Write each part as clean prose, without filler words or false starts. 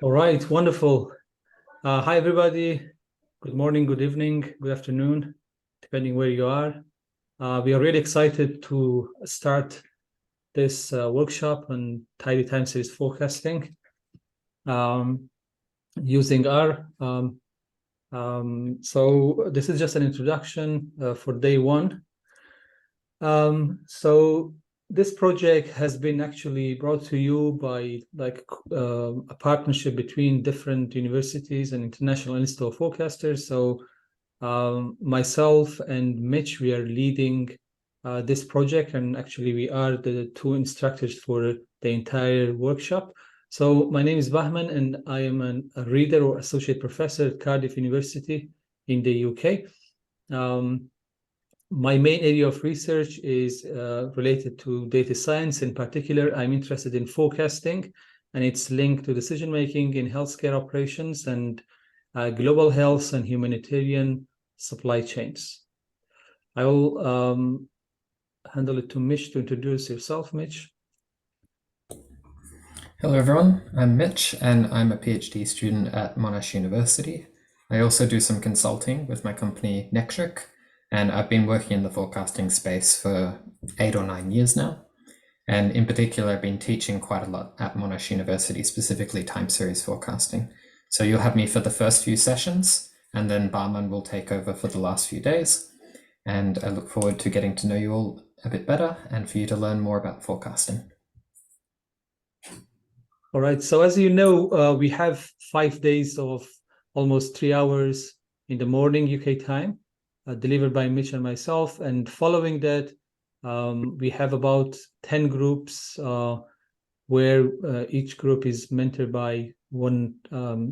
All right, wonderful. Hi, everybody. Good morning, good evening, good afternoon, depending where you are. We are really excited to start this workshop on tidy time series forecasting using R. So this is just an introduction for day one. So this project has been actually brought to you by a partnership between different universities and International Institute of Forecasters. So myself and Mitch, we are leading this project, and actually we are the two instructors for the entire workshop. So my name is Bahman, and I am a reader or associate professor at Cardiff University in the UK. My main area of research is related to data science. In particular, I'm interested in forecasting and its linked to decision-making in healthcare operations and global health and humanitarian supply chains. I will handle it to Mitch to introduce yourself, Mitch. Hello everyone, I'm Mitch and I'm a PhD student at Monash University. I also do some consulting with my company Nectric, and I've been working in the forecasting space for 8 or 9 years now. And in particular, I've been teaching quite a lot at Monash University, specifically time series forecasting. So you'll have me for the first few sessions, and then Bahman will take over for the last few days. And I look forward to getting to know you all a bit better and for you to learn more about forecasting. All right, so as you know, we have 5 days of almost 3 hours in the morning UK time, delivered by Mitch and myself. And following that, we have about 10 groups where each group is mentored by one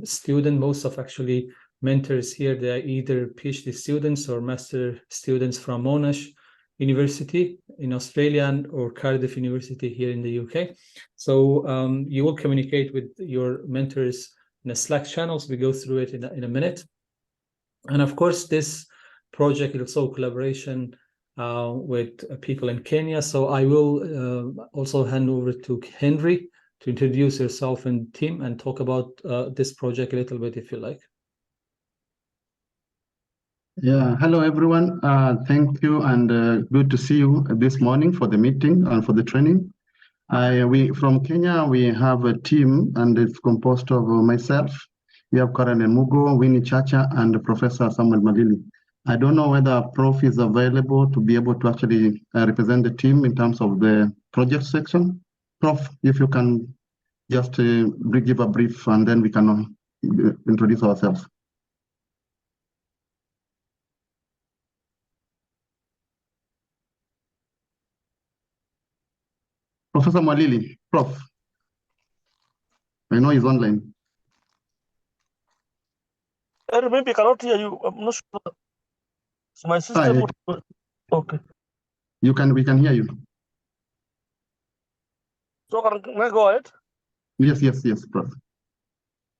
student. Most of actually mentors here, they are either PhD students or master students from Monash University in Australia or Cardiff University here in the UK. So you will communicate with your mentors in a Slack channel. So we go through it in a minute. And of course, this project is also a collaboration with people in Kenya. So I will also hand over to Henry to introduce yourself and team and talk about this project a little bit, if you like. Yeah, hello everyone. Thank you, and good to see you this morning for the meeting and for the training. We from Kenya, we have a team, and it's composed of myself. We have Karen Mugo, Winnie Chacha, and Professor Samuel Malili. I don't know whether Prof is available to be able to actually represent the team in terms of the project section. Prof, if you can just give a brief, and then we can introduce ourselves. Professor Malili, Prof. I know he's online. Maybe I cannot hear you. I'm not sure. So my system. Okay. We can hear you. So can I go ahead? Yes, Prof.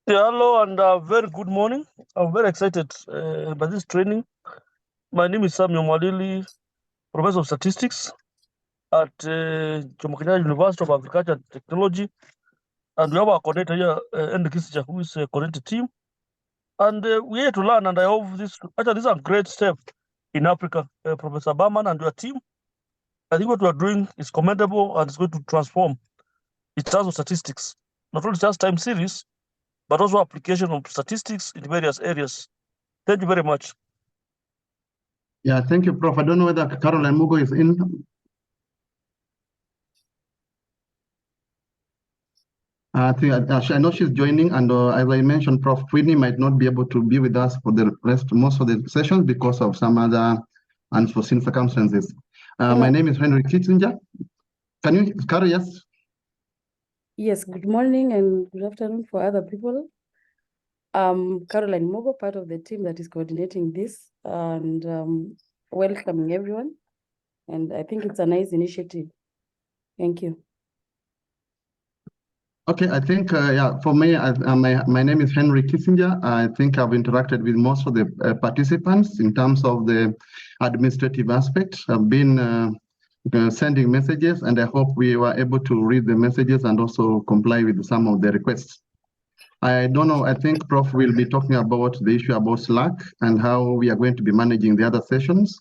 Yeah, hello and very good morning. I'm very excited by this training. My name is Samuel Malili, Professor of Statistics at Jomo Kenyatta University of Agriculture and Technology. And we have our coordinator here, Henry Kissinger, who is a coordinator team. And we're here to learn, and I hope this is a great step in Africa, Professor Bahman and your team. I think what we are doing is commendable and it's going to transform in terms of statistics, not only just time series, but also application of statistics in various areas. Thank you very much. Yeah, thank you, Prof. I don't know whether Caroline Mugo is in. I know she's joining, and as I mentioned, Prof. Whitney might not be able to be with us for the most of the sessions because of some other unforeseen circumstances. My name is Henry Kissinger. Can you, Carol, yes? Yes, good morning and good afternoon for other people. Caroline Mugo, part of the team that is coordinating this, and welcoming everyone. And I think it's a nice initiative. Thank you. Okay, I think, for me, my name is Henry Kissinger. I think I've interacted with most of the participants in terms of the administrative aspect. I've been sending messages, and I hope we were able to read the messages and also comply with some of the requests. I don't know, I think Prof will be talking about the issue about Slack and how we are going to be managing the other sessions.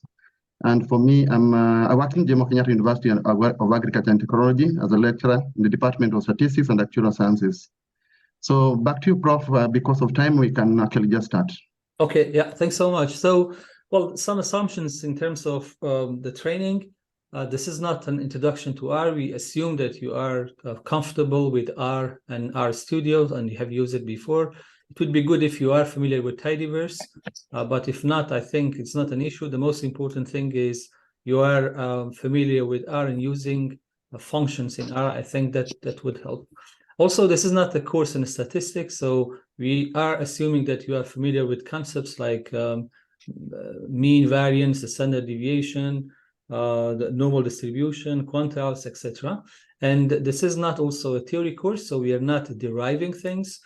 And for me, I work in Jomo Kenyatta University of Agriculture and Technology as a lecturer in the Department of Statistics and Actuarial Sciences. So back to you, Prof. Because of time, we can actually just start. Okay, yeah, thanks so much. So, well, some assumptions in terms of the training. This is not an introduction to R. We assume that you are comfortable with R and R Studio and you have used it before. It would be good if you are familiar with Tidyverse, but if not, I think it's not an issue. The most important thing is you are familiar with R and using functions in R. I think that would help. Also, this is not a course in statistics, so we are assuming that you are familiar with concepts like mean variance, the standard deviation, the normal distribution, quantiles, etc. And this is not also a theory course, so we are not deriving things.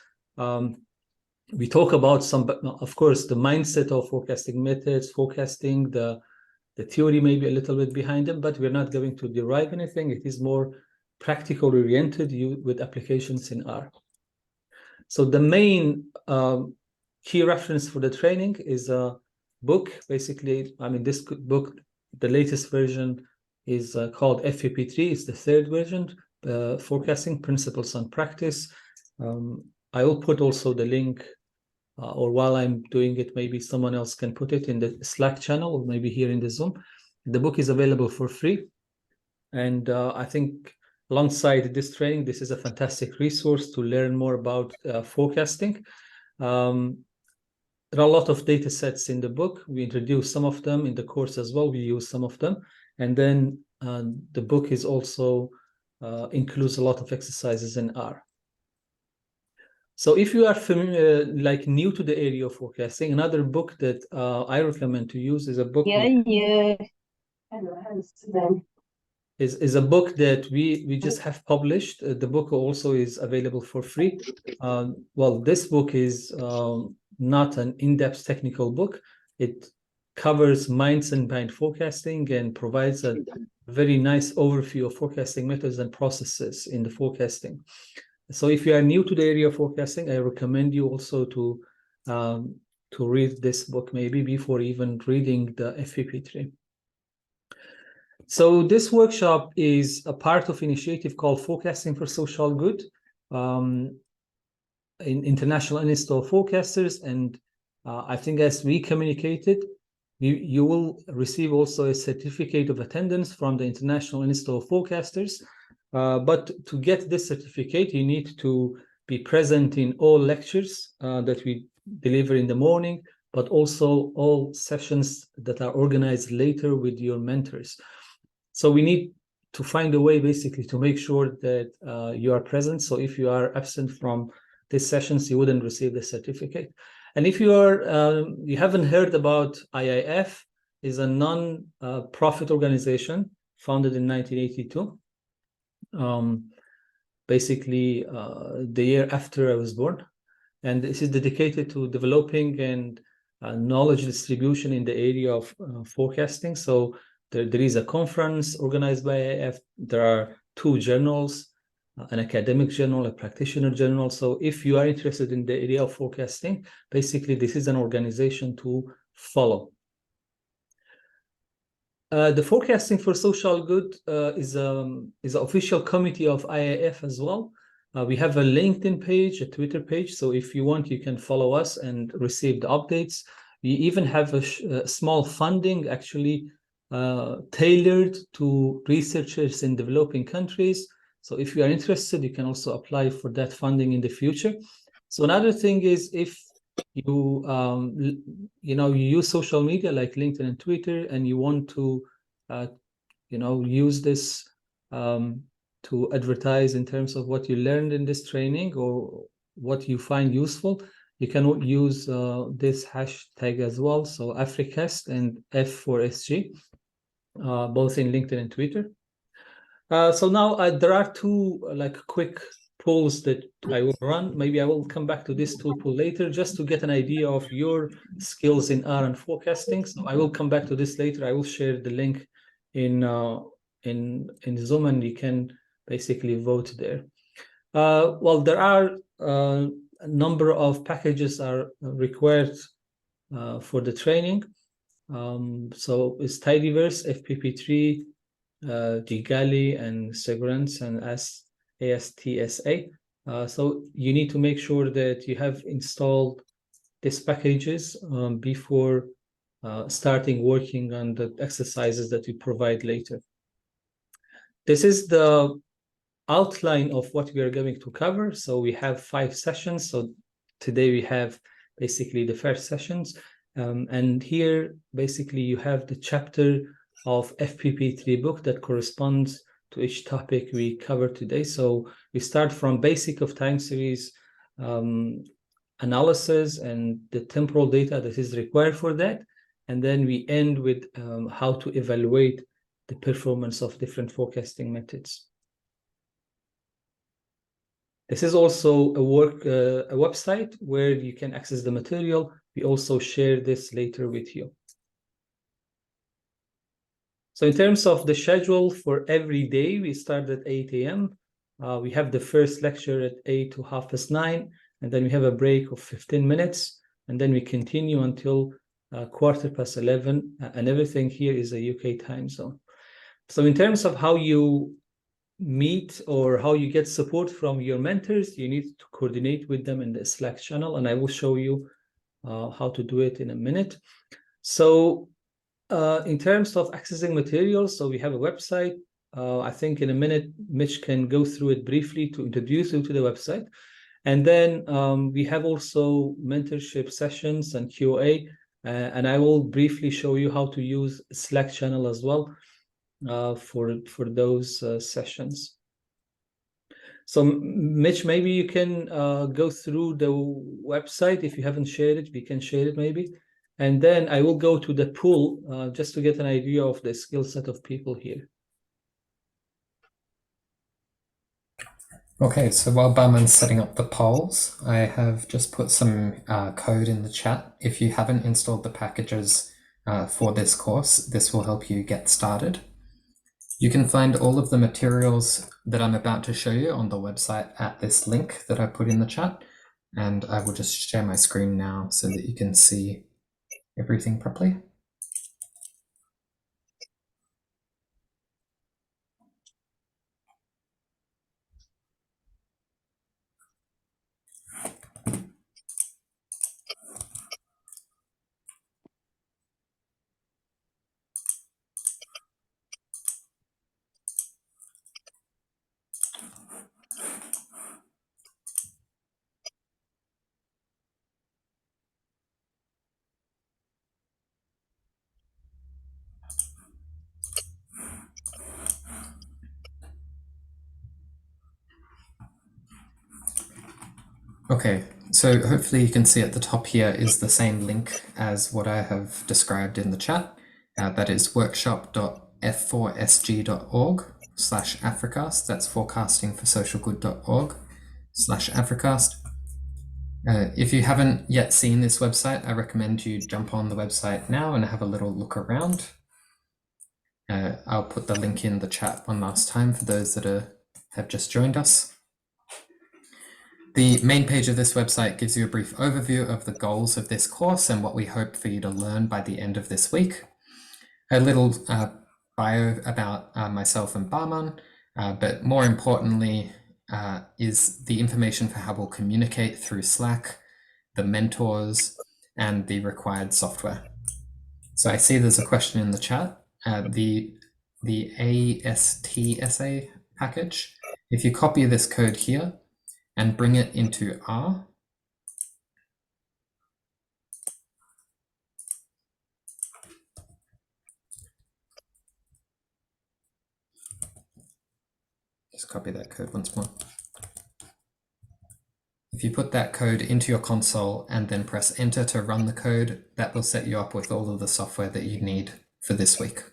We talk about some, of course, the mindset of forecasting methods, forecasting, the theory may be a little bit behind them, but we're not going to derive anything. It is more practical oriented with applications in R. So the main key reference for the training is a book. Basically, I mean, this book, the latest version is called FAP3. It's the third version, Forecasting Principles and Practice. I will put also the link, or while I'm doing it, maybe someone else can put it in the Slack channel or maybe here in the Zoom. The book is available for free. And I think alongside this training, this is a fantastic resource to learn more about forecasting. There are a lot of data sets in the book. We introduce some of them in the course as well. We use some of them. And then the book is also includes a lot of exercises in R. So if you are familiar, like new to the area of forecasting, another book that I recommend to use is a book is a book that we just have published. The book also is available for free. Well, this book is not an in-depth technical book. It covers mines and bind forecasting and provides a very nice overview of forecasting methods and processes in the forecasting. So if you are new to the area of forecasting, I recommend you also to read this book maybe before even reading the FAP3. So this workshop is a part of an initiative called Forecasting for Social Good, in International Institute of Forecasters. And I think as we communicated, you will receive also a certificate of attendance from the International Institute of Forecasters. But to get this certificate, you need to be present in all lectures that we deliver in the morning, but also all sessions that are organized later with your mentors. So we need to find a way basically to make sure that you are present. So if you are absent from these sessions, you wouldn't receive the certificate. And if you are you haven't heard about IIF, is a non-profit organization founded in 1982. Basically the year after I was born. And this is dedicated to developing and knowledge distribution in the area of forecasting. So there is a conference organized by IIF. There are 2 journals, an academic journal, a practitioner journal. So if you are interested in the area of forecasting, basically this is an organization to follow. The Forecasting for Social Good is an official committee of IIF as well. We have a LinkedIn page, a Twitter page. So if you want, you can follow us and receive the updates. We even have a small funding actually tailored to researchers in developing countries. So if you are interested, you can also apply for that funding in the future. So another thing is if you you use social media like LinkedIn and Twitter, and you want to use this to advertise in terms of what you learned in this training or what you find useful, you can use this hashtag as well. So AFRICAST and F4SG, both in LinkedIn and Twitter. So now there are 2 quick polls that I will run. Maybe I will come back to this 2 poll later just to get an idea of your skills in R and forecasting. So I will come back to this later. I will share the link in Zoom, and you can basically vote there. Well, there are a number of packages are required for the training. So it's Tidyverse, FPP3, Gigali, and Segrants, and ASTSA. So you need to make sure that you have installed these packages before starting working on the exercises that we provide later. This is the outline of what we are going to cover. So we have 5 sessions. So today we have basically the first sessions. And here, basically, you have the chapter of FPP3 book that corresponds to each topic we cover today. So we start from basic of time series analysis and the temporal data that is required for that. And then we end with how to evaluate the performance of different forecasting methods. This is also a website where you can access the material. We also share this later with you. So in terms of the schedule for every day, we start at 8 a.m. We have the first lecture at 8 to 9:30, and then we have a break of 15 minutes, and then we continue until 11:15, and everything here is a UK time zone. So in terms of how you meet or how you get support from your mentors, you need to coordinate with them in the Slack channel, and I will show you how to do it in a minute. So in terms of accessing materials, so we have a website. I think in a minute, Mitch can go through it briefly to introduce you to the website. And then we have also mentorship sessions and QA, and I will briefly show you how to use Slack channel as well for those sessions. So Mitch, maybe you can go through the website. If you haven't shared it, we can share it maybe. And then I will go to the pool just to get an idea of the skill set of people here. Okay, so while Bahman's setting up the polls, I have just put some code in the chat. If you haven't installed the packages for this course, this will help you get started. You can find all of the materials that I'm about to show you on the website at this link that I put in the chat. And I will just share my screen now so that you can see everything properly. Okay, so hopefully you can see at the top here is the same link as what I have described in the chat. That is workshop.f4sg.org/AFRICAST. That's forecastingforsocialgood.org/AFRICAST. If you haven't yet seen this website, I recommend you jump on the website now and have a little look around. I'll put the link in the chat one last time for those that have just joined us. The main page of this website gives you a brief overview of the goals of this course and what we hope for you to learn by the end of this week. A little bio about myself and Bahman, but more importantly is the information for how we'll communicate through Slack, the mentors, and the required software. So I see there's a question in the chat. The ASTSA package, if you copy this code here, and bring it into R. Just copy that code once more. If you put that code into your console and then press enter to run the code, that will set you up with all of the software that you need for this week.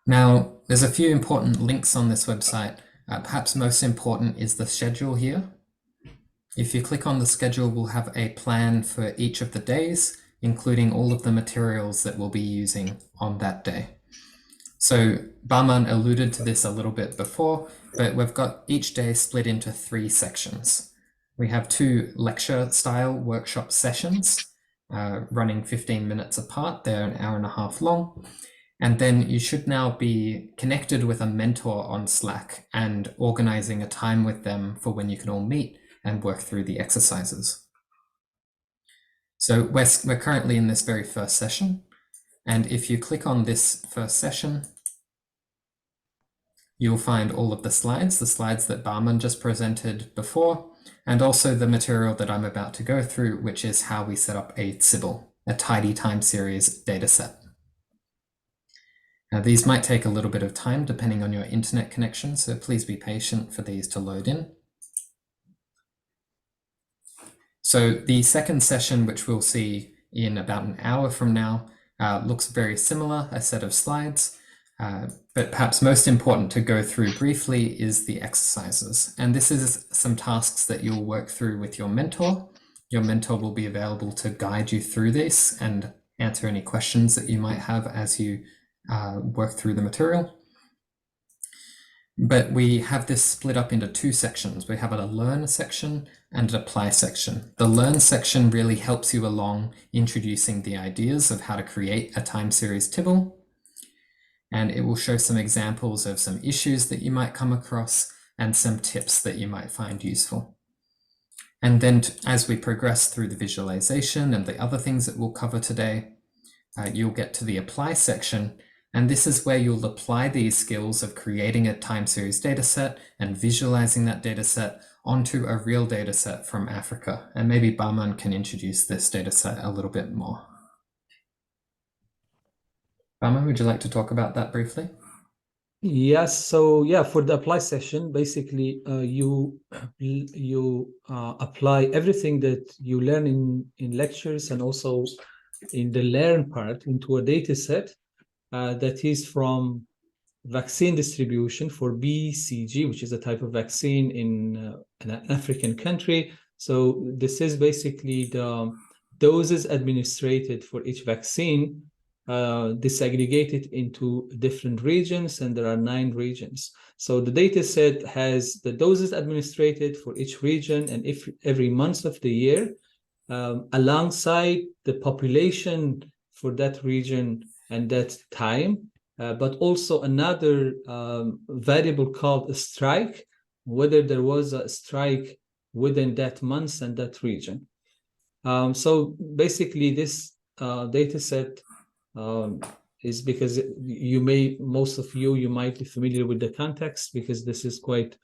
Now, there's a few important links on this website. Perhaps most important is the schedule here. If you click on the schedule, we'll have a plan for each of the days, including all of the materials that we'll be using on that day. So Bahman alluded to this a little bit before, but we've got each day split into 3 sections. We have 2 lecture-style workshop sessions running 15 minutes apart. They're an hour and a half long. And then you should now be connected with a mentor on Slack and organizing a time with them for when you can all meet and work through the exercises. So we're currently in this very first session. And if you click on this first session, you'll find all of the slides that Bahman just presented before, and also the material that I'm about to go through, which is how we set up a TSIBL, a tidy time series dataset. Now, these might take a little bit of time depending on your internet connection, so please be patient for these to load in. So the second session, which we'll see in about an hour from now, looks very similar, a set of slides, but perhaps most important to go through briefly is the exercises. And this is some tasks that you'll work through with your mentor. Your mentor will be available to guide you through this and answer any questions that you might have as you work through the material. But we have this split up into 2 sections. We have a learn section and an apply section. The learn section really helps you along introducing the ideas of how to create a time series TSIBL. And it will show some examples of some issues that you might come across and some tips that you might find useful. And then as we progress through the visualization and the other things that we'll cover today, you'll get to the apply section. And this is where you'll apply these skills of creating a time series dataset and visualizing that dataset onto a real dataset from Africa. And maybe Bahman can introduce this dataset a little bit more. Bahman, would you like to talk about that briefly? Yes. So yeah, for the apply session, basically you apply everything that you learn in lectures and also in the learn part into a data set that is from vaccine distribution for BCG, which is a type of vaccine in an African country. So this is basically the doses administered for each vaccine, disaggregated into different regions, and there are 9 regions. So the data set has the doses administered for each region and every month of the year, alongside the population for that region and that time, but also another variable called a strike, whether there was a strike within that month and that region. So basically this data set is because most of you might be familiar with the context, because this is quite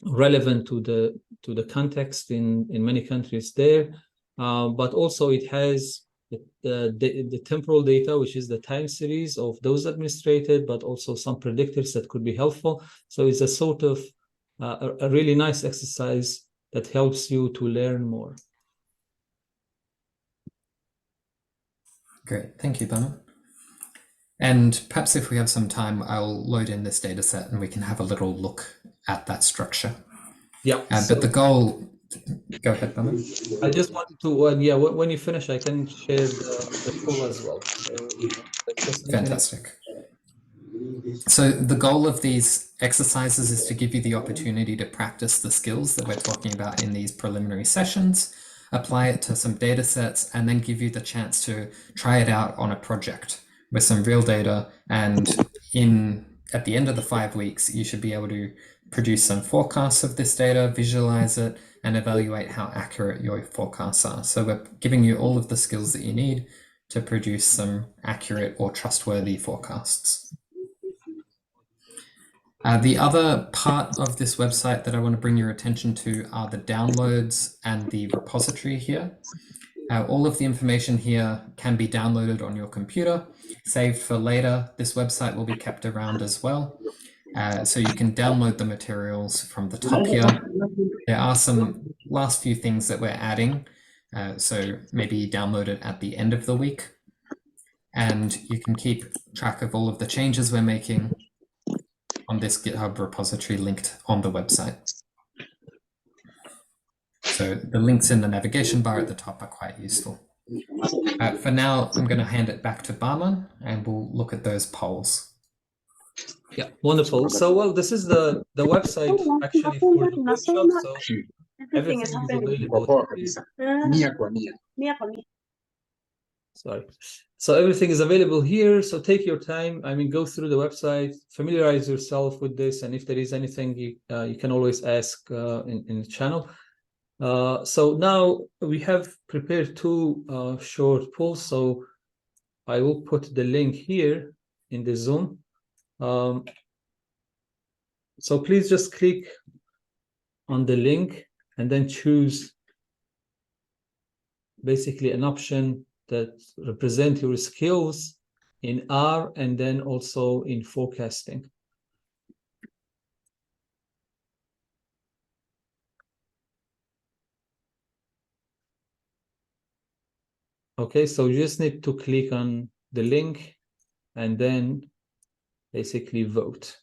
relevant to the context in many countries there, but also it has the temporal data, which is the time series of those administered, but also some predictors that could be helpful. So it's a sort of a really nice exercise that helps you to learn more. Great, thank you, Bahman. And perhaps if we have some time, I'll load in this data set and we can have a little look at that structure. Yeah. But the goal, go ahead, Bahman. I just wanted to, yeah, when you finish, I can share the tool as well. So, Fantastic. So the goal of these exercises is to give you the opportunity to practice the skills that we're talking about in these preliminary sessions, apply it to some data sets, and then give you the chance to try it out on a project with some real data. And at the end of the 5 weeks, you should be able to produce some forecasts of this data, visualize it, and evaluate how accurate your forecasts are. So we're giving you all of the skills that you need to produce some accurate or trustworthy forecasts. The other part of this website that I want to bring your attention to are the downloads and the repository here. All of the information here can be downloaded on your computer, saved for later. This website will be kept around as well. So you can download the materials from the top here. There are some last few things that we're adding. So maybe download it at the end of the week. And you can keep track of all of the changes we're making on this GitHub repository linked on the website. So the links in the navigation bar at the top are quite useful. For now, I'm going to hand it back to Bahman and we'll look at those polls. Yeah, wonderful. So, well, this is the website actually for the workshop. So everything is available here. Sorry. So everything is available here. So take your time. I mean, go through the website, familiarize yourself with this, and if there is anything, you can always ask in the channel. So now we have prepared two short polls. So I will put the link here in the Zoom. So please just click on the link and then choose basically an option that represent your skills in R and then also in forecasting. Okay, so you just need to click on the link and then basically vote.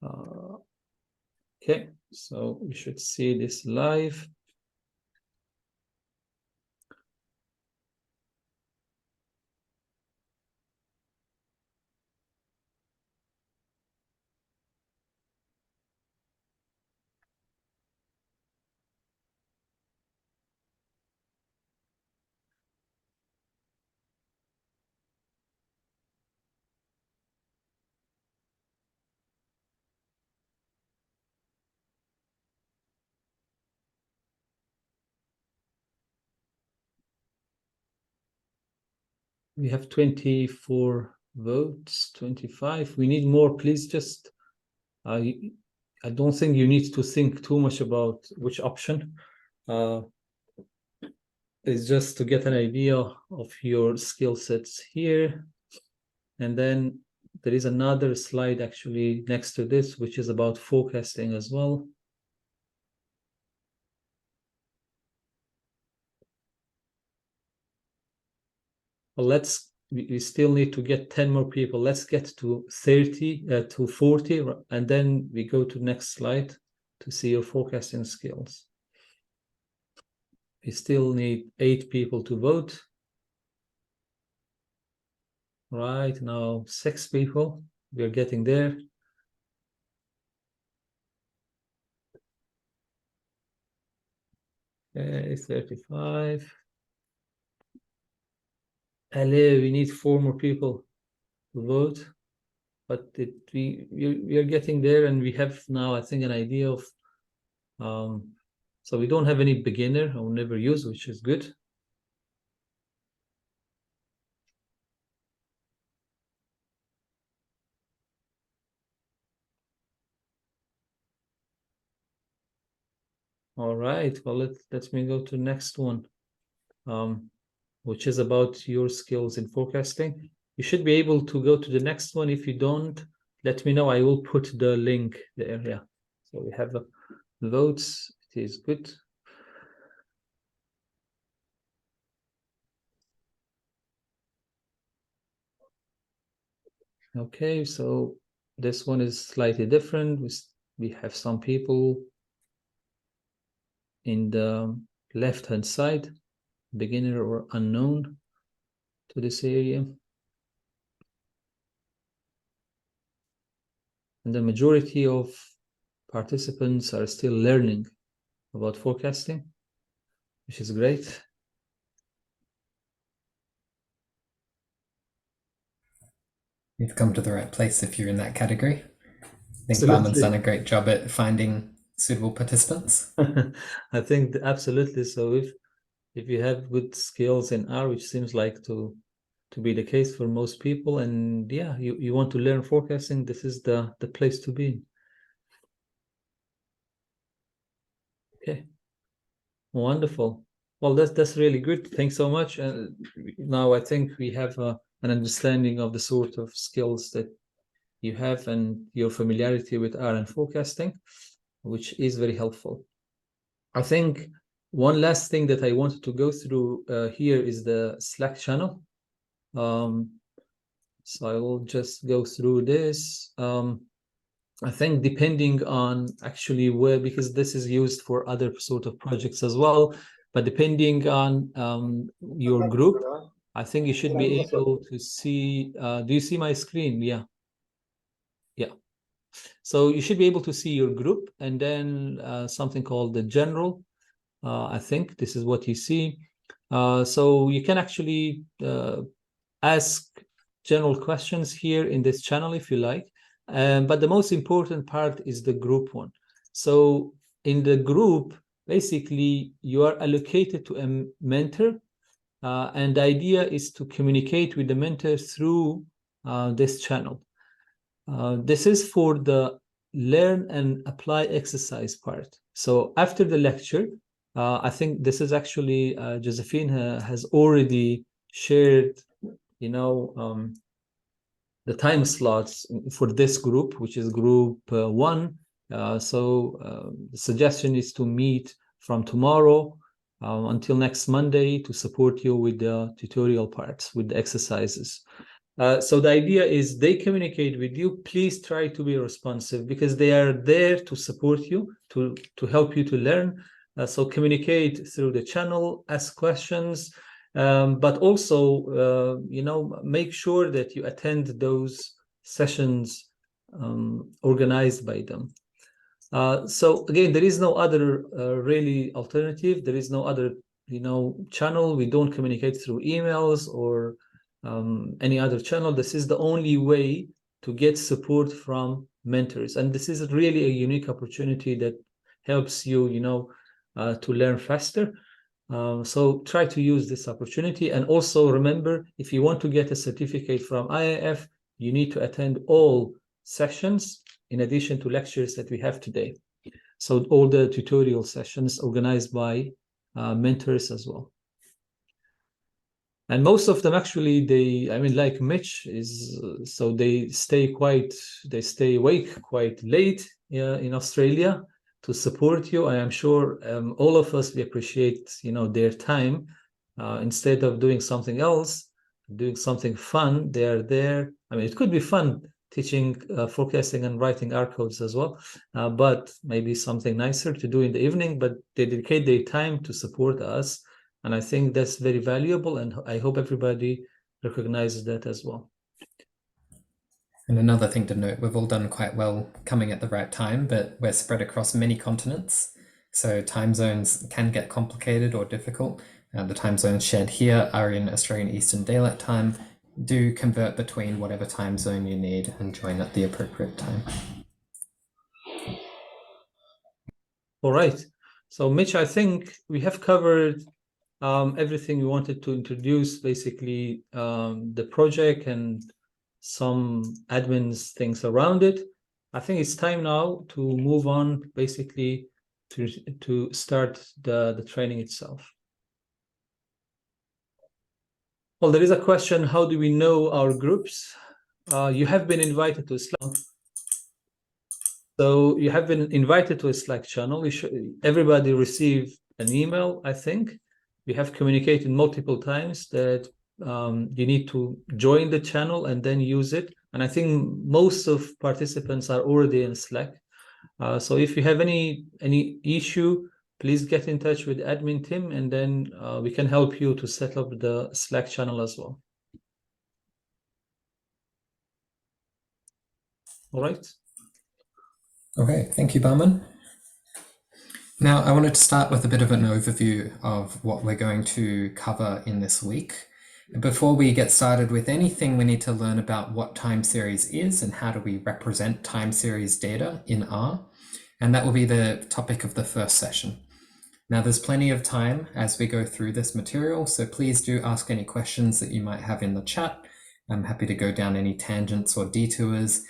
Okay, so you should see this live. We have 24 votes, 25. We need more. Please just, I don't think you need to think too much about which option. It's just to get an idea of your skill sets here. And then there is another slide actually next to this, which is about forecasting as well. Well, we still need to get 10 more people. Let's get to 30, to 40, and then we go to next slide to see your forecasting skills. We still need 8 people to vote. Right now, 6 people. We're getting there. Okay, 35. Hello, we need 4 more people to vote, but we are getting there, and we have now, I think, an idea of. So we don't have any beginner or never use, which is good. All right, well, let me go to the next one, which is about your skills in forecasting. You should be able to go to the next one. If you don't, let me know. I will put the link there. Yeah, so we have the votes. It is good. Okay, so this one is slightly different. We have some people in the left-hand side, beginner or unknown to this area. And the majority of participants are still learning about forecasting, which is great. You've come to the right place if you're in that category. I think Bahman's done a great job at finding suitable participants. I think absolutely. So if you have good skills in R, which seems like to be the case for most people, and yeah, you want to learn forecasting, this is the place to be. Okay, wonderful. Well, that's really good. Thanks so much. Now I think we have an understanding of the sort of skills that you have and your familiarity with R and forecasting, which is very helpful. I think one last thing that I wanted to go through here is the Slack channel. So I will just go through this. I think depending on actually where, because this is used for other sort of projects as well, but depending on your group, I think you should be able to see, do you see my screen? Yeah. So you should be able to see your group, and then something called the general. I think this is what you see. So you can actually ask general questions here in this channel if you like. But the most important part is the group one. So in the group, basically, you are allocated to a mentor, and the idea is to communicate with the mentor through this channel. This is for the learn and apply exercise part. So after the lecture, I think this is actually Josephine has already shared, the time slots for this group, which is group 1. So the suggestion is to meet from tomorrow until next Monday to support you with the tutorial parts, with the exercises. So the idea is they communicate with you. Please try to be responsive because they are there to support you, to help you to learn. So communicate through the channel, ask questions, but also, make sure that you attend those sessions organized by them. So again, there is no other really alternative. There is no other, channel. We don't communicate through emails or any other channel. This is the only way to get support from mentors, and this is really a unique opportunity that helps you, to learn faster. So try to use this opportunity, and also remember, if you want to get a certificate from IIF, you need to attend all sessions in addition to lectures that we have today. So all the tutorial sessions organized by mentors as well. And most of them actually, like Mitch is, so they stay awake quite late in Australia to support you. I am sure all of us, we appreciate, their time. Instead of doing something else, doing something fun, they are there. I mean, it could be fun teaching forecasting and writing R codes as well, but maybe something nicer to do in the evening, but they dedicate their time to support us. And I think that's very valuable, and I hope everybody recognizes that as well. And another thing to note, we've all done quite well coming at the right time, but we're spread across many continents. So time zones can get complicated or difficult. The time zones shared here are in Australian Eastern Daylight Time. Do convert between whatever time zone you need and join at the appropriate time. All right. So Mitch, I think we have covered everything we wanted to introduce, basically the project and some admin's things around it. I think it's time now to move on, basically to start the training itself. Well, there is a question, how do we know our groups? You have been invited to Slack. So you have been invited to a Slack channel. Everybody received an email, I think. We have communicated multiple times that you need to join the channel and then use it. And I think most of participants are already in Slack. So if you have any issue, please get in touch with admin Tim, and then we can help you to set up the Slack channel as well. All right. Okay, thank you, Bahman. Now, I wanted to start with a bit of an overview of what we're going to cover in this week. Before we get started with anything, we need to learn about what time series is and how do we represent time series data in R. And that will be the topic of the first session. Now, there's plenty of time as we go through this material, so please do ask any questions that you might have in the chat. I'm happy to go down any tangents or detours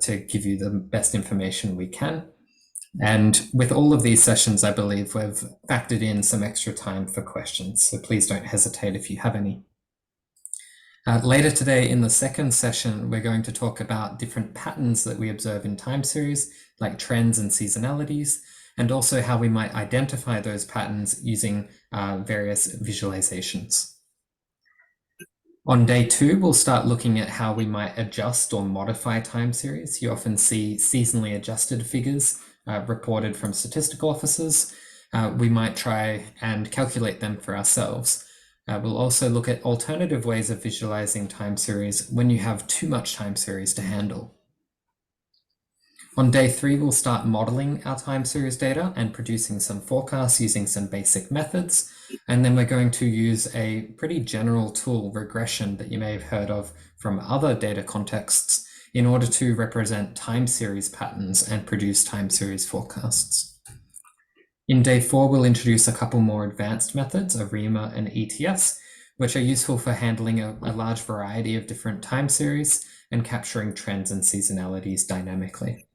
to give you the best information we can. And with all of these sessions, I believe we've factored in some extra time for questions, so please don't hesitate if you have any. Later today in the second session, we're going to talk about different patterns that we observe in time series, like trends and seasonalities, and also how we might identify those patterns using various visualizations. On day 2, we'll start looking at how we might adjust or modify time series. You often see seasonally adjusted figures reported from statistical officers. we might try and calculate them for ourselves. We'll also look at alternative ways of visualizing time series when you have too much time series to handle. On day 3, we'll start modeling our time series data and producing some forecasts using some basic methods. And then we're going to use a pretty general tool, regression, that you may have heard of from other data contexts in order to represent time series patterns and produce time series forecasts. In day 4, we'll introduce a couple more advanced methods, ARIMA and ETS, which are useful for handling a large variety of different time series and capturing trends and seasonalities dynamically.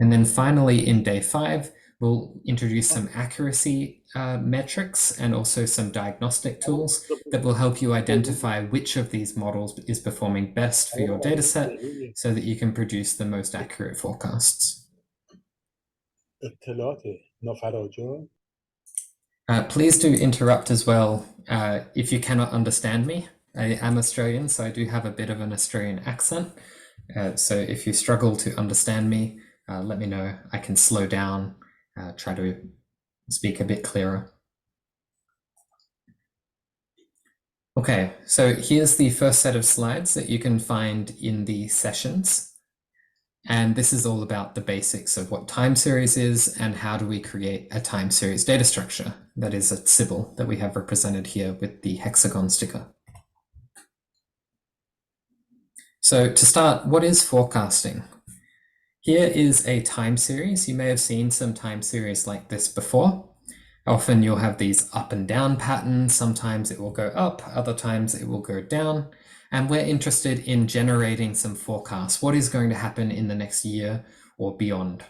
And then finally, in day 5, we'll introduce some accuracy metrics and also some diagnostic tools that will help you identify which of these models is performing best for your data set so that you can produce the most accurate forecasts. Please do interrupt as well if you cannot understand me. I am Australian, so I do have a bit of an Australian accent. So if you struggle to understand me, let me know. I can slow down, try to speak a bit clearer. Okay, so here's the first set of slides that you can find in the sessions. And this is all about the basics of what time series is and how do we create a time series data structure. That is a symbol that we have represented here with the hexagon sticker. So to start, what is forecasting? Here is a time series. You may have seen some time series like this before. Often you'll have these up and down patterns. Sometimes it will go up, other times it will go down. And we're interested in generating some forecasts. What is going to happen in the next year or beyond?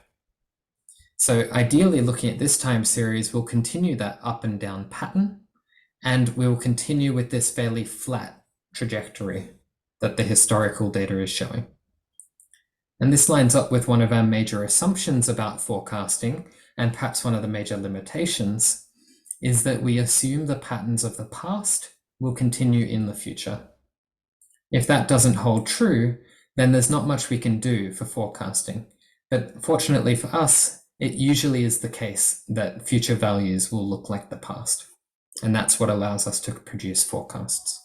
So ideally, looking at this time series, we'll continue that up and down pattern, and we'll continue with this fairly flat trajectory that the historical data is showing. And this lines up with one of our major assumptions about forecasting, and perhaps one of the major limitations, is that we assume the patterns of the past will continue in the future. If that doesn't hold true, then there's not much we can do for forecasting. But fortunately for us, it usually is the case that future values will look like the past. And that's what allows us to produce forecasts.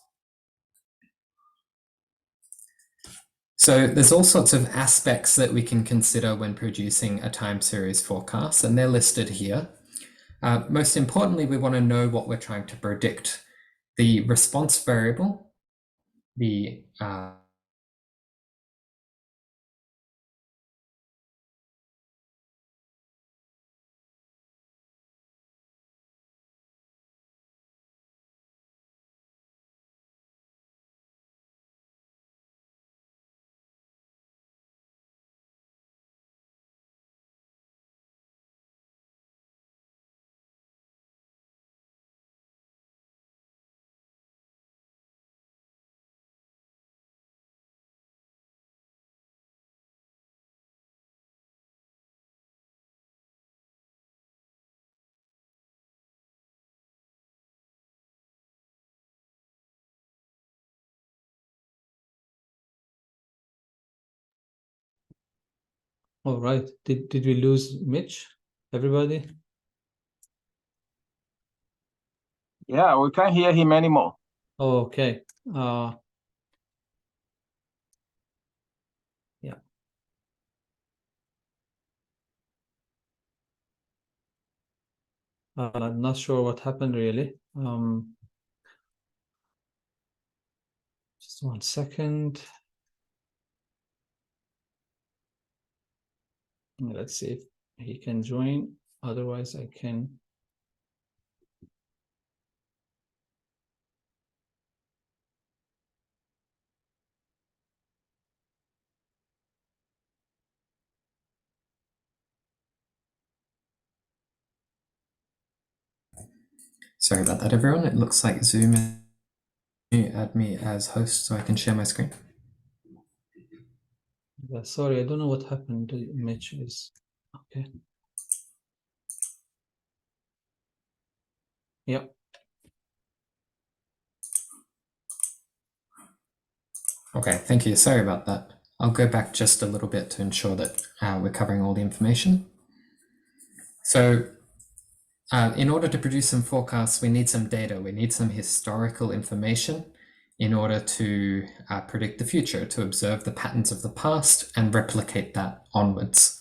So there's all sorts of aspects that we can consider when producing a time series forecast, and they're listed here. Most importantly, we want to know what we're trying to predict. The response variable, the All right. Did we lose Mitch? Everybody? Yeah, we can't hear him anymore. Oh, okay. Yeah. I'm not sure what happened really. Just 1 second. Let's see if he can join. Otherwise, I can. Sorry about that, everyone. It looks like Zoom add me as host so I can share my screen. Yeah, sorry, I don't know what happened. Mitch is okay. Yeah. Okay, thank you. Sorry about that. I'll go back just a little bit to ensure that we're covering all the information. So in order to produce some forecasts, we need some data. We need some historical information in order to predict the future, to observe the patterns of the past and replicate that onwards.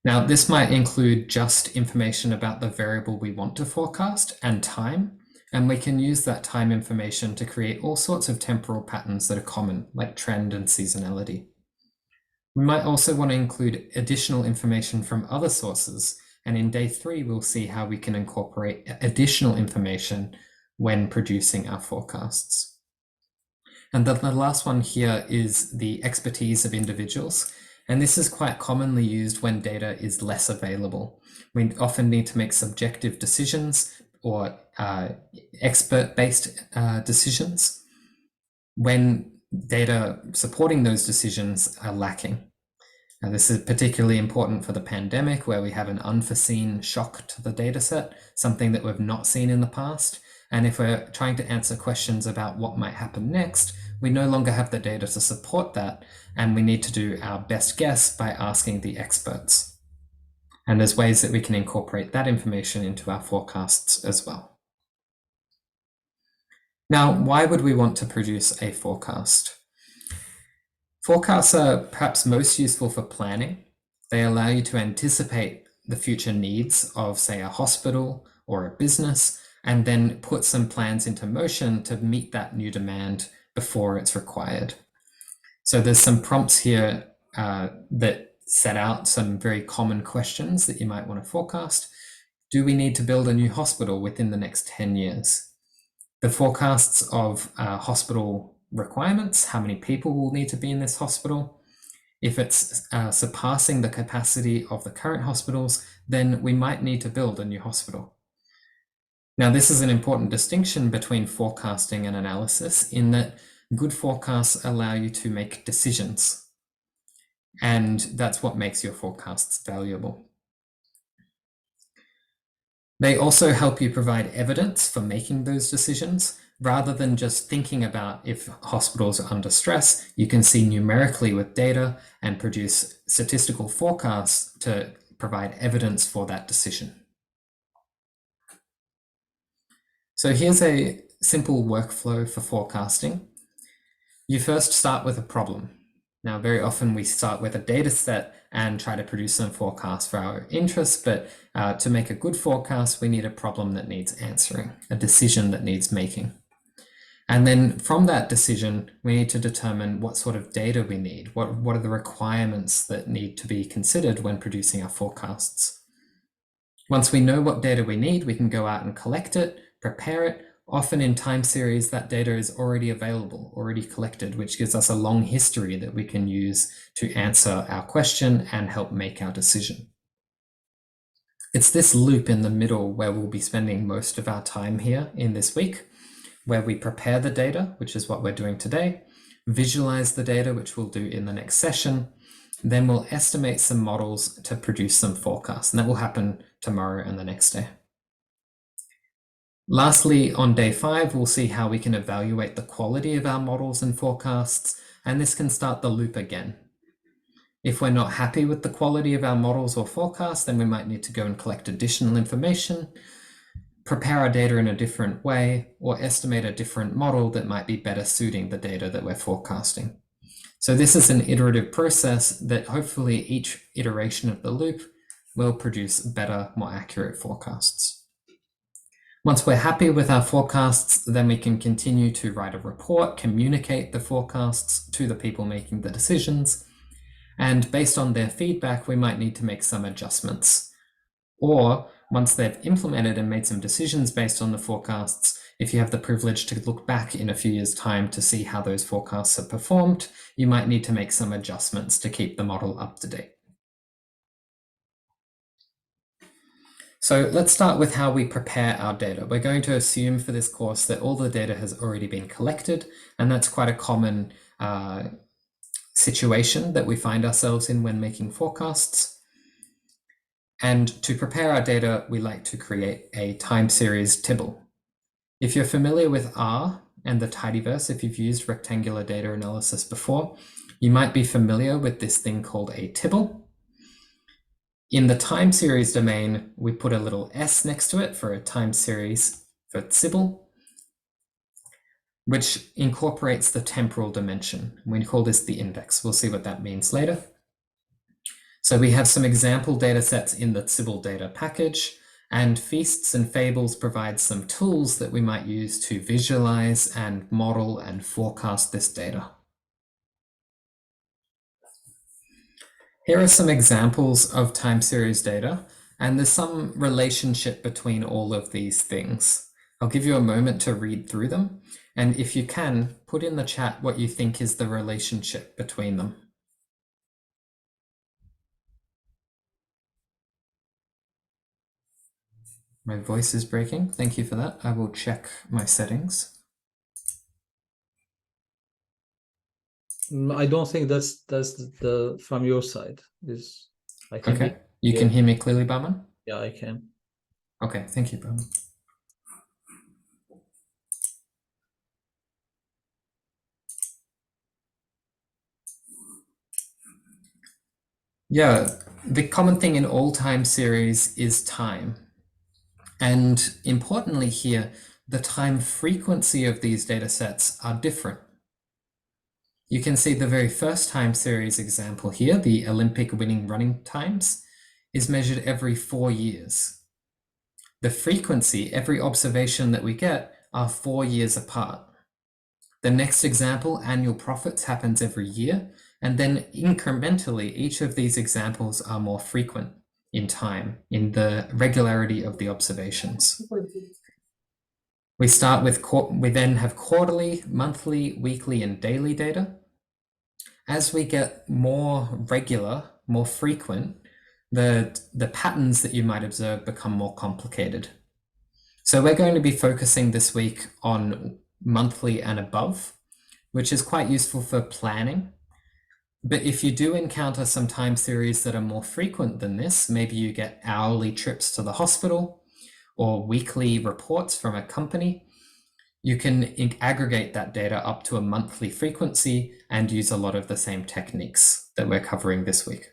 Now, this might include just information about the variable we want to forecast and time, and we can use that time information to create all sorts of temporal patterns that are common, like trend and seasonality. We might also want to include additional information from other sources, and in day 3, we'll see how we can incorporate additional information when producing our forecasts. And the last one here is the expertise of individuals. And this is quite commonly used when data is less available. We often need to make subjective decisions or expert-based decisions when data supporting those decisions are lacking. Now, this is particularly important for the pandemic, where we have an unforeseen shock to the data set, something that we've not seen in the past. And if we're trying to answer questions about what might happen next, we no longer have the data to support that, and we need to do our best guess by asking the experts. And there's ways that we can incorporate that information into our forecasts as well. Now, why would we want to produce a forecast? Forecasts are perhaps most useful for planning. They allow you to anticipate the future needs of, say, a hospital or a business, and then put some plans into motion to meet that new demand before it's required. So there's some prompts here that set out some very common questions that you might want to forecast. Do we need to build a new hospital within the next 10 years? The forecasts of hospital requirements, how many people will need to be in this hospital. If it's surpassing the capacity of the current hospitals, then we might need to build a new hospital. Now, this is an important distinction between forecasting and analysis, in that good forecasts allow you to make decisions, and that's what makes your forecasts valuable. They also help you provide evidence for making those decisions. Rather than just thinking about if hospitals are under stress, you can see numerically with data and produce statistical forecasts to provide evidence for that decision. So here's a simple workflow for forecasting. You first start with a problem. Now, very often we start with a data set and try to produce some forecasts for our interests, but to make a good forecast, we need a problem that needs answering, a decision that needs making. And then from that decision, we need to determine what sort of data we need. What are the requirements that need to be considered when producing our forecasts? Once we know what data we need, we can go out and collect it, prepare it. Often in time series, that data is already available, already collected, which gives us a long history that we can use to answer our question and help make our decision. It's this loop in the middle where we'll be spending most of our time here in this week, where we prepare the data, which is what we're doing today, visualize the data, which we'll do in the next session, then we'll estimate some models to produce some forecasts, and that will happen tomorrow and the next day. Lastly, on day 5, we'll see how we can evaluate the quality of our models and forecasts, and this can start the loop again. If we're not happy with the quality of our models or forecasts, then we might need to go and collect additional information, prepare our data in a different way, or estimate a different model that might be better suiting the data that we're forecasting. So this is an iterative process that hopefully each iteration of the loop will produce better, more accurate forecasts. Once we're happy with our forecasts, then we can continue to write a report, communicate the forecasts to the people making the decisions, and based on their feedback, we might need to make some adjustments. Or once they've implemented and made some decisions based on the forecasts, if you have the privilege to look back in a few years' time to see how those forecasts have performed, you might need to make some adjustments to keep the model up to date. So let's start with how we prepare our data. We're going to assume for this course that all the data has already been collected, and that's quite a common situation that we find ourselves in when making forecasts. And to prepare our data, we like to create a time series tibble. If you're familiar with R and the tidyverse, if you've used rectangular data analysis before, you might be familiar with this thing called a tibble. In the time series domain, we put a little S next to it for a time series for Sybil, which incorporates the temporal dimension. We call this the index. We'll see what that means later. So we have some example data sets in the Sybil data package, and Feasts and Fables provide some tools that we might use to visualize and model and forecast this data. Here are some examples of time series data, and there's some relationship between all of these things. I'll give you a moment to read through them, and if you can, put in the chat what you think is the relationship between them. My voice is breaking. Thank you for that. I will check my settings. I don't think that's the from your side. I can Okay, you can hear me clearly, Bahman? Yeah, I can. Okay, thank you, Bahman. Yeah, the common thing in all time series is time. And importantly here, the time frequency of these data sets are different. You can see the very first time series example here, the Olympic winning running times, is measured every 4 years. The frequency, every observation that we get, are 4 years apart. The next example, annual profits, happens every year, and then incrementally, each of these examples are more frequent in time, in the regularity of the observations. We start with, we then have quarterly, monthly, weekly, and daily data. As we get more regular, more frequent, the patterns that you might observe become more complicated. So we're going to be focusing this week on monthly and above, which is quite useful for planning. But if you do encounter some time series that are more frequent than this, maybe you get hourly trips to the hospital or weekly reports from a company, you can aggregate that data up to a monthly frequency and use a lot of the same techniques that we're covering this week.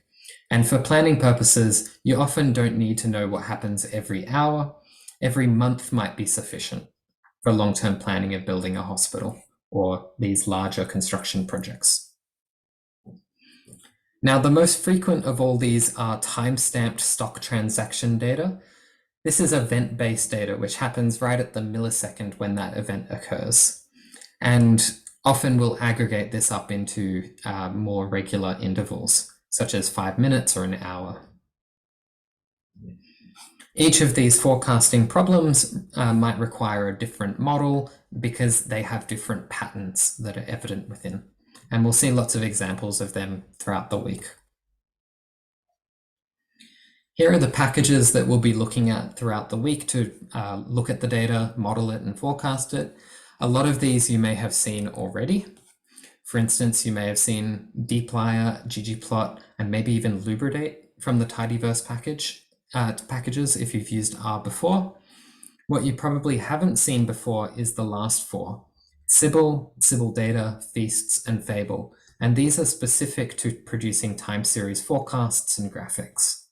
And for planning purposes, you often don't need to know what happens every hour. Every month might be sufficient for long-term planning of building a hospital or these larger construction projects. Now, the most frequent of all these are time-stamped stock transaction data. This is event-based data, which happens right at the millisecond when that event occurs. And often we'll aggregate this up into more regular intervals, such as 5 minutes or an hour. Each of these forecasting problems might require a different model because they have different patterns that are evident within. And we'll see lots of examples of them throughout the week. Here are the packages that we'll be looking at throughout the week to look at the data, model it, and forecast it. A lot of these you may have seen already. For instance, you may have seen dplyr, ggplot, and maybe even lubridate from the tidyverse packages if you've used R before. What you probably haven't seen before is the last four: Sybil, Sybil data, Feasts, and Fable. And these are specific to producing time series forecasts and graphics.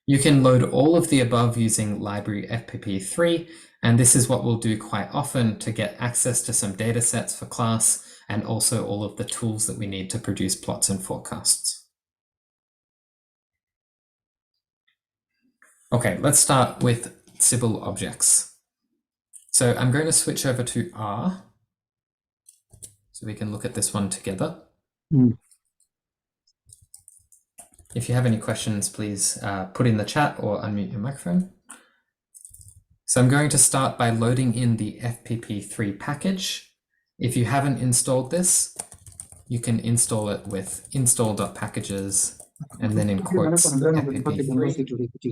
You can load all of the above using library FPP3, and this is what we'll do quite often to get access to some data sets for class and also all of the tools that we need to produce plots and forecasts. Okay, let's start with Sybil objects. So I'm going to switch over to R so we can look at this one together. If you have any questions, please put in the chat or unmute your microphone. So I'm going to start by loading in the FPP3 package. If you haven't installed this, you can install it with install.packages and then in quotes FPP3.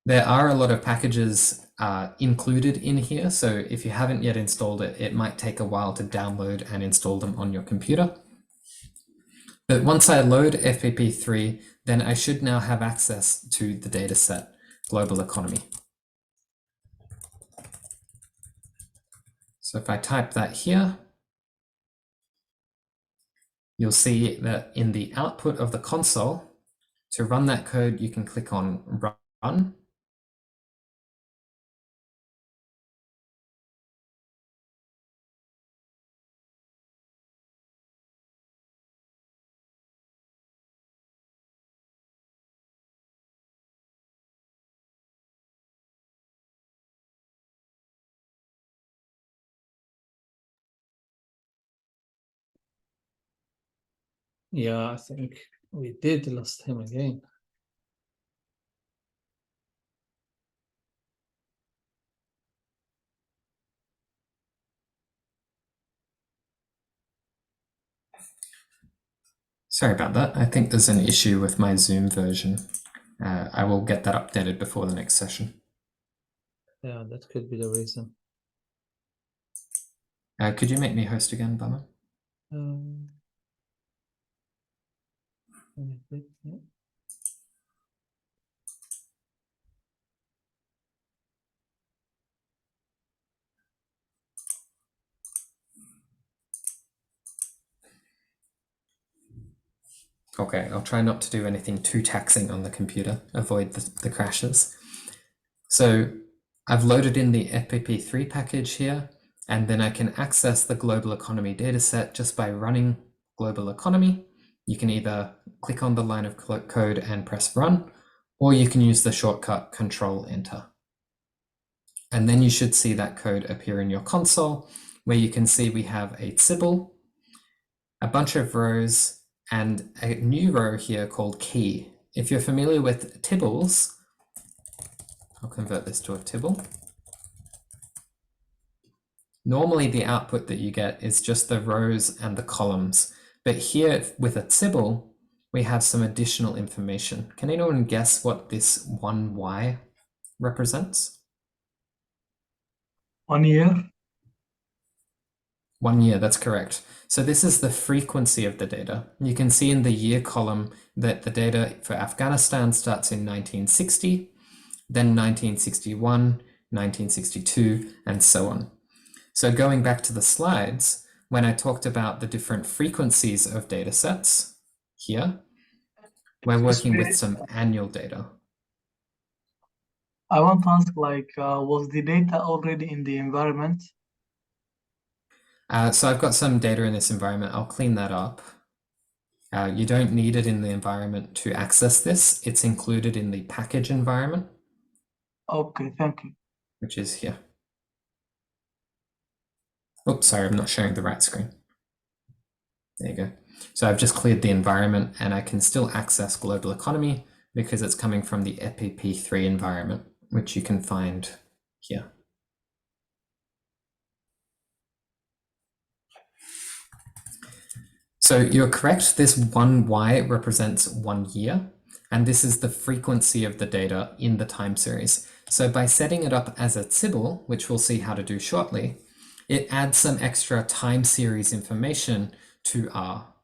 There are a lot of packages included in here, so if you haven't yet installed it, it might take a while to download and install them on your computer. But once I load FPP3, then I should now have access to the dataset global economy. So if I type that here, you'll see that in the output of the console, to run that code, you can click on Run. Yeah, I think we did lost him again. Sorry about that. I think there's an issue with my Zoom version. I will get that updated before the next session. Yeah, that could be the reason. Could you make me host again, Bahman? Yeah. Okay, I'll try not to do anything too taxing on the computer, avoid the crashes. So I've loaded in the FPP3 package here, and then I can access the global economy dataset just by running global economy. You can either click on the line of code and press run, or you can use the shortcut Control Enter. And then you should see that code appear in your console, where you can see we have a symbol, a bunch of rows, and a new row here called key. If you're familiar with tibbles, I'll convert this to a tibble. Normally the output that you get is just the rows and the columns, but here with a tibble, we have some additional information. Can anyone guess what this 1Y represents? 1 year. 1 year, that's correct. So this is the frequency of the data. You can see in the year column that the data for Afghanistan starts in 1960, then 1961, 1962, and so on. So going back to the slides, when I talked about the different frequencies of data sets here, we're working with some annual data. I want to ask, like, was the data already in the environment? So I've got some data in this environment. I'll clean that up. You don't need it in the environment to access this. It's included in the package environment. Okay, thank you. Which is here. Oops, sorry, I'm not sharing the right screen. There you go. So I've just cleared the environment and I can still access global economy because it's coming from the FPP3 environment, which you can find here. So you're correct, this 1Y represents 1 year, and this is the frequency of the data in the time series. So by setting it up as a tibble, which we'll see how to do shortly, it adds some extra time series information to R.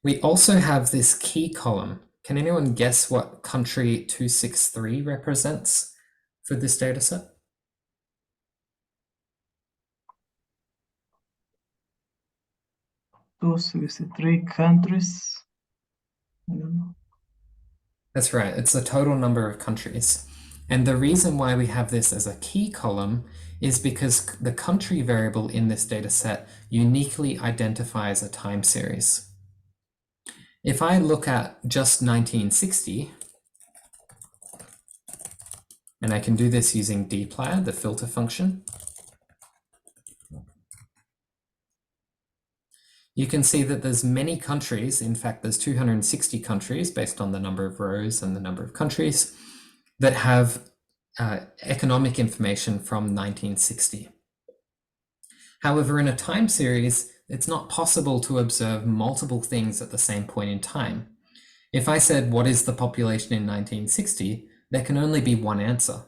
We also have this key column. Can anyone guess what country 263 represents for this data set? 263 countries. I don't know. That's right, it's the total number of countries. And the reason why we have this as a key column is because the country variable in this data set uniquely identifies a time series. If I look at just 1960, and I can do this using dplyr, the filter function, you can see that there's many countries. In fact, there's 260 countries based on the number of rows and the number of countries that have economic information from 1960. However, in a time series, it's not possible to observe multiple things at the same point in time. If I said, what is the population in 1960? There can only be one answer.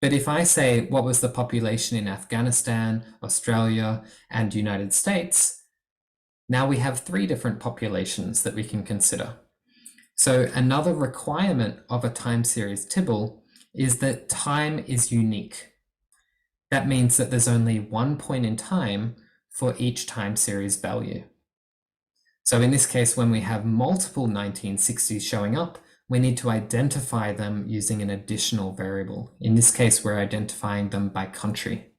But if I say, what was the population in Afghanistan, Australia, and United States? Now we have 3 different populations that we can consider. So another requirement of a time series tibble is that time is unique. That means that there's only one point in time for each time series value. So in this case, when we have multiple 1960s showing up, we need to identify them using an additional variable. In this case, we're identifying them by country,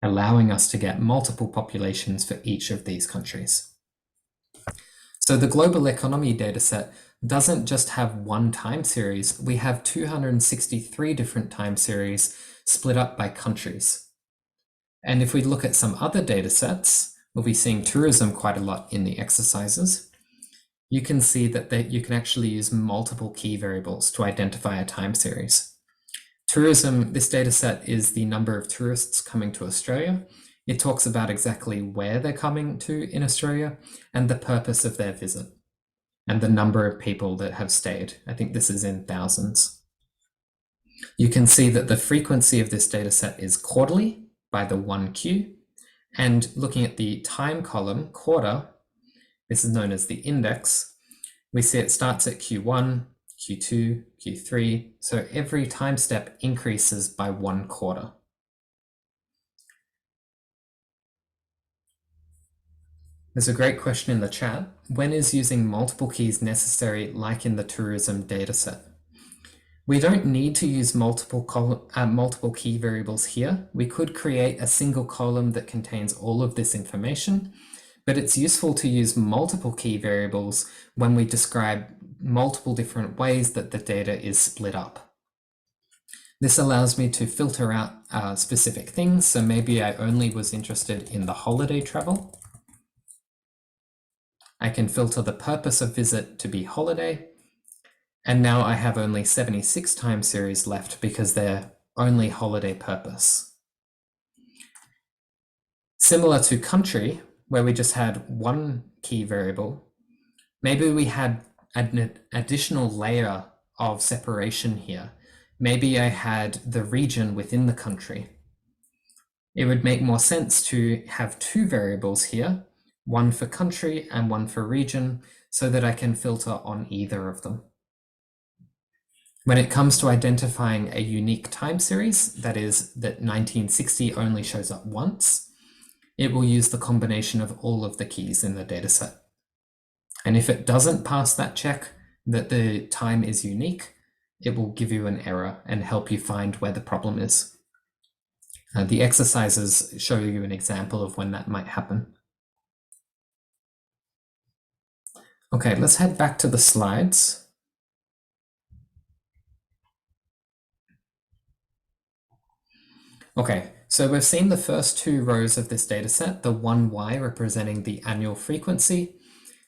allowing us to get multiple populations for each of these countries. So the global economy dataset doesn't just have one time series, we have 263 different time series split up by countries. And if we look at some other datasets, we'll be seeing tourism quite a lot in the exercises. You can see that you can actually use multiple key variables to identify a time series. Tourism, this data set is the number of tourists coming to Australia. It talks about exactly where they're coming to in Australia and the purpose of their visit and the number of people that have stayed. I think this is in thousands. You can see that the frequency of this data set is quarterly by the 1Q. And looking at the time column, quarter, this is known as the index. We see it starts at Q1, Q2, Q3. So every time step increases by 1 quarter. There's a great question in the chat. When is using multiple keys necessary, like in the tourism dataset? We don't need to use multiple key variables here. We could create a single column that contains all of this information, but it's useful to use multiple key variables when we describe multiple different ways that the data is split up. This allows me to filter out specific things. So maybe I only was interested in the holiday travel. I can filter the purpose of visit to be holiday. And now I have only 76 time series left because they're only holiday purpose. Similar to country, where we just had one key variable, maybe we had an additional layer of separation here. Maybe I had the region within the country. It would make more sense to have two variables here, one for country and one for region, so that I can filter on either of them. When it comes to identifying a unique time series, that is that 1960 only shows up once, it will use the combination of all of the keys in the dataset. And if it doesn't pass that check that the time is unique, it will give you an error and help you find where the problem is. The exercises show you an example of when that might happen. Okay, let's head back to the slides. Okay, so we've seen the first two rows of this data set, the 1Y representing the annual frequency,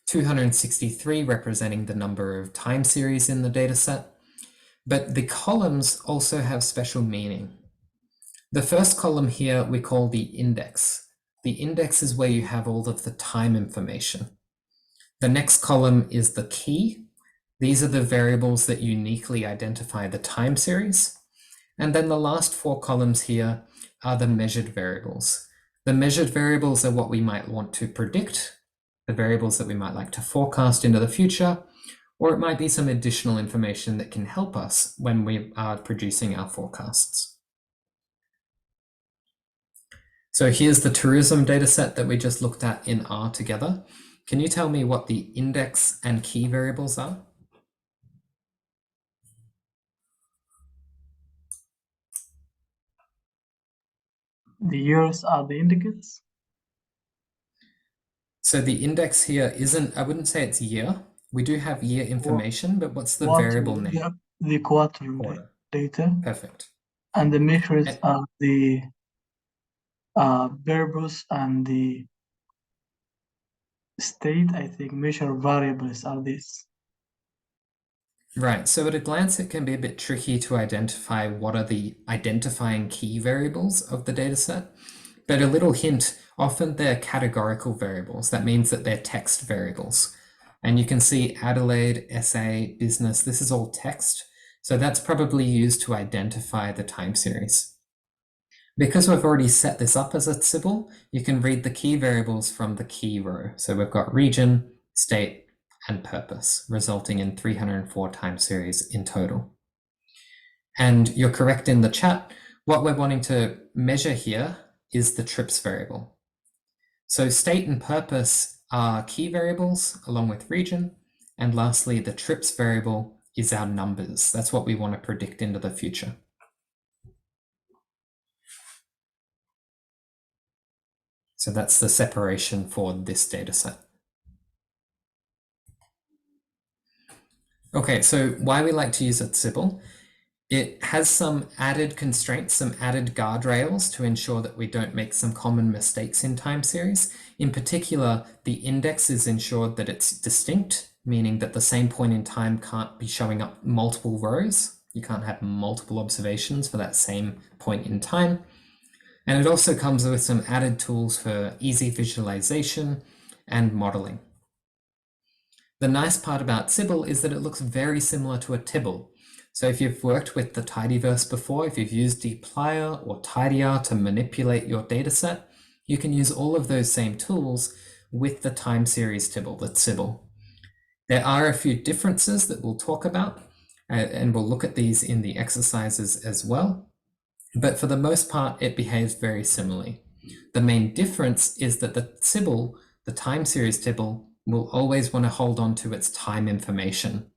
263 representing the number of time series in the data set. But the columns also have special meaning. The first column here we call the index. The index is where you have all of the time information. The next column is the key. These are the variables that uniquely identify the time series. And then the last four columns here are the measured variables. The measured variables are what we might want to predict, the variables that we might like to forecast into the future, or it might be some additional information that can help us when we are producing our forecasts. So here's the tourism data set that we just looked at in R together. Can you tell me what the index and key variables are? The years are the indicates. So the index here isn't, I wouldn't say it's year. We do have year information, but what's the Quarterly, variable name? yeah, the quarterly Quarter. data. Perfect. And the measures are the variables, and the state, I think, measure variables are these. Right, so at a glance, it can be a bit tricky to identify what are the identifying key variables of the dataset. But a little hint, often they're categorical variables. That means that they're text variables. And you can see Adelaide, SA, business, this is all text. So that's probably used to identify the time series. Because we've already set this up as a symbol, you can read the key variables from the key row. So we've got region, state, and purpose, resulting in 304 time series in total. And you're correct in the chat. What we're wanting to measure here is the trips variable. So state and purpose are key variables along with region. And lastly, the trips variable is our numbers. That's what we want to predict into the future. So that's the separation for this data set. Okay, so why we like to use a Sybil. It has some added constraints, some added guardrails to ensure that we don't make some common mistakes in time series. In particular, the index is ensured that it's distinct, meaning that the same point in time can't be showing up multiple rows. You can't have multiple observations for that same point in time. And it also comes with some added tools for easy visualization and modeling. The nice part about Sybil is that it looks very similar to a Tibble. So if you've worked with the tidyverse before, if you've used dplyr or tidyr to manipulate your dataset, you can use all of those same tools with the time series Tibble, the Sybil. There are a few differences that we'll talk about, and we'll look at these in the exercises as well. But for the most part, it behaves very similarly. The main difference is that the Sybil, the time series Tibble, will always want to hold on to its time information.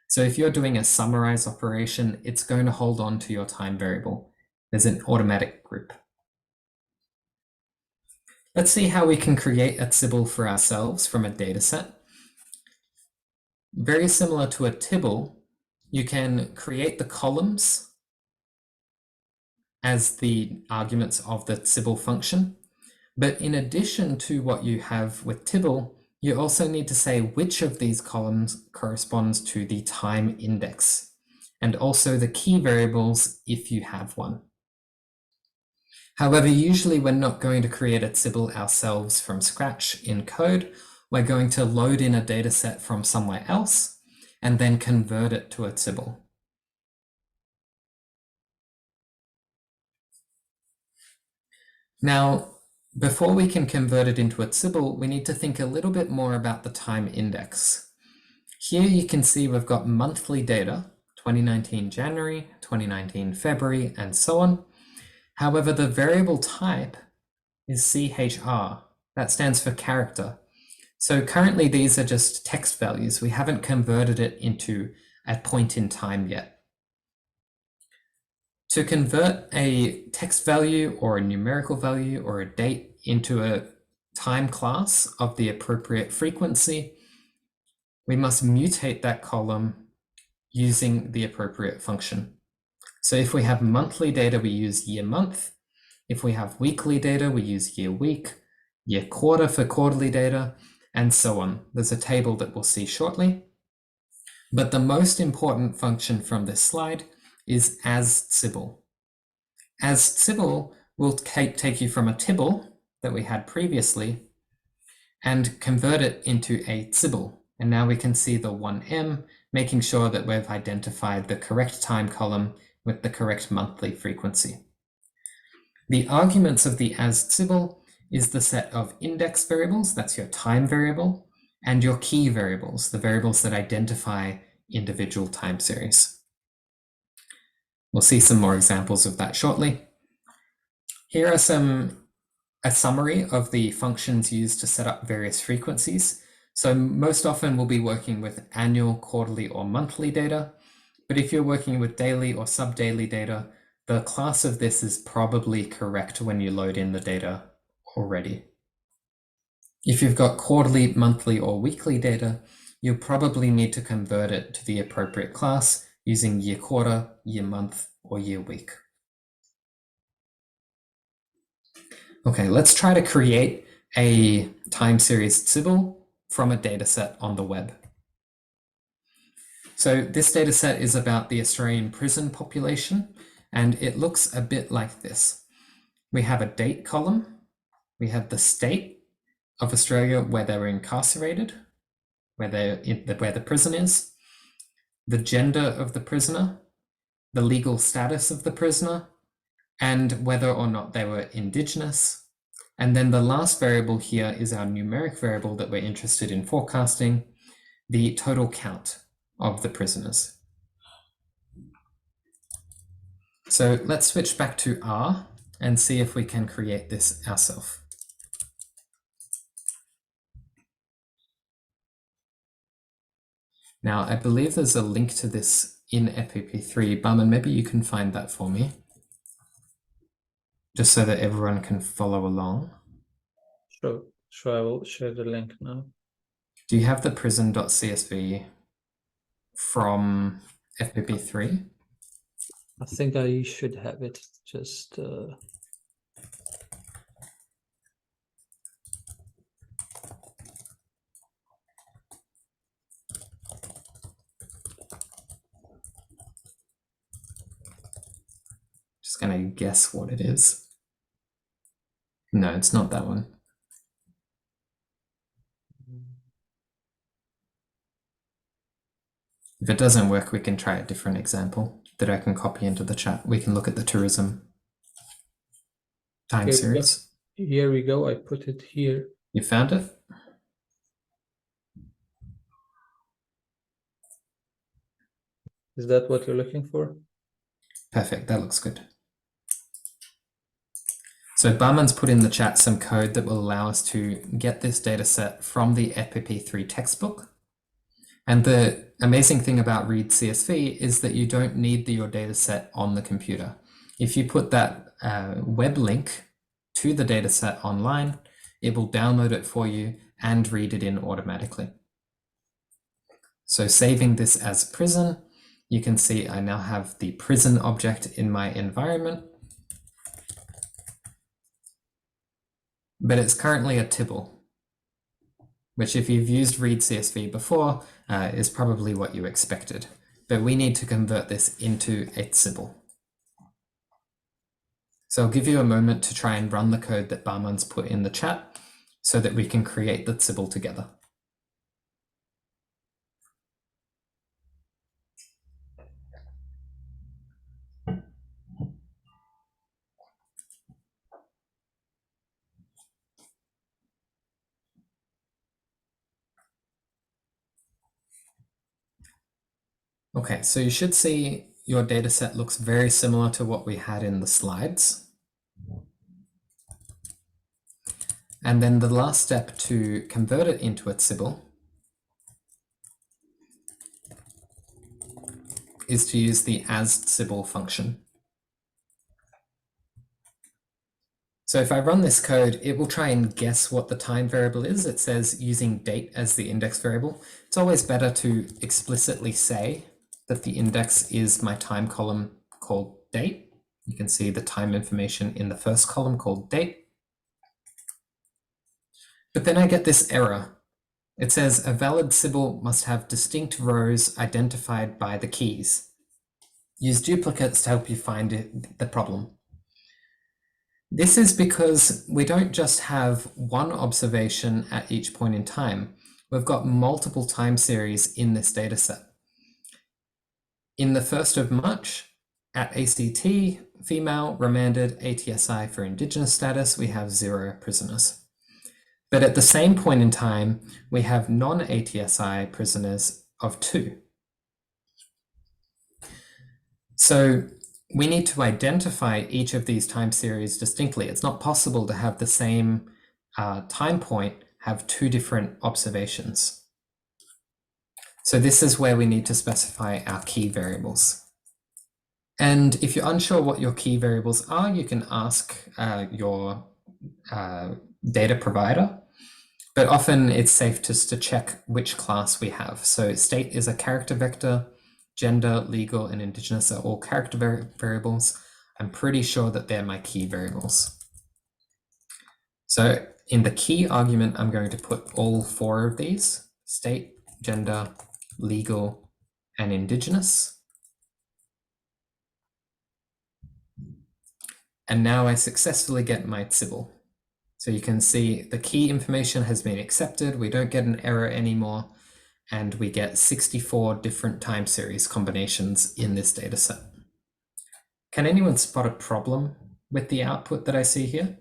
So if you're doing a summarize operation, it's going to hold on to your time variable. There's an automatic group. Let's see how we can create a Sybil for ourselves from a data set. Very similar to a Tibble, you can create the columns as the arguments of the Sybil function. But in addition to what you have with Tibble, you also need to say which of these columns corresponds to the time index, and also the key variables if you have one. However, usually we're not going to create a Sybil ourselves from scratch in code. We're going to load in a data set from somewhere else and then convert it to a Sybil. Now, before we can convert it into a Sybil, we need to think a little bit more about the time index. Here you can see we've got monthly data, 2019 January, 2019 February, and so on. However, the variable type is CHR. That stands for character. So currently these are just text values. We haven't converted it into a point in time yet. To convert a text value or a numerical value or a date into a time class of the appropriate frequency, we must mutate that column using the appropriate function. So if we have monthly data, we use year month. If we have weekly data, we use year week, year quarter for quarterly data, and so on. There's a table that we'll see shortly. But the most important function from this slide is as Sybil. As Sybil will take you from a Tibble that we had previously and convert it into a Sybil. And now we can see the 1M, making sure that we've identified the correct time column with the correct monthly frequency. The arguments of the as Sybil is the set of index variables, that's your time variable, and your key variables, the variables that identify individual time series. We'll see some more examples of that shortly. Here are a summary of the functions used to set up various frequencies. So most often we'll be working with annual, quarterly, or monthly data. But if you're working with daily or sub-daily data, the class of this is probably correct when you load in the data already. If you've got quarterly, monthly, or weekly data, you'll probably need to convert it to the appropriate class using year quarter, year month, or year week. Okay, let's try to create a time series Sybil from a data set on the web. So this data set is about the Australian prison population, and it looks a bit like this. We have a date column, we have the state of Australia where they were incarcerated, where the prison is, the gender of the prisoner, the legal status of the prisoner, and whether or not they were Indigenous. And then the last variable here is our numeric variable that we're interested in forecasting, the total count of the prisoners. So let's switch back to R and see if we can create this ourselves. Now, I believe there's a link to this in FPP3. Bahman, maybe you can find that for me, just so that everyone can follow along. Sure, I will share the link now. Do you have the prison.csv from FPP3? I think I should have it. Just Just gonna guess what it is. No, it's not that one. If it doesn't work, we can try a different example that I can copy into the chat. We can look at the tourism time series. Here we go. I put it here. You found it? Is that what you're looking for? Perfect, that looks good. So Bahman's put in the chat some code that will allow us to get this data set from the FPP3 textbook. And the amazing thing about Read CSV is that you don't need your data set on the computer. If you put that web link to the data set online, it will download it for you and read it in automatically. So saving this as prison, you can see I now have the prison object in my environment, but it's currently a tibble, which if you've used Read CSV before, is probably what you expected. But we need to convert this into a tibble. So I'll give you a moment to try and run the code that Bahman's put in the chat so that we can create the tibble together. Okay, so you should see your data set looks very similar to what we had in the slides. And then the last step to convert it into a tibble is to use the as_tibble function. So if I run this code, it will try and guess what the time variable is. It says using date as the index variable. It's always better to explicitly say that the index is my time column called date. You can see the time information in the first column called date. But then I get this error. It says a valid tibble must have distinct rows identified by the keys. Use duplicates to help you find the problem. This is because we don't just have one observation at each point in time. We've got multiple time series in this data set. In the 1st of March, at ACT, female remanded ATSI for Indigenous status, we have 0 prisoners. But at the same point in time, we have non-ATSI prisoners of 2. So we need to identify each of these time series distinctly. It's not possible to have the same time point have 2 different observations. So this is where we need to specify our key variables. And if you're unsure what your key variables are, you can ask your data provider, but often it's safe just to check which class we have. So state is a character vector, gender, legal, and indigenous are all character variables. I'm pretty sure that they're my key variables. So in the key argument, I'm going to put all 4 of these: state, gender, legal, and indigenous. And now I successfully get my tibble. So you can see the key information has been accepted. We don't get an error anymore. And we get 64 different time series combinations in this data set. Can anyone spot a problem with the output that I see here?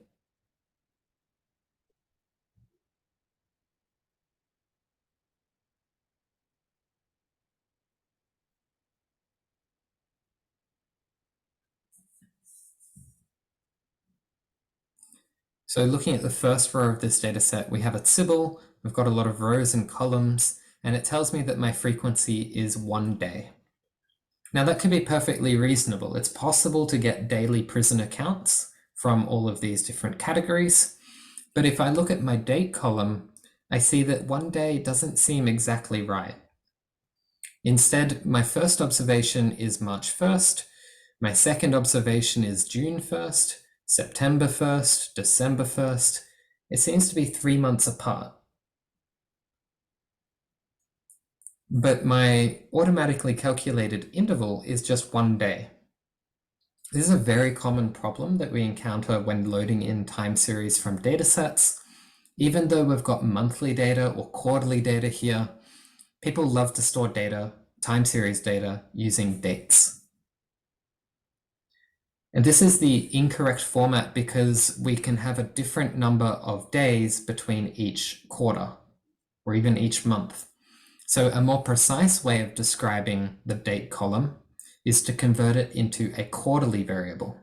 So looking at the first row of this data set, we have a tibble. We've got a lot of rows and columns, and it tells me that my frequency is 1 day. Now that can be perfectly reasonable. It's possible to get daily prisoner counts from all of these different categories. But if I look at my date column, I see that 1 day doesn't seem exactly right. Instead, my first observation is March 1st. My second observation is June 1st, September 1st, December 1st. It seems to be 3 months apart. But my automatically calculated interval is just 1 day. This is a very common problem that we encounter when loading in time series from datasets. Even though we've got monthly data or quarterly data here, people love to store data, time series data, using dates. And this is the incorrect format because we can have a different number of days between each quarter or even each month. So a more precise way of describing the date column is to convert it into a quarterly variable.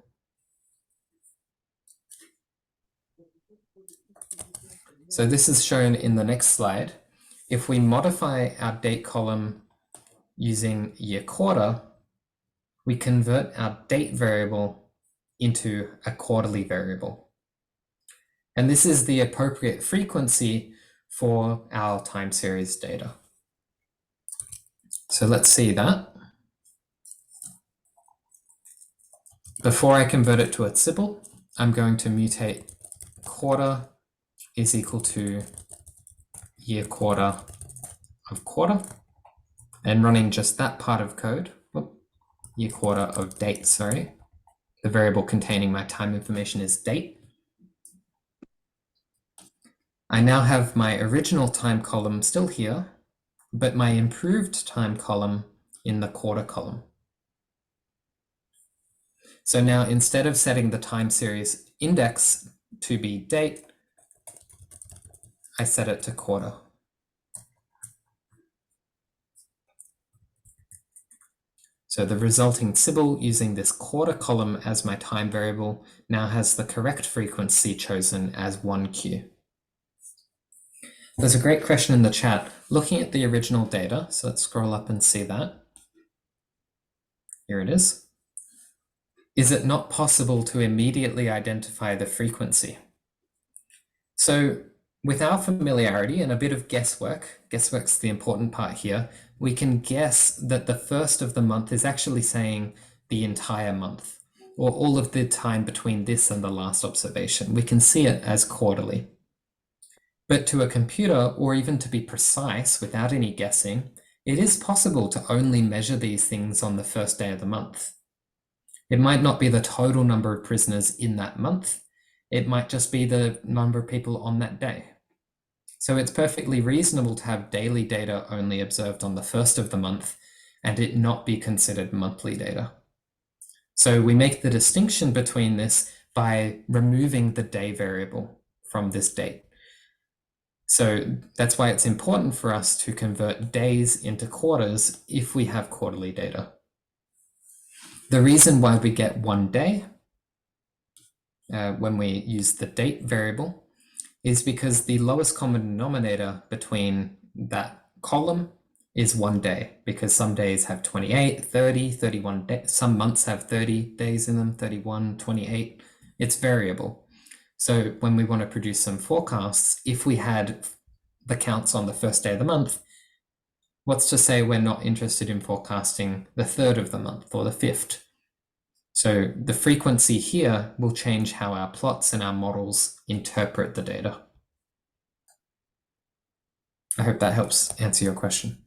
So this is shown in the next slide. If we modify our date column using year quarter, we convert our date variable into a quarterly variable. And this is the appropriate frequency for our time series data. So let's see that. Before I convert it to a symbol, I'm going to mutate quarter is equal to year quarter of quarter, and running just that part of code, year quarter of date, sorry. The variable containing my time information is date. I now have my original time column still here, but my improved time column in the quarter column. So now instead of setting the time series index to be date, I set it to quarter. So the resulting symbol using this quarter column as my time variable now has the correct frequency chosen as 1Q. There's a great question in the chat looking at the original data. So let's scroll up and see that. Here it is. Is it not possible to immediately identify the frequency? So with our familiarity and a bit of guesswork's the important part here, we can guess that the first of the month is actually saying the entire month, or all of the time between this and the last observation. We can see it as quarterly. But to a computer, or even to be precise without any guessing, it is possible to only measure these things on the first day of the month. It might not be the total number of prisoners in that month. It might just be the number of people on that day. So it's perfectly reasonable to have daily data only observed on the first of the month and it not be considered monthly data. So we make the distinction between this by removing the day variable from this date. So that's why it's important for us to convert days into quarters if we have quarterly data. The reason why we get 1 day when we use the date variable is because the lowest common denominator between that column is 1 day, because some days have 28, 30, 31 days, some months have 30 days in them, 31, 28. It's variable. So when we want to produce some forecasts, if we had the counts on the first day of the month, what's to say we're not interested in forecasting the 3rd of the month or the 5th? So the frequency here will change how our plots and our models interpret the data. I hope that helps answer your question.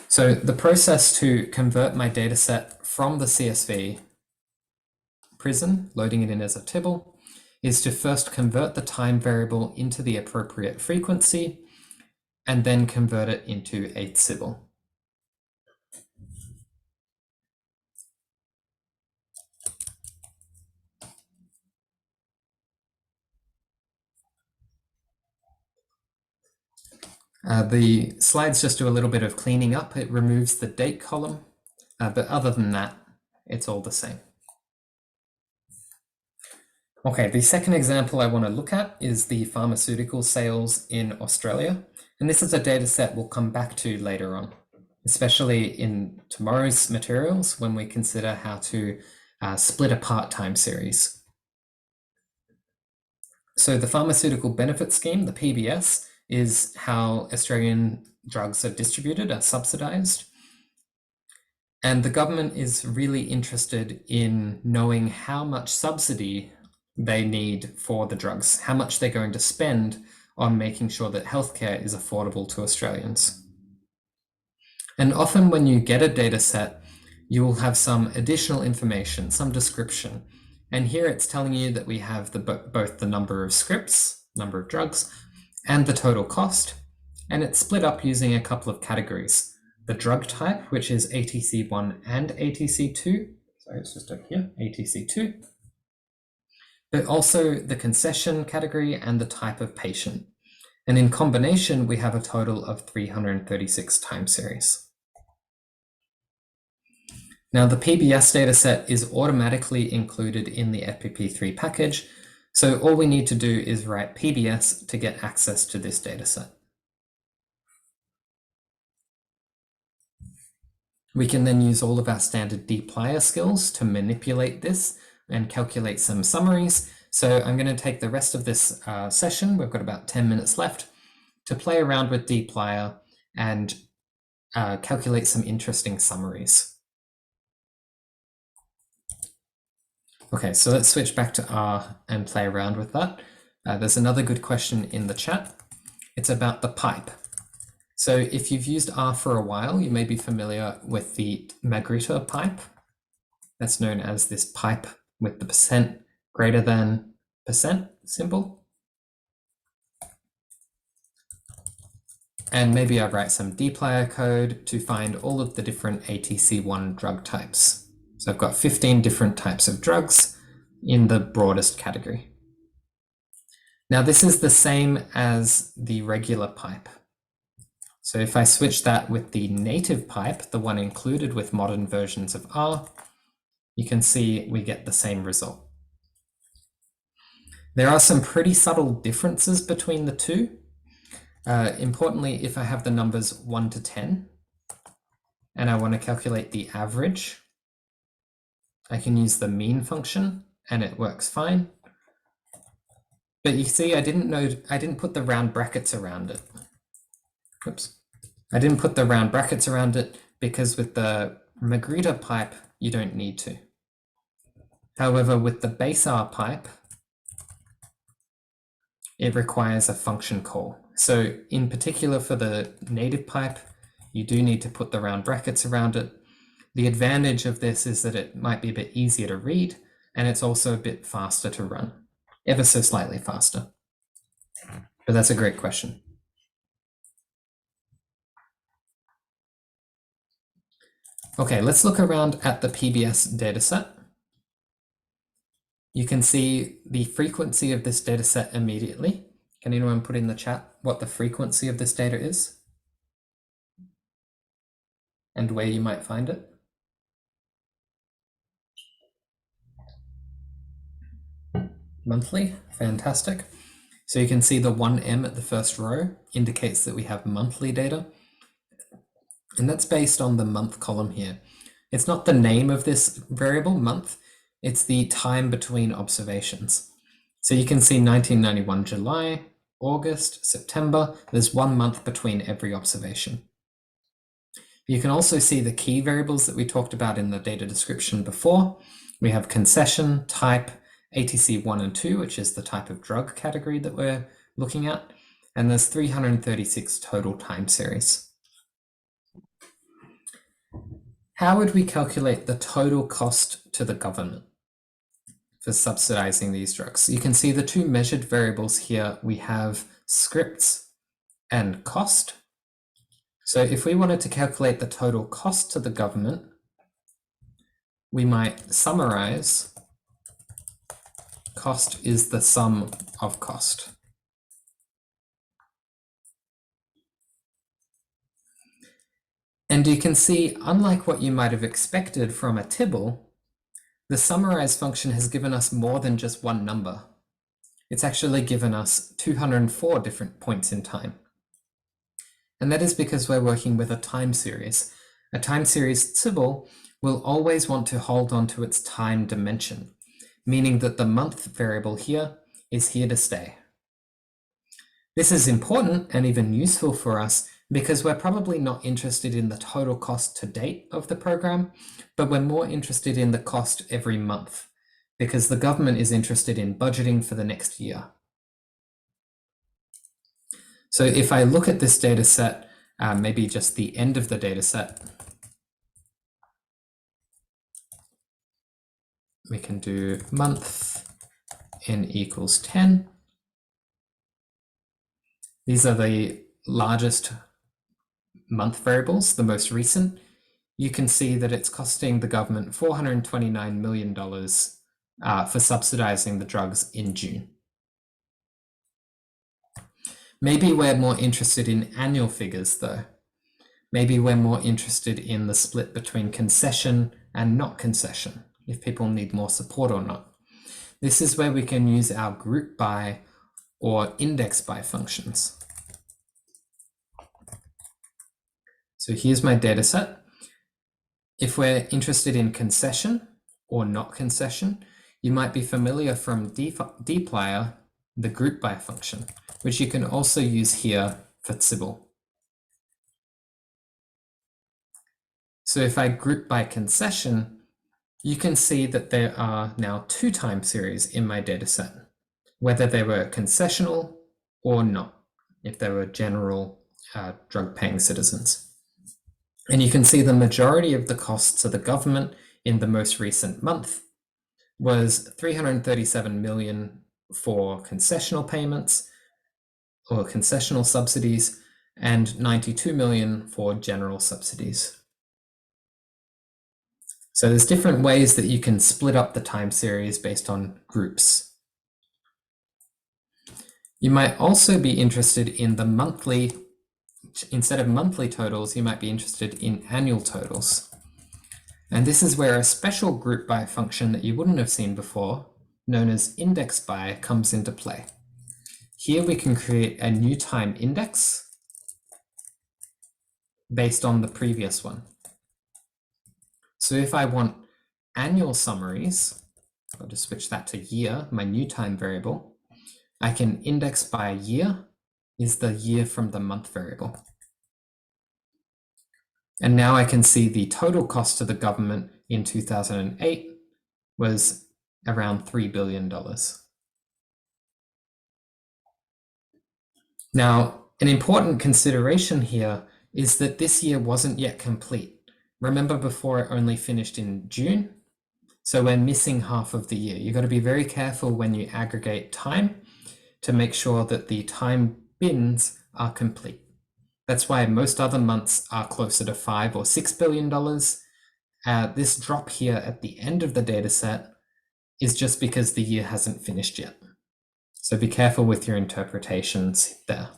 So the process to convert my data set from the CSV prison, loading it in as a tibble, is to first convert the time variable into the appropriate frequency and then convert it into a symbol. The slides just do a little bit of cleaning up. It removes the date column, but other than that, it's all the same. Okay, the second example I want to look at is the pharmaceutical sales in Australia. And this is a data set we'll come back to later on, especially in tomorrow's materials when we consider how to split apart time series. So the Pharmaceutical Benefit Scheme, the PBS, is how Australian drugs are distributed, are subsidised. And the government is really interested in knowing how much subsidy they need for the drugs, how much they're going to spend on making sure that healthcare is affordable to Australians. And often when you get a data set, you will have some additional information, some description. And here it's telling you that we have both the number of scripts, number of drugs, and the total cost. And it's split up using a couple of categories. The drug type, which is ATC1 and ATC2. Sorry, it's just over here, ATC2. But also the concession category and the type of patient. And in combination, we have a total of 336 time series. Now, the PBS dataset is automatically included in the FPP3 package. So all we need to do is write PBS to get access to this dataset. We can then use all of our standard dplyr skills to manipulate this and calculate some summaries. So I'm going to take the rest of this session, we've got about 10 minutes left, to play around with dplyr and calculate some interesting summaries. Okay, so let's switch back to R and play around with that. There's another good question in the chat. It's about the pipe. So if you've used R for a while, you may be familiar with the Magritte pipe. That's known as this pipe with the percent greater than percent symbol. And maybe I write some dplyr code to find all of the different ATC1 drug types. So I've got 15 different types of drugs in the broadest category. Now this is the same as the regular pipe. So if I switch that with the native pipe, the one included with modern versions of R, you can see we get the same result. There are some pretty subtle differences between the two. Importantly, if I have the numbers 1 to 10, and I want to calculate the average, I can use the mean function and it works fine. But you see, I didn't put the round brackets around it. Oops. I didn't put the round brackets around it because with the Magritte pipe, you don't need to. However, with the base R pipe, it requires a function call. So in particular for the native pipe, you do need to put the round brackets around it. The advantage of this is that it might be a bit easier to read, and it's also a bit faster to run, ever so slightly faster. But that's a great question. Okay, let's look around at the PBS dataset. You can see the frequency of this dataset immediately. Can anyone put in the chat what the frequency of this data is? And where you might find it? Monthly, fantastic. So you can see the 1M at the first row indicates that we have monthly data. And that's based on the month column here. It's not the name of this variable, month, it's the time between observations. So you can see 1991 July, August, September, there's 1 month between every observation. You can also see the key variables that we talked about in the data description before. We have concession, type, ATC 1 and 2, which is the type of drug category that we're looking at, and there's 336 total time series. How would we calculate the total cost to the government for subsidizing these drugs? You can see the two measured variables here. We have scripts and cost. So if we wanted to calculate the total cost to the government, we might summarize cost is the sum of cost. And you can see, unlike what you might have expected from a tibble, the summarize function has given us more than just one number. It's actually given us 204 different points in time. And that is because we're working with a time series. A time series symbol will always want to hold on to its time dimension, meaning that the month variable here is here to stay. This is important and even useful for us because we're probably not interested in the total cost to date of the program, but we're more interested in the cost every month because the government is interested in budgeting for the next year. So if I look at this data set, maybe just the end of the data set, we can do month n equals 10. These are the largest month variables, the most recent. You can see that it's costing the government $429 million for subsidizing the drugs in June. Maybe we're more interested in annual figures though. Maybe we're more interested in the split between concession and not concession, if people need more support or not. This is where we can use our group by or index by functions. So here's my data set. If we're interested in concession or not concession, you might be familiar from dplyr, the group by function, which you can also use here for Sybil. So if I group by concession, you can see that there are now 2 time series in my data set, whether they were concessional or not, if they were general drug paying citizens. And you can see the majority of the costs to the government in the most recent month was 337 million for concessional payments or concessional subsidies and 92 million for general subsidies. So there's different ways that you can split up the time series based on groups. You might also be interested in the monthly, instead of monthly totals, you might be interested in annual totals. And this is where a special group by function that you wouldn't have seen before, known as index by, comes into play. Here we can create a new time index based on the previous one. So if I want annual summaries, I'll just switch that to year, my new time variable. I can index by year is the year from the month variable. And now I can see the total cost to the government in 2008 was around $3 billion. Now, an important consideration here is that this year wasn't yet complete. Remember before it only finished in June? So we're missing half of the year. You've got to be very careful when you aggregate time to make sure that the time bins are complete. That's why most other months are closer to $5 or $6 billion. This drop here at the end of the data set is just because the year hasn't finished yet. So be careful with your interpretations there.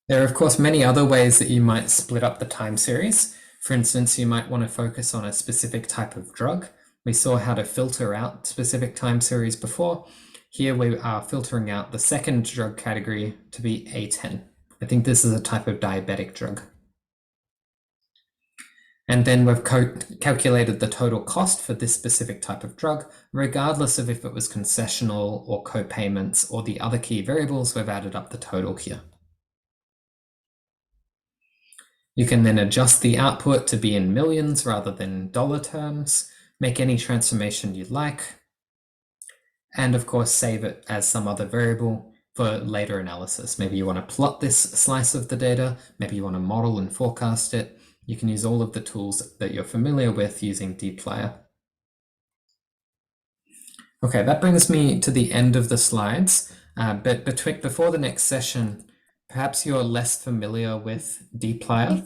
There are, of course, many other ways that you might split up the time series. For instance, you might want to focus on a specific type of drug. We saw how to filter out specific time series before. Here we are filtering out the second drug category to be A10. I think this is a type of diabetic drug. And then we've calculated the total cost for this specific type of drug, regardless of if it was concessional or co-payments or the other key variables. We've added up the total here. You can then adjust the output to be in millions rather than dollar terms, make any transformation you'd like, and of course save it as some other variable for later analysis. Maybe you want to plot this slice of the data, maybe you want to model and forecast it. You can use all of the tools that you're familiar with using dplyr. Okay, that brings me to the end of the slides, but before the next session, perhaps you're less familiar with dplyr.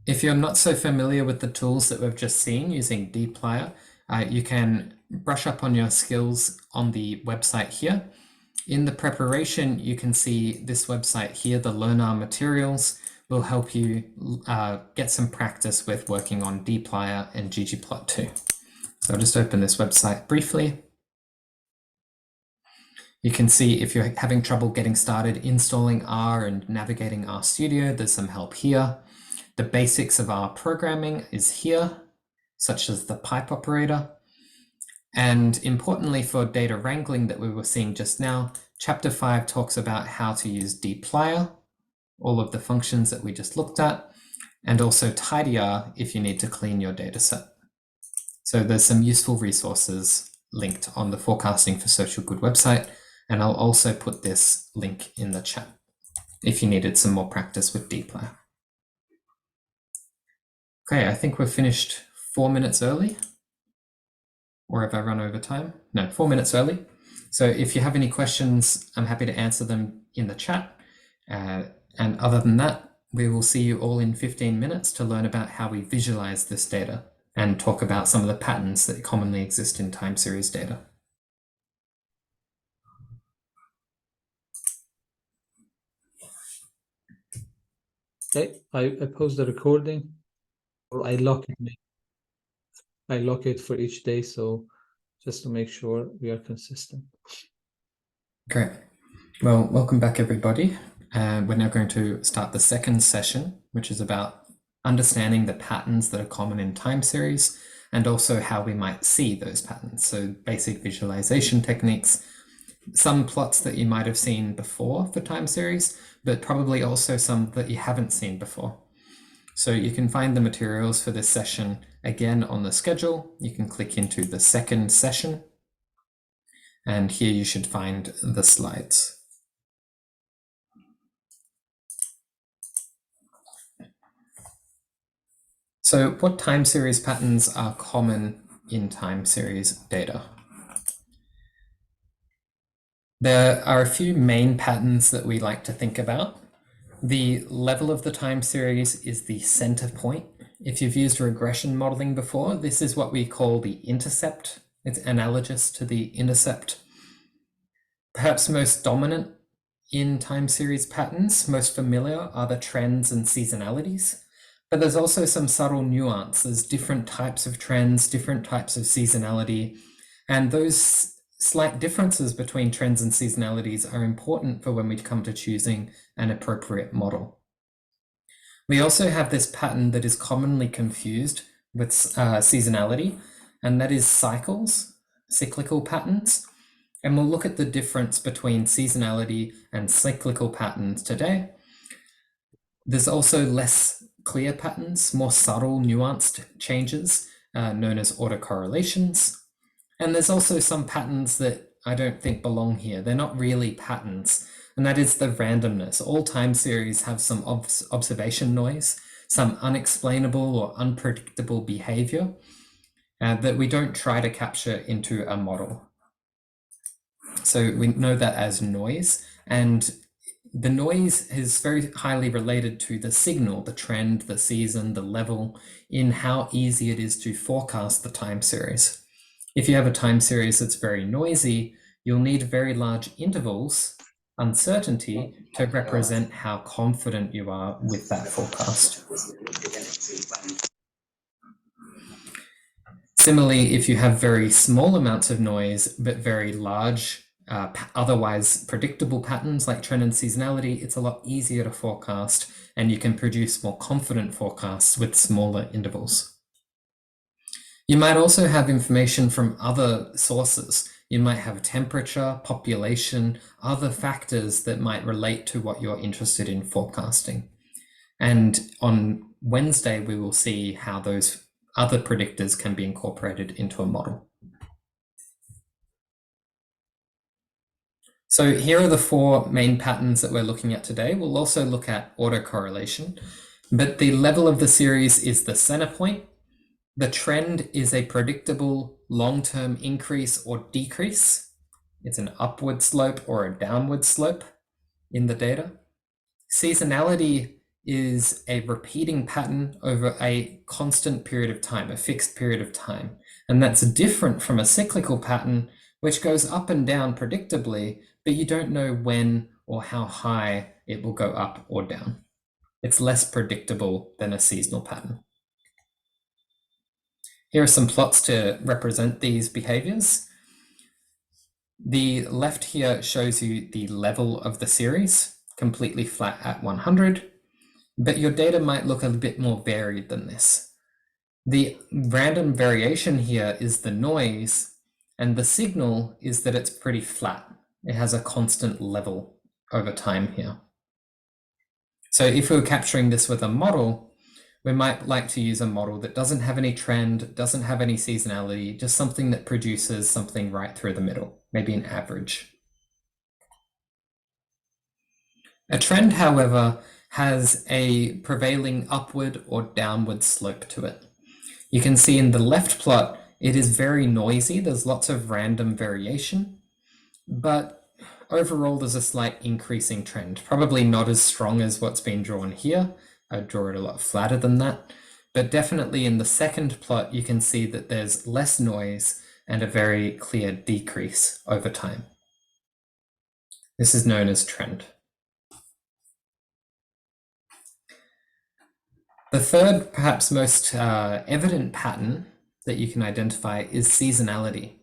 If you're not so familiar with the tools that we've just seen using dplyr, you can brush up on your skills on the website here. In the preparation, you can see this website here, the Learn Our materials, will help you get some practice with working on dplyr and ggplot2. So I'll just open this website briefly. You can see if you're having trouble getting started installing R and navigating RStudio, there's some help here. The basics of R programming is here, such as the pipe operator. And importantly for data wrangling that we were seeing just now, Chapter 5 talks about how to use dplyr, all of the functions that we just looked at, and also tidyr if you need to clean your data set. So there's some useful resources linked on the Forecasting for Social Good website, and I'll also put this link in the chat if you needed some more practice with dplyr. Okay, I think we're finished 4 minutes early. Or have I run over time? No, 4 minutes early. So if you have any questions, I'm happy to answer them in the chat. And other than that, we will see you all in 15 minutes to learn about how we visualize this data and talk about some of the patterns that commonly exist in time series data. Okay, I pause the recording, or I lock it. I lock it for each day, so just to make sure we are consistent. Great. Well, welcome back, everybody. We're now going to start the second session, which is about understanding the patterns that are common in time series and also how we might see those patterns. So basic visualization techniques, some plots that you might have seen before for time series, but probably also some that you haven't seen before. So you can find the materials for this session again on the schedule. You can click into the second session, and here you should find the slides. So what time series patterns are common in time series data? There are a few main patterns that we like to think about. The level of the time series is the center point. If you've used regression modeling before, this is what we call the intercept. It's analogous to the intercept. Perhaps most dominant in time series patterns, most familiar, are the trends and seasonalities. But there's also some subtle nuances, different types of trends, different types of seasonality, and those slight differences between trends and seasonalities are important for when we come to choosing an appropriate model. We also have this pattern that is commonly confused with seasonality, and that is cycles, cyclical patterns. And we'll look at the difference between seasonality and cyclical patterns today. There's also less clear patterns, more subtle, nuanced changes known as autocorrelations. And there's also some patterns that I don't think belong here. They're not really patterns, and that is the randomness. All time series have some observation noise, some unexplainable or unpredictable behavior that we don't try to capture into a model. So we know that as noise, and the noise is very highly related to the signal, the trend, the season, the level, in how easy it is to forecast the time series. If you have a time series that's very noisy, you'll need very large intervals, uncertainty, to represent how confident you are with that forecast. Similarly, if you have very small amounts of noise, but very large, otherwise predictable patterns like trend and seasonality, it's a lot easier to forecast, and you can produce more confident forecasts with smaller intervals. You might also have information from other sources. You might have temperature, population, other factors that might relate to what you're interested in forecasting. And on Wednesday, we will see how those other predictors can be incorporated into a model. So here are the 4 main patterns that we're looking at today. We'll also look at autocorrelation, but the level of the series is the center point. The trend is a predictable long-term increase or decrease. It's an upward slope or a downward slope in the data. Seasonality is a repeating pattern over a constant period of time, a fixed period of time. And that's different from a cyclical pattern, which goes up and down predictably, but you don't know when or how high it will go up or down. It's less predictable than a seasonal pattern. Here are some plots to represent these behaviors. The left here shows you the level of the series, completely flat at 100, but your data might look a bit more varied than this. The random variation here is the noise, and the signal is that it's pretty flat. It has a constant level over time here. So if we were capturing this with a model, we might like to use a model that doesn't have any trend, doesn't have any seasonality, just something that produces something right through the middle, maybe an average. A trend, however, has a prevailing upward or downward slope to it. You can see in the left plot, it is very noisy. There's lots of random variation, but overall there's a slight increasing trend, probably not as strong as what's been drawn here. I'd draw it a lot flatter than that, but definitely in the second plot, you can see that there's less noise and a very clear decrease over time. This is known as trend. The third, perhaps most evident pattern that you can identify is seasonality.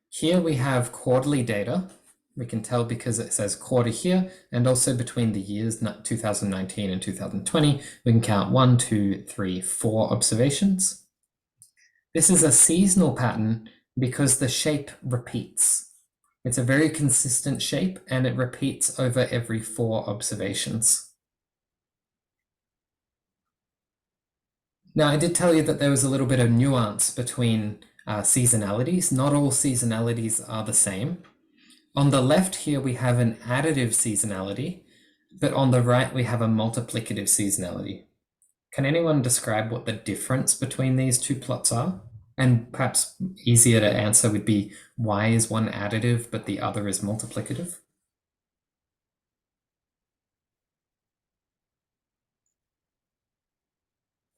Here we have quarterly data. We can tell because it says quarter here, and also between the years 2019 and 2020, we can count 1, 2, 3, 4 observations. This is a seasonal pattern because the shape repeats. It's a very consistent shape and it repeats over every 4 observations. Now, I did tell you that there was a little bit of nuance between seasonalities. Not all seasonalities are the same. On the left here, we have an additive seasonality, but on the right, we have a multiplicative seasonality. Can anyone describe what the difference between these two plots are? And perhaps easier to answer would be, why is one additive, but the other is multiplicative?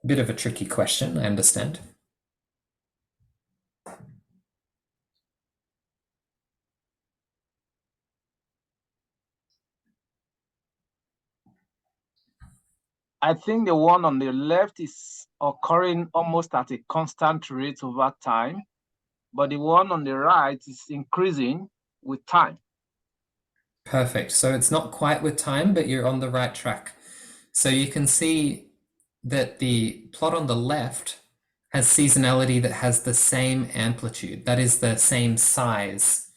Bit of a tricky question, I understand. I think the one on the left is occurring almost at a constant rate over time, but the one on the right is increasing with time. Perfect. So it's not quite with time, but you're on the right track. So you can see that the plot on the left has seasonality that has the same amplitude, that is the same size,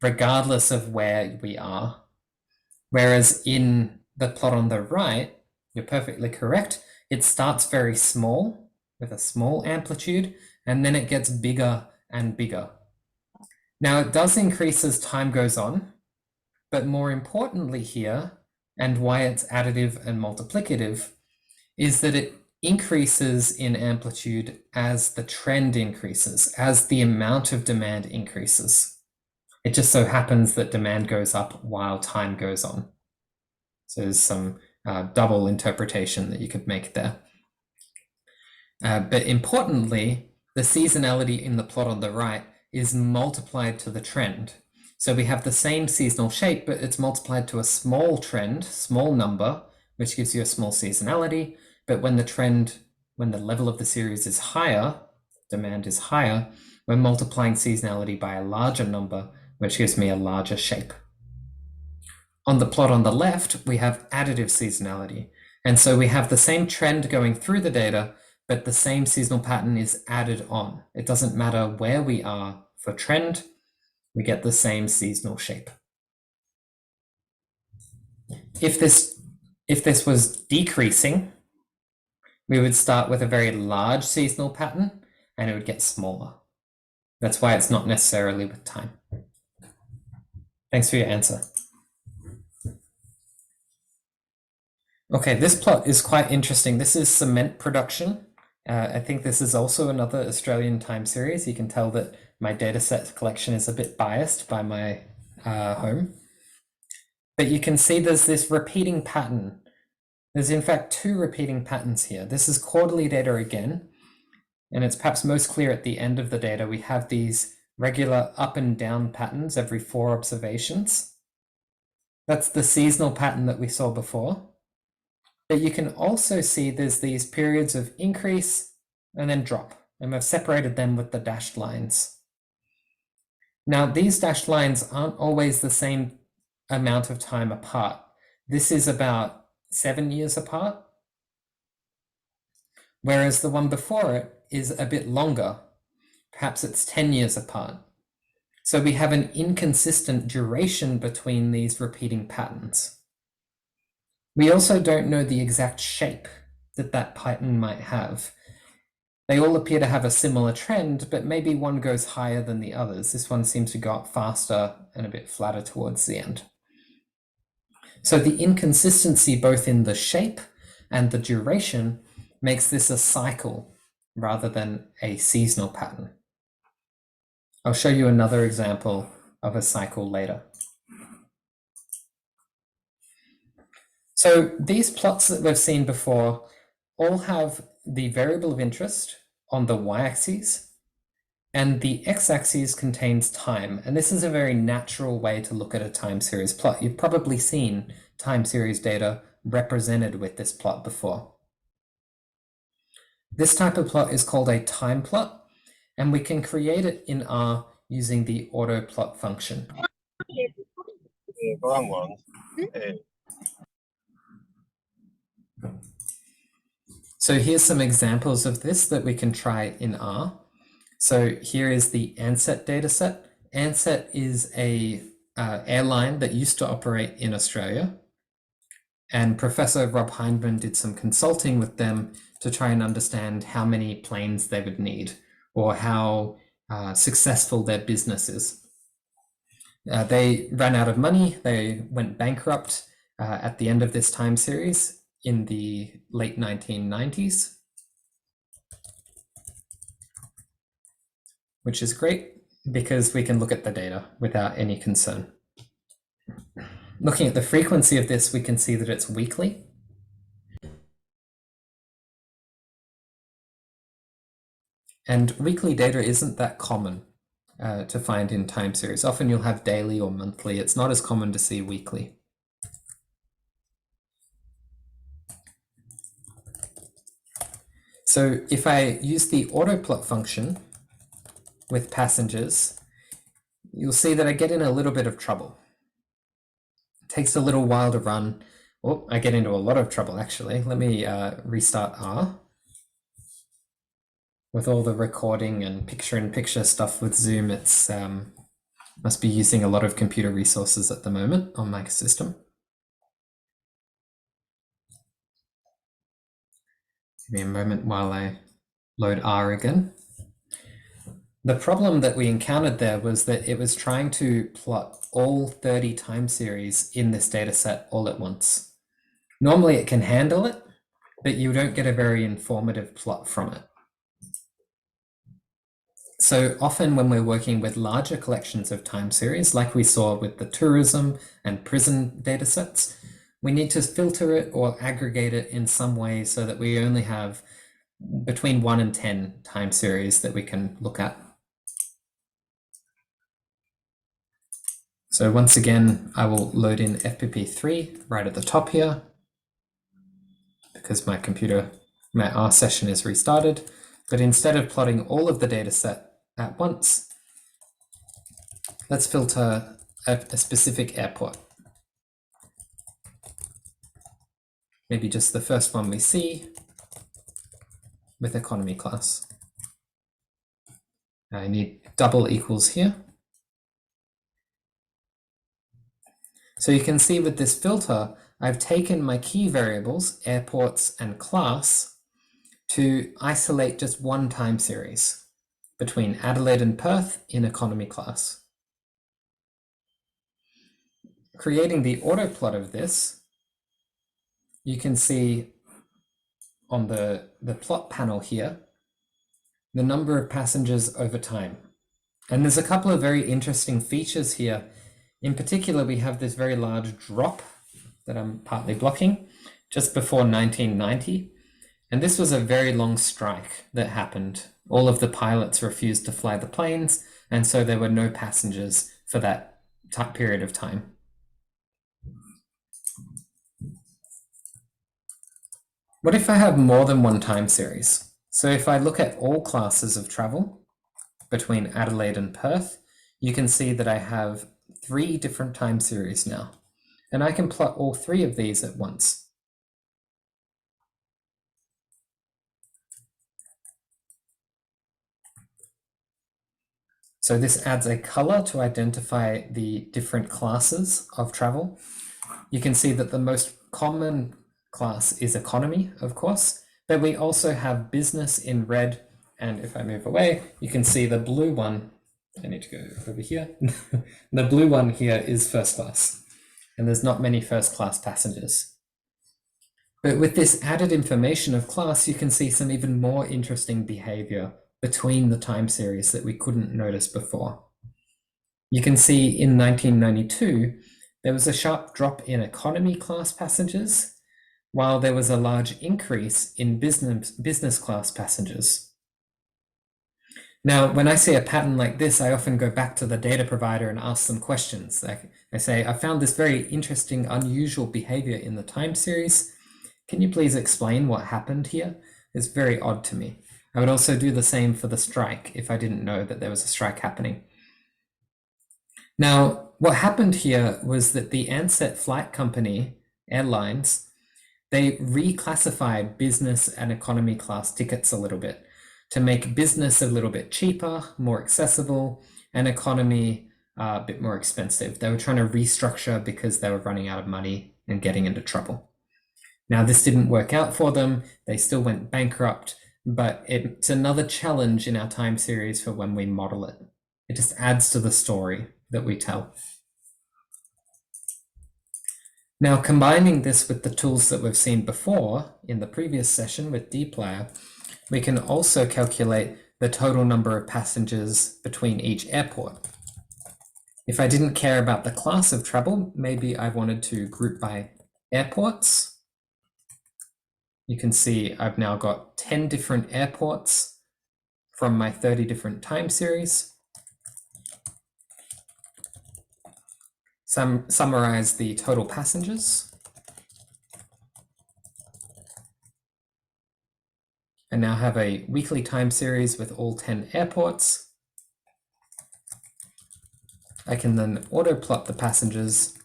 regardless of where we are. Whereas in the plot on the right, you're perfectly correct, it starts very small with a small amplitude, and then it gets bigger and bigger. Now it does increase as time goes on, but more importantly here, and why it's additive and multiplicative, is that it increases in amplitude as the trend increases, as the amount of demand increases. It just so happens that demand goes up while time goes on. So there's some double interpretation that you could make there. But importantly, the seasonality in the plot on the right is multiplied to the trend. So we have the same seasonal shape, but it's multiplied to a small trend, small number, which gives you a small seasonality. But when the level of the series is higher, demand is higher, we're multiplying seasonality by a larger number, which gives me a larger shape. On the plot on the left, we have additive seasonality. And so we have the same trend going through the data, but the same seasonal pattern is added on. It doesn't matter where we are for trend, we get the same seasonal shape. If this was decreasing, we would start with a very large seasonal pattern and it would get smaller. That's why it's not necessarily with time. Thanks for your answer. Okay, this plot is quite interesting. This is cement production. I think this is also another Australian time series. You can tell that my dataset collection is a bit biased by my home. But you can see there's this repeating pattern. There's in fact 2 repeating patterns here. This is quarterly data again, and it's perhaps most clear at the end of the data. We have these regular up and down patterns every 4 observations. That's the seasonal pattern that we saw before. But you can also see there's these periods of increase and then drop, and I've separated them with the dashed lines. Now, these dashed lines aren't always the same amount of time apart. This is about 7 years apart, whereas the one before it is a bit longer. Perhaps it's 10 years apart. So we have an inconsistent duration between these repeating patterns. We also don't know the exact shape that that pattern might have. They all appear to have a similar trend, but maybe one goes higher than the others. This one seems to go up faster and a bit flatter towards the end. So the inconsistency both in the shape and the duration makes this a cycle rather than a seasonal pattern. I'll show you another example of a cycle later. So these plots that we've seen before all have the variable of interest on the y-axis, and the x-axis contains time. And this is a very natural way to look at a time series plot. You've probably seen time series data represented with this plot before. This type of plot is called a time plot, and we can create it in R using the autoplot function. So here's some examples of this that we can try in R. So here is the Ansett dataset. Ansett is a airline that used to operate in Australia. And Professor Rob Hindman did some consulting with them to try and understand how many planes they would need or how successful their business is. They ran out of money. They went bankrupt at the end of this time series in the late 1990s, which is great because we can look at the data without any concern. Looking at the frequency of this, we can see that it's weekly. And weekly data isn't that common to find in time series. Often you'll have daily or monthly. It's not as common to see weekly. So if I use the autoplot function with passengers, you'll see that I get in a little bit of trouble. It takes a little while to run. Oh, I get into a lot of trouble actually. Let me restart R. With all the recording and picture-in-picture stuff with Zoom, it's must be using a lot of computer resources at the moment on my system. Give me a moment while I load R again. The problem that we encountered there was that it was trying to plot all 30 time series in this data set all at once. Normally it can handle it, but you don't get a very informative plot from it. So often when we're working with larger collections of time series, like we saw with the tourism and prison data sets, we need to filter it or aggregate it in some way so that we only have between 1 and 10 time series that we can look at. So once again, I will load in FPP3 right at the top here because my R session is restarted. But instead of plotting all of the data set at once, let's filter a specific airport. Maybe just the first one we see with economy class. I need double equals here. So you can see with this filter, I've taken my key variables, airports and class, to isolate just one time series between Adelaide and Perth in economy class. Creating the autoplot of this, you can see on the plot panel here, the number of passengers over time. And there's a couple of very interesting features here. In particular, we have this very large drop that I'm partly blocking just before 1990. And this was a very long strike that happened. All of the pilots refused to fly the planes, and so there were no passengers for that period of time. What if I have more than one time series? So if I look at all classes of travel between Adelaide and Perth, you can see that I have 3 different time series now. And I can plot all 3 of these at once. So this adds a color to identify the different classes of travel. You can see that the most common class is economy, of course, but we also have business in red. And if I move away, you can see the blue one. I need to go over here. The blue one here is first class, and there's not many first class passengers. But with this added information of class, you can see some even more interesting behavior between the time series that we couldn't notice before. You can see in 1992, there was a sharp drop in economy class passengers, while there was a large increase in business class passengers. Now, when I see a pattern like this, I often go back to the data provider and ask them questions. I say, I found this very interesting, unusual behavior in the time series. Can you please explain what happened here? It's very odd to me. I would also do the same for the strike if I didn't know that there was a strike happening. Now, what happened here was that the Ansett Flight Company Airlines, they reclassified business and economy class tickets a little bit to make business a little bit cheaper, more accessible, and economy a bit more expensive. They were trying to restructure because they were running out of money and getting into trouble. Now, this didn't work out for them. They still went bankrupt, but it's another challenge in our time series for when we model it. It just adds to the story that we tell. Now, combining this with the tools that we've seen before in the previous session with dplyr, we can also calculate the total number of passengers between each airport. If I didn't care about the class of travel, maybe I wanted to group by airports. You can see I've now got 10 different airports from my 30 different time series. Summarize the total passengers. And now have a weekly time series with all 10 airports. I can then auto plot the passengers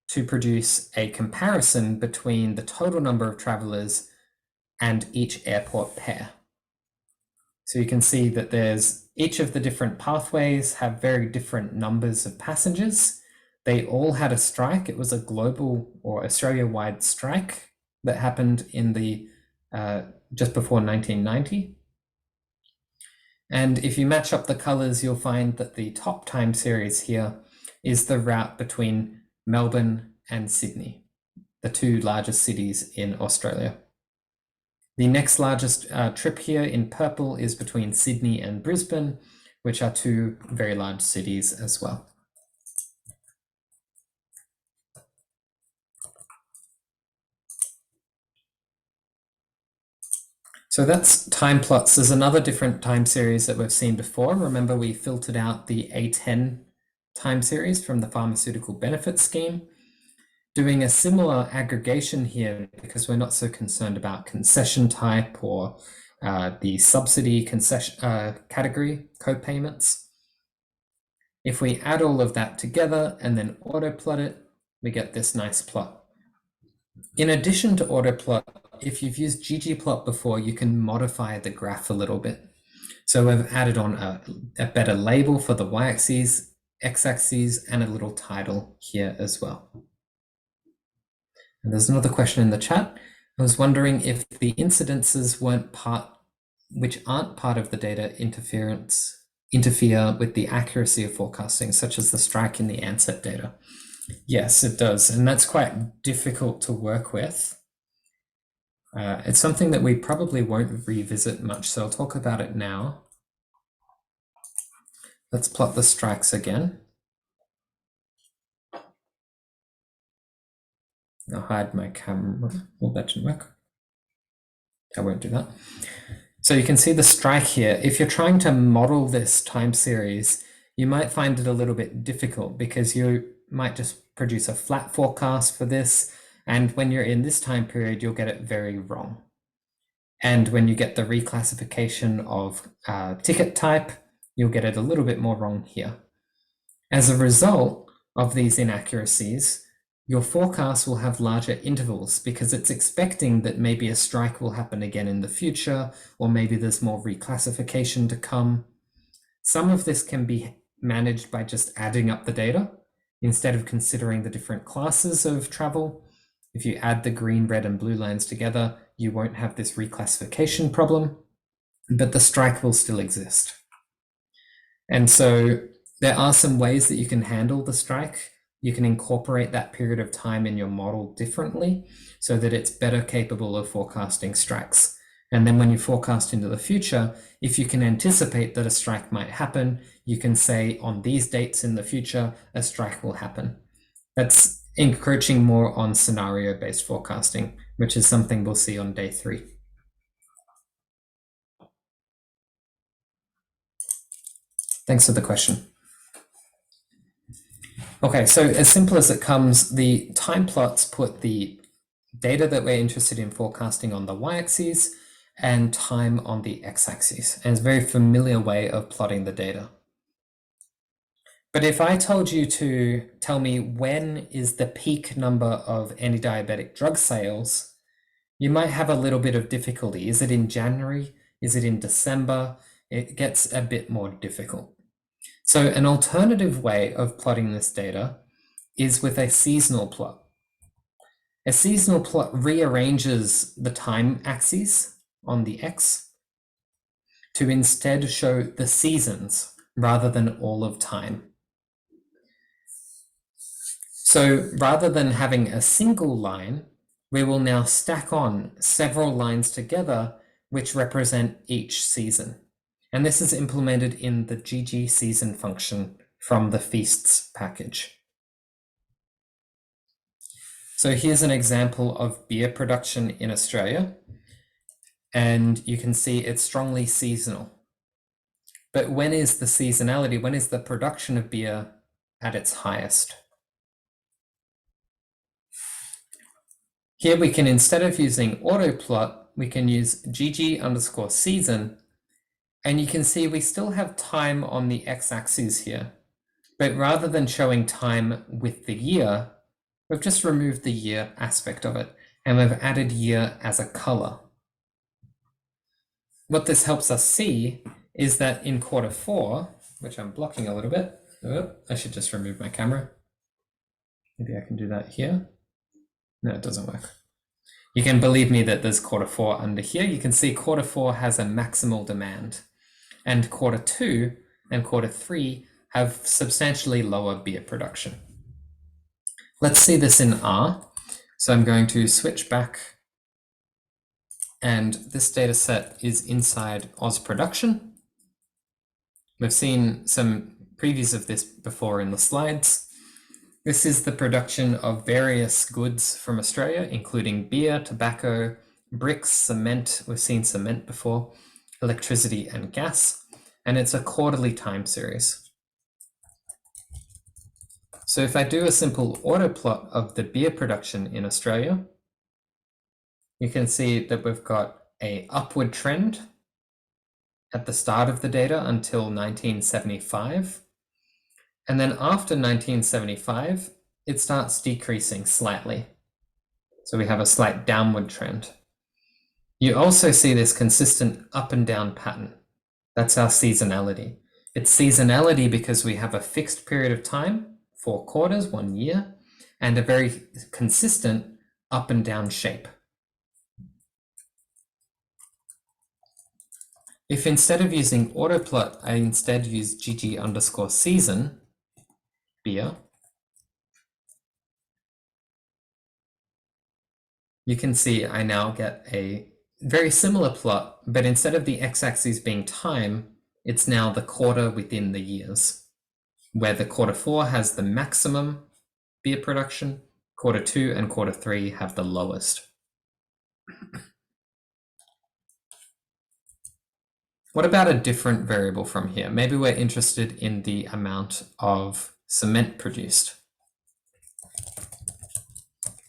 to produce a comparison between the total number of travelers and each airport pair. So you can see that there's each of the different pathways have very different numbers of passengers. They all had a strike. It was a global or Australia-wide strike that happened in the just before 1990. And if you match up the colors, you'll find that the top time series here is the route between Melbourne and Sydney, the 2 largest cities in Australia. The next largest trip here in purple is between Sydney and Brisbane, which are 2 very large cities as well. So that's time plots. There's another different time series that we've seen before. Remember, we filtered out the A10 time series from the pharmaceutical benefit scheme. Doing a similar aggregation here because we're not so concerned about concession type or the subsidy concession category co-payments. If we add all of that together and then auto plot it, we get this nice plot. In addition to auto plot, if you've used ggplot before, you can modify the graph a little bit. So we've added on a better label for the y-axis, x-axis, and a little title here as well. And there's another question in the chat. I was wondering if the incidences which aren't part of the data interfere with the accuracy of forecasting, such as the strike in the Ansett data. Yes, it does. And that's quite difficult to work with. It's something that we probably won't revisit much, so I'll talk about it now. Let's plot the strikes again. I'll hide my camera. Oh, that didn't work. I won't do that. So you can see the strike here. If you're trying to model this time series, you might find it a little bit difficult because you might just produce a flat forecast for this, And when you're in this time period, you'll get it very wrong. And when you get the reclassification of ticket type, you'll get it a little bit more wrong here. As a result of these inaccuracies, your forecast will have larger intervals because it's expecting that maybe a strike will happen again in the future, or maybe there's more reclassification to come. Some of this can be managed by just adding up the data instead of considering the different classes of travel. If you add the green, red, and blue lines together, you won't have this reclassification problem, but the strike will still exist. And so there are some ways that you can handle the strike. You can incorporate that period of time in your model differently so that it's better capable of forecasting strikes. And then when you forecast into the future, if you can anticipate that a strike might happen, you can say on these dates in the future, a strike will happen. That's encroaching more on scenario-based forecasting, which is something we'll see on day 3. Thanks for the question. Okay, so as simple as it comes, the time plots put the data that we're interested in forecasting on the y-axis and time on the x-axis. And it's a very familiar way of plotting the data. But if I told you to tell me when is the peak number of anti-diabetic drug sales, you might have a little bit of difficulty. Is it in January? Is it in December? It gets a bit more difficult. So an alternative way of plotting this data is with a seasonal plot. A seasonal plot rearranges the time axes on the x to instead show the seasons rather than all of time. So rather than having a single line, we will now stack on several lines together which represent each season. And this is implemented in the GG season function from the feasts package. So here's an example of beer production in Australia. And you can see it's strongly seasonal. But when is the seasonality? When is the production of beer at its highest? Here we can, instead of using autoplot, we can use GG_season, and you can see we still have time on the x-axis here. But rather than showing time with the year, we've just removed the year aspect of it, and we've added year as a color. What this helps us see is that in Q4, which I'm blocking a little bit, I should just remove my camera. Maybe I can do that here. No, it doesn't work. You can believe me that there's Q4 under here. You can see Q4 has a maximal demand, and Q2 and Q3 have substantially lower beer production. Let's see this in R. So I'm going to switch back, and this data set is inside Oz production. We've seen some previews of this before in the slides. This is the production of various goods from Australia, including beer, tobacco, bricks, cement. We've seen cement before, electricity and gas, and it's a quarterly time series. So if I do a simple auto plot of the beer production in Australia, you can see that we've got an upward trend at the start of the data until 1975. And then after 1975, it starts decreasing slightly. So we have a slight downward trend. You also see this consistent up and down pattern. That's our seasonality. It's seasonality because we have a fixed period of time, 4 quarters, 1 year, and a very consistent up and down shape. If instead of using autoplot, I instead use GG_season, beer, you can see I now get a very similar plot, but instead of the x-axis being time, it's now the quarter within the years, where the Q4 has the maximum beer production, Q2 and Q3 have the lowest. What about a different variable from here? Maybe we're interested in the amount of cement produced.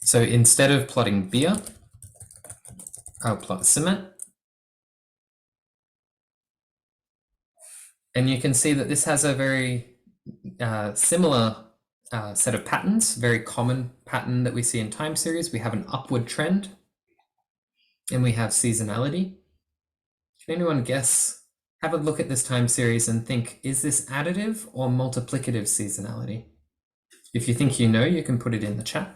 So instead of plotting beer, I'll plot cement. And you can see that this has a very similar set of patterns, very common pattern that we see in time series. We have an upward trend and we have seasonality. Can anyone guess? Have a look at this time series and think, is this additive or multiplicative seasonality? If you think you know, you can put it in the chat.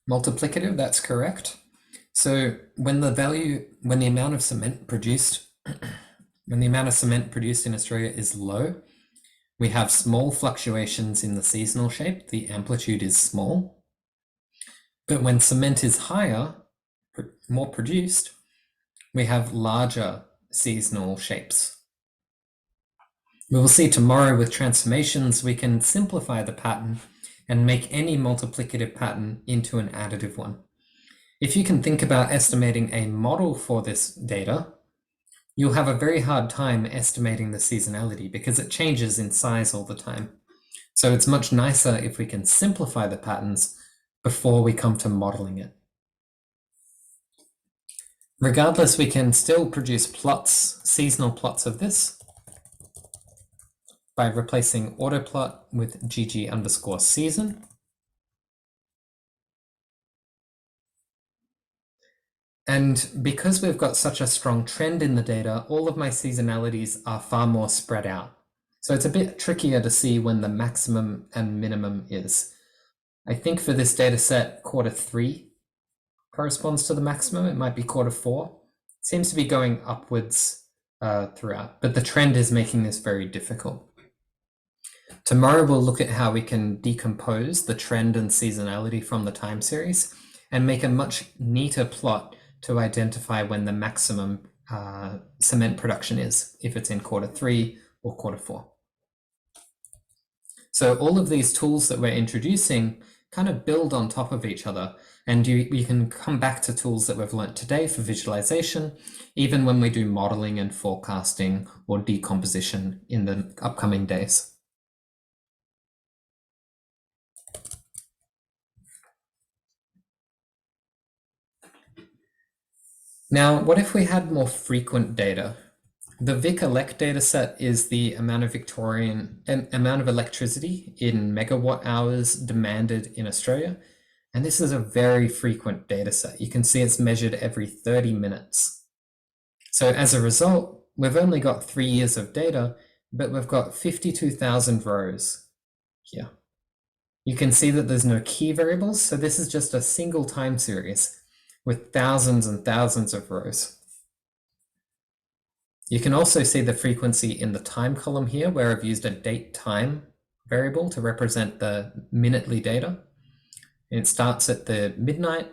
Multiplicative, that's correct. So when the amount of cement produced, when the amount of cement produced in Australia is low, we have small fluctuations in the seasonal shape. The amplitude is small. But when cement is higher, more produced, we have larger seasonal shapes. We will see tomorrow with transformations, we can simplify the pattern and make any multiplicative pattern into an additive one. If you can think about estimating a model for this data, you'll have a very hard time estimating the seasonality because it changes in size all the time. So it's much nicer if we can simplify the patterns before we come to modeling it. Regardless, we can still produce plots, seasonal plots of this by replacing autoplot with gg_season. And because we've got such a strong trend in the data, all of my seasonalities are far more spread out. So it's a bit trickier to see when the maximum and minimum is. I think for this data set, Q3 corresponds to the maximum. It might be Q4. It seems to be going upwards throughout, but the trend is making this very difficult. Tomorrow we'll look at how we can decompose the trend and seasonality from the time series and make a much neater plot to identify when the maximum cement production is, if it's in Q3 or Q4. So all of these tools that we're introducing kind of build on top of each other, and you can come back to tools that we've learned today for visualization, even when we do modeling and forecasting or decomposition in the upcoming days. Now, what if we had more frequent data? The Vic-elect dataset is the amount of electricity in megawatt hours demanded in Australia. And this is a very frequent dataset. You can see it's measured every 30 minutes. So as a result, we've only got 3 years of data, but we've got 52,000 rows here. You can see that there's no key variables. So this is just a single time series with thousands and thousands of rows. You can also see the frequency in the time column here, where I've used a date time variable to represent the minutely data. It starts at the midnight,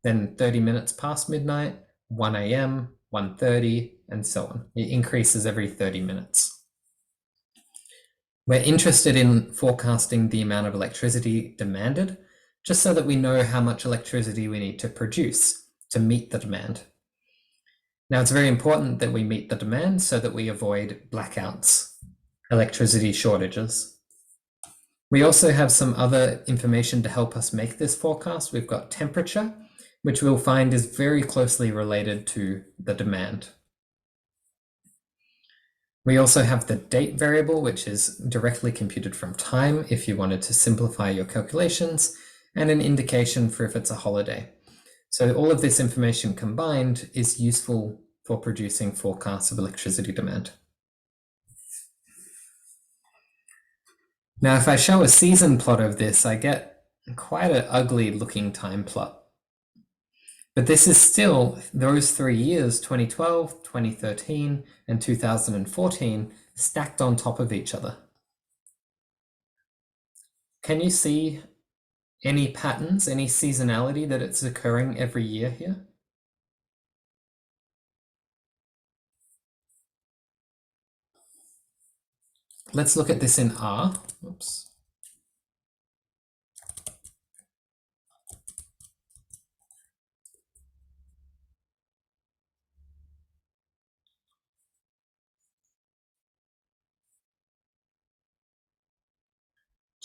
then 30 minutes past midnight, 1 a.m., 1:30, and so on. It increases every 30 minutes. We're interested in forecasting the amount of electricity demanded, just so that we know how much electricity we need to produce to meet the demand. Now, it's very important that we meet the demand so that we avoid blackouts, electricity shortages. We also have some other information to help us make this forecast. We've got temperature, which we'll find is very closely related to the demand. We also have the date variable, which is directly computed from time if you wanted to simplify your calculations, and an indication for if it's a holiday. So all of this information combined is useful for producing forecasts of electricity demand. Now, if I show a season plot of this, I get quite an ugly looking time plot. But this is still those 3 years, 2012, 2013, and 2014, stacked on top of each other. Can you see any patterns, any seasonality that it's occurring every year here? Let's look at this in R. Oops.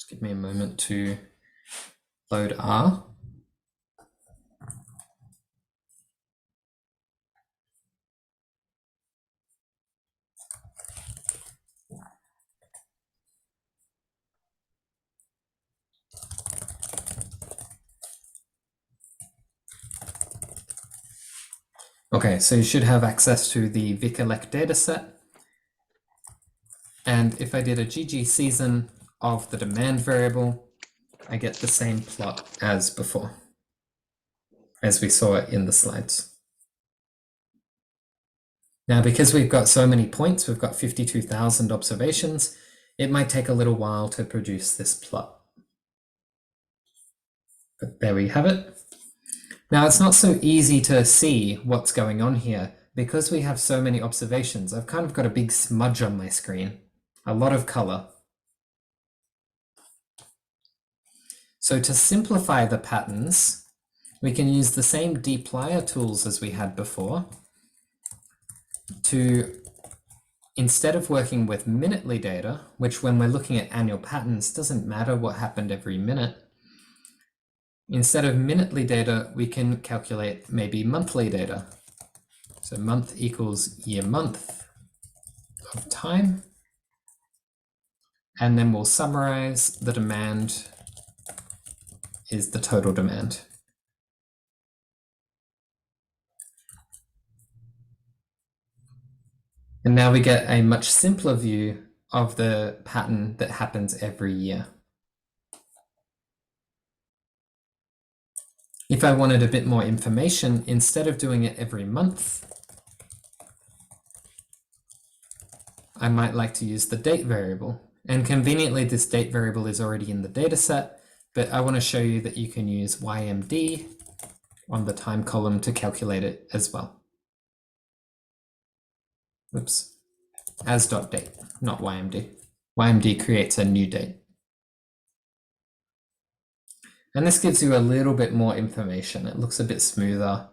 Just give me a moment to load R. Okay, so you should have access to the VicElect dataset. And if I did a GG season of the demand variable, I get the same plot as before, as we saw it in the slides. Now, because we've got so many points, we've got 52,000 observations, it might take a little while to produce this plot. But there we have it. Now, it's not so easy to see what's going on here. Because we have so many observations, I've kind of got a big smudge on my screen, a lot of color. So to simplify the patterns, we can use the same dplyr tools as we had before to, instead of working with minutely data, which when we're looking at annual patterns doesn't matter what happened every minute, instead of minutely data, we can calculate maybe monthly data. So month equals year month of time. And then we'll summarize the demand is the total demand. And now we get a much simpler view of the pattern that happens every year. If I wanted a bit more information, instead of doing it every month, I might like to use the date variable. And conveniently, this date variable is already in the data set, but I want to show you that you can use YMD on the time column to calculate it as well. Oops, as.date, not YMD. YMD creates a new date. And this gives you a little bit more information. It looks a bit smoother,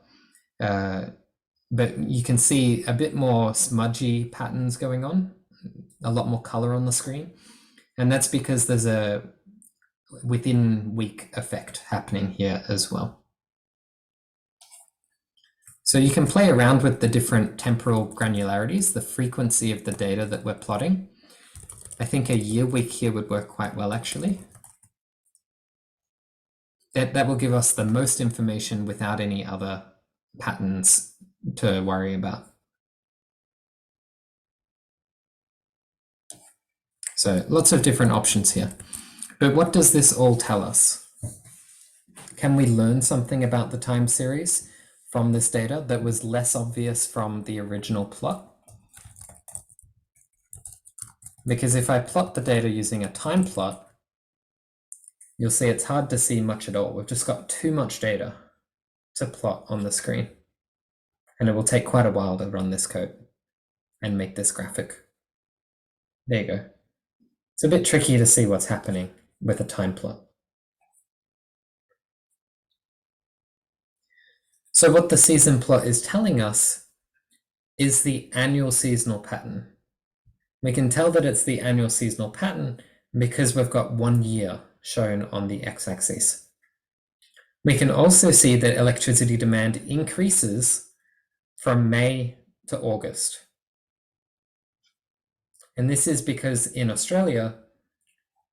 but you can see a bit more smudgy patterns going on, a lot more color on the screen. And that's because there's a within week effect happening here as well. So you can play around with the different temporal granularities, the frequency of the data that we're plotting. I think a year week here would work quite well, actually. That will give us the most information without any other patterns to worry about. So lots of different options here. But what does this all tell us? Can we learn something about the time series from this data that was less obvious from the original plot? Because if I plot the data using a time plot, you'll see it's hard to see much at all. We've just got too much data to plot on the screen. And it will take quite a while to run this code and make this graphic. There you go. It's a bit tricky to see what's happening with a time plot. So what the season plot is telling us is the annual seasonal pattern. We can tell that it's the annual seasonal pattern because we've got 1 year shown on the x-axis. We can also see that electricity demand increases from May to August. And this is because in Australia,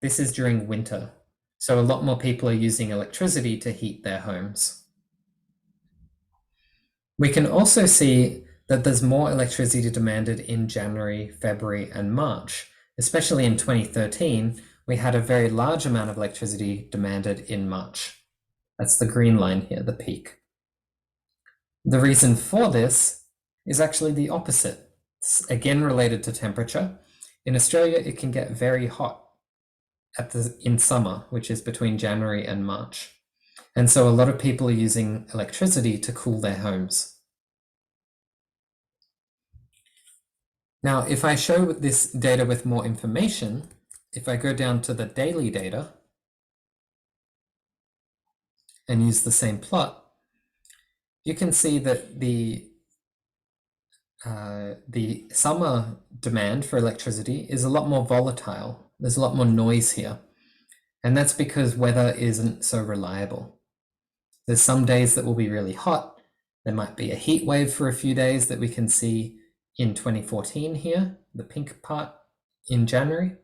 this is during winter. So a lot more people are using electricity to heat their homes. We can also see that there's more electricity demanded in January, February, and March. Especially in 2013, we had a very large amount of electricity demanded in March. That's the green line here, the peak. The reason for this is actually the opposite. It's again related to temperature. In Australia, it can get very hot in summer, which is between January and March. And so a lot of people are using electricity to cool their homes. Now, if I show this data with more information, if I go down to the daily data and use the same plot, you can see that the summer demand for electricity is a lot more volatile. There's a lot more noise here. And that's because weather isn't so reliable. There's some days that will be really hot. There might be a heat wave for a few days that we can see in 2014 here, the pink part in January.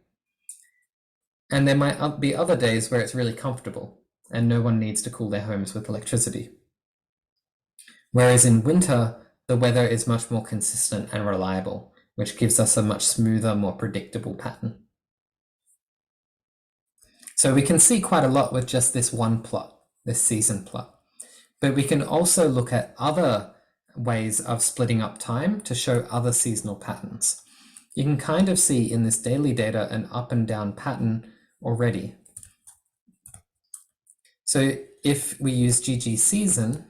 And there might be other days where it's really comfortable and no one needs to cool their homes with electricity. Whereas in winter, the weather is much more consistent and reliable, which gives us a much smoother, more predictable pattern. So we can see quite a lot with just this one plot, this season plot. But we can also look at other ways of splitting up time to show other seasonal patterns. You can kind of see in this daily data an up and down pattern already. So if we use GG season,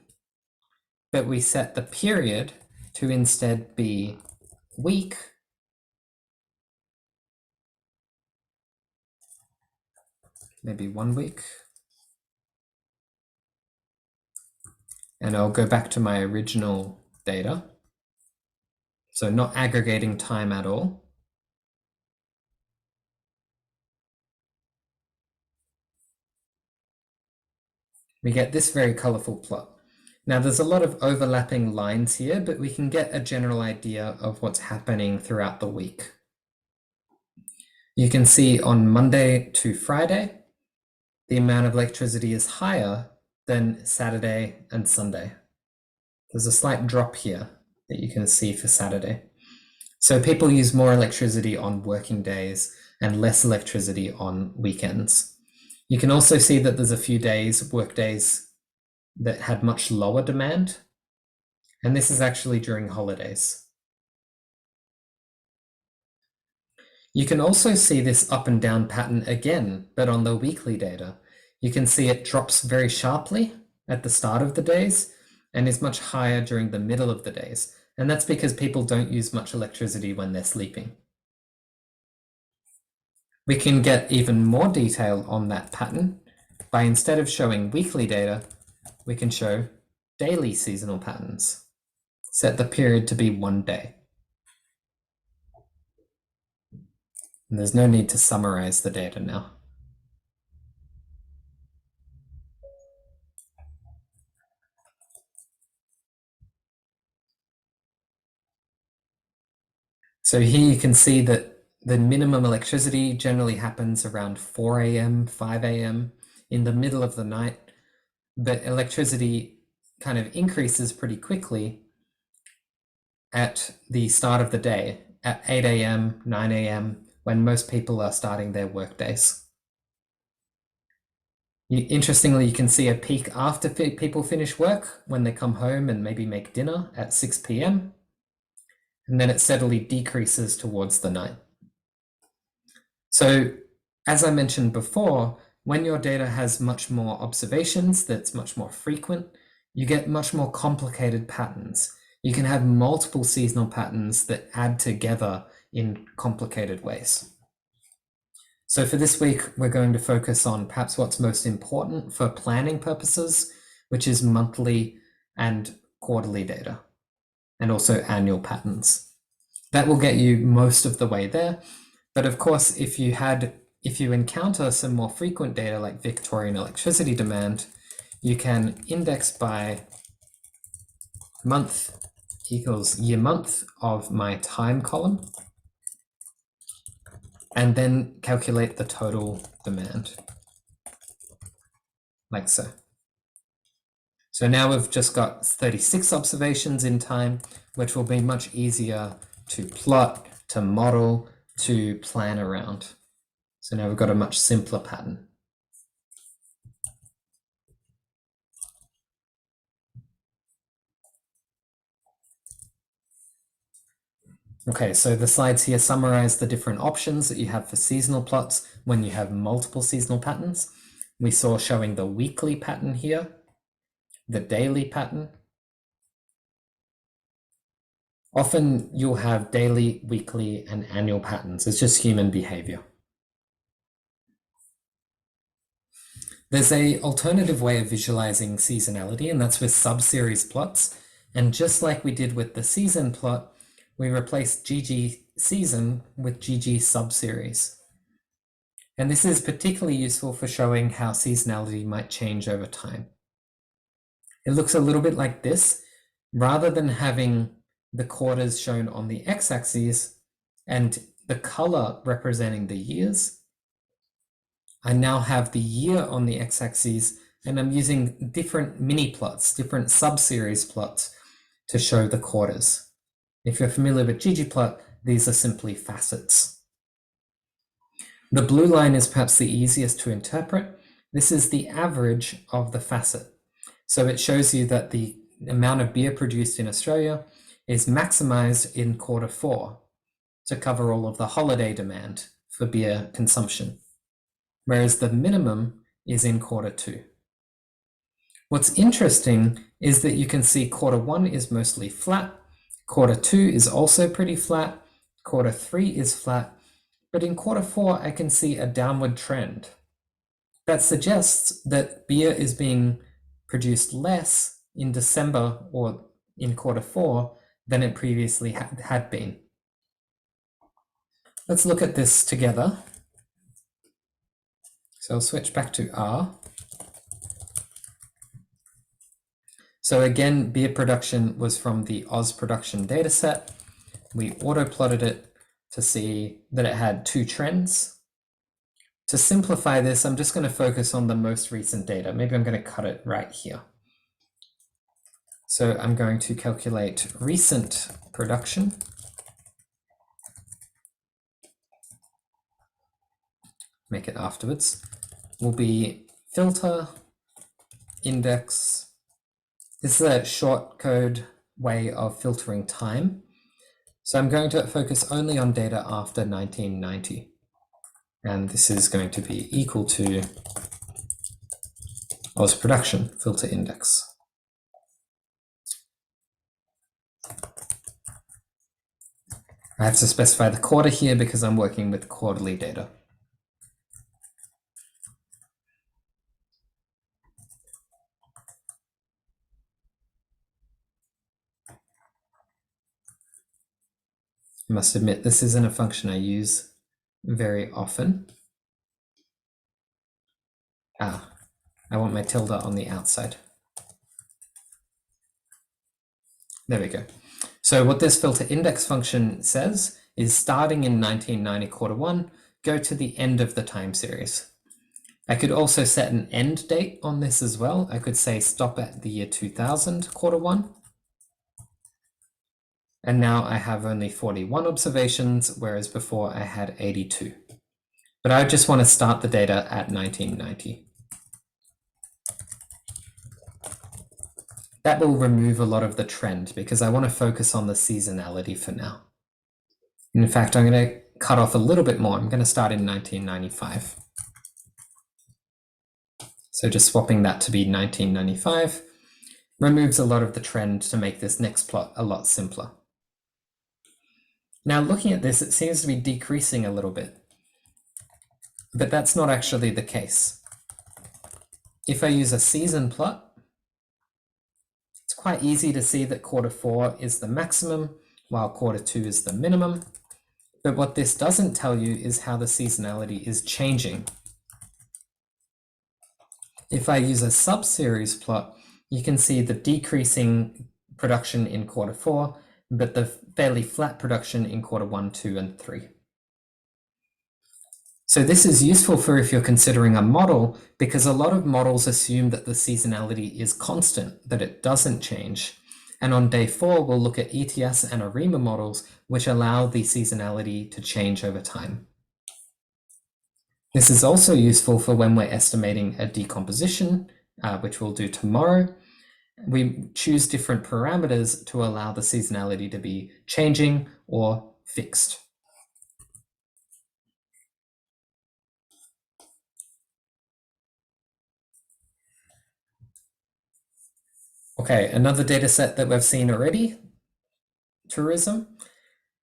but we set the period to instead be week, maybe 1 week. And I'll go back to my original data. So not aggregating time at all. We get this very colorful plot. Now there's a lot of overlapping lines here, but we can get a general idea of what's happening throughout the week. You can see on Monday to Friday, the amount of electricity is higher than Saturday and Sunday. There's a slight drop here that you can see for Saturday. So people use more electricity on working days and less electricity on weekends. You can also see that there's a few days, work days, that had much lower demand. And this is actually during holidays. You can also see this up and down pattern again, but on the weekly data. You can see it drops very sharply at the start of the days and is much higher during the middle of the days. And that's because people don't use much electricity when they're sleeping. We can get even more detail on that pattern by, instead of showing weekly data, we can show daily seasonal patterns. Set the period to be 1 day. And there's no need to summarize the data now. So here you can see that the minimum electricity generally happens around 4 a.m., 5 a.m. in the middle of the night, but electricity kind of increases pretty quickly at the start of the day, at 8 a.m., 9 a.m., when most people are starting their work days. Interestingly, you can see a peak after people finish work when they come home and maybe make dinner at 6 p.m. And then it steadily decreases towards the night. So as I mentioned before, when your data has much more observations, that's much more frequent, you get much more complicated patterns. You can have multiple seasonal patterns that add together in complicated ways. So for this week, we're going to focus on perhaps what's most important for planning purposes, which is monthly and quarterly data, and also annual patterns. That will get you most of the way there. But of course, if you encounter some more frequent data like Victorian electricity demand, you can index by month equals year month of my time column, and then calculate the total demand, like so. So now we've just got 36 observations in time, which will be much easier to plot, to model, to plan around. So now we've got a much simpler pattern. Okay, so the slides here summarize the different options that you have for seasonal plots when you have multiple seasonal patterns. We saw showing the weekly pattern here, the daily pattern. Often you'll have daily, weekly, and annual patterns. It's just human behavior. There's an alternative way of visualizing seasonality, and that's with sub-series plots. And just like we did with the season plot, we replaced GG season with GG sub-series. And this is particularly useful for showing how seasonality might change over time. It looks a little bit like this. Rather than having the quarters shown on the x-axis and the color representing the years, I now have the year on the x-axis, and I'm using different mini plots, different sub-series plots to show the quarters. If you're familiar with ggplot, these are simply facets. The blue line is perhaps the easiest to interpret. This is the average of the facet. So it shows you that the amount of beer produced in Australia is maximized in Q4 to cover all of the holiday demand for beer consumption, whereas the minimum is in Q2. What's interesting is that you can see Q1 is mostly flat, Q2 is also pretty flat, Q3 is flat, but in Q4 I can see a downward trend. That suggests that beer is being produced less in December or in Q4 than it previously had been. Let's look at this together. So I'll switch back to R. So again, beer production was from the Oz production dataset. We auto-plotted it to see that it had two trends. To simplify this, I'm just going to focus on the most recent data. Maybe I'm going to cut it right here. So I'm going to calculate recent production. Make it afterwards. Will be filter index. This is a short code way of filtering time. So I'm going to focus only on data after 1990. And this is going to be equal to Oz production filter index. I have to specify the quarter here because I'm working with quarterly data. I must admit, this isn't a function I use very often. I want my tilde on the outside. There we go. So what this filter index function says is starting in 1990 Q1, go to the end of the time series. I could also set an end date on this as well. I could say stop at the year 2000 Q1. And now I have only 41 observations, whereas before I had 82. But I just want to start the data at 1990. That will remove a lot of the trend because I want to focus on the seasonality for now. In fact, I'm going to cut off a little bit more. I'm going to start in 1995. So just swapping that to be 1995 removes a lot of the trend to make this next plot a lot simpler. Now looking at this, it seems to be decreasing a little bit, but that's not actually the case. If I use a season plot, it's quite easy to see that Q4 is the maximum while Q2 is the minimum. But what this doesn't tell you is how the seasonality is changing. If I use a sub-series plot, you can see the decreasing production in Q4, but the fairly flat production in Q1, 2, and 3. So this is useful for if you're considering a model, because a lot of models assume that the seasonality is constant, that it doesn't change. And on day 4, we'll look at ETS and ARIMA models, which allow the seasonality to change over time. This is also useful for when we're estimating a decomposition, which we'll do tomorrow. We choose different parameters to allow the seasonality to be changing or fixed. Okay, another data set that we've seen already, tourism,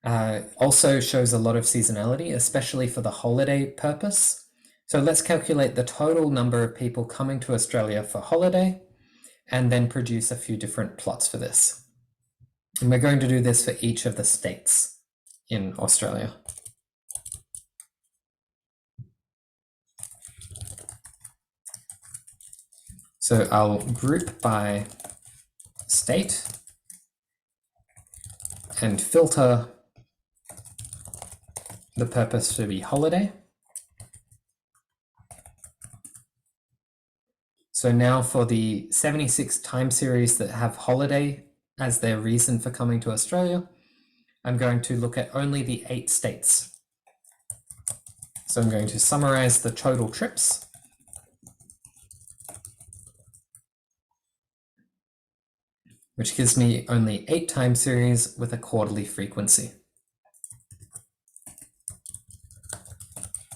also shows a lot of seasonality, especially for the holiday purpose. So let's calculate the total number of people coming to Australia for holiday and then produce a few different plots for this. And we're going to do this for each of the states in Australia. So I'll group by state and filter the purpose to be holiday. So now for the 76 time series that have holiday as their reason for coming to Australia, I'm going to look at only the 8 states. So I'm going to summarize the total trips. Which gives me only 8 time series with a quarterly frequency,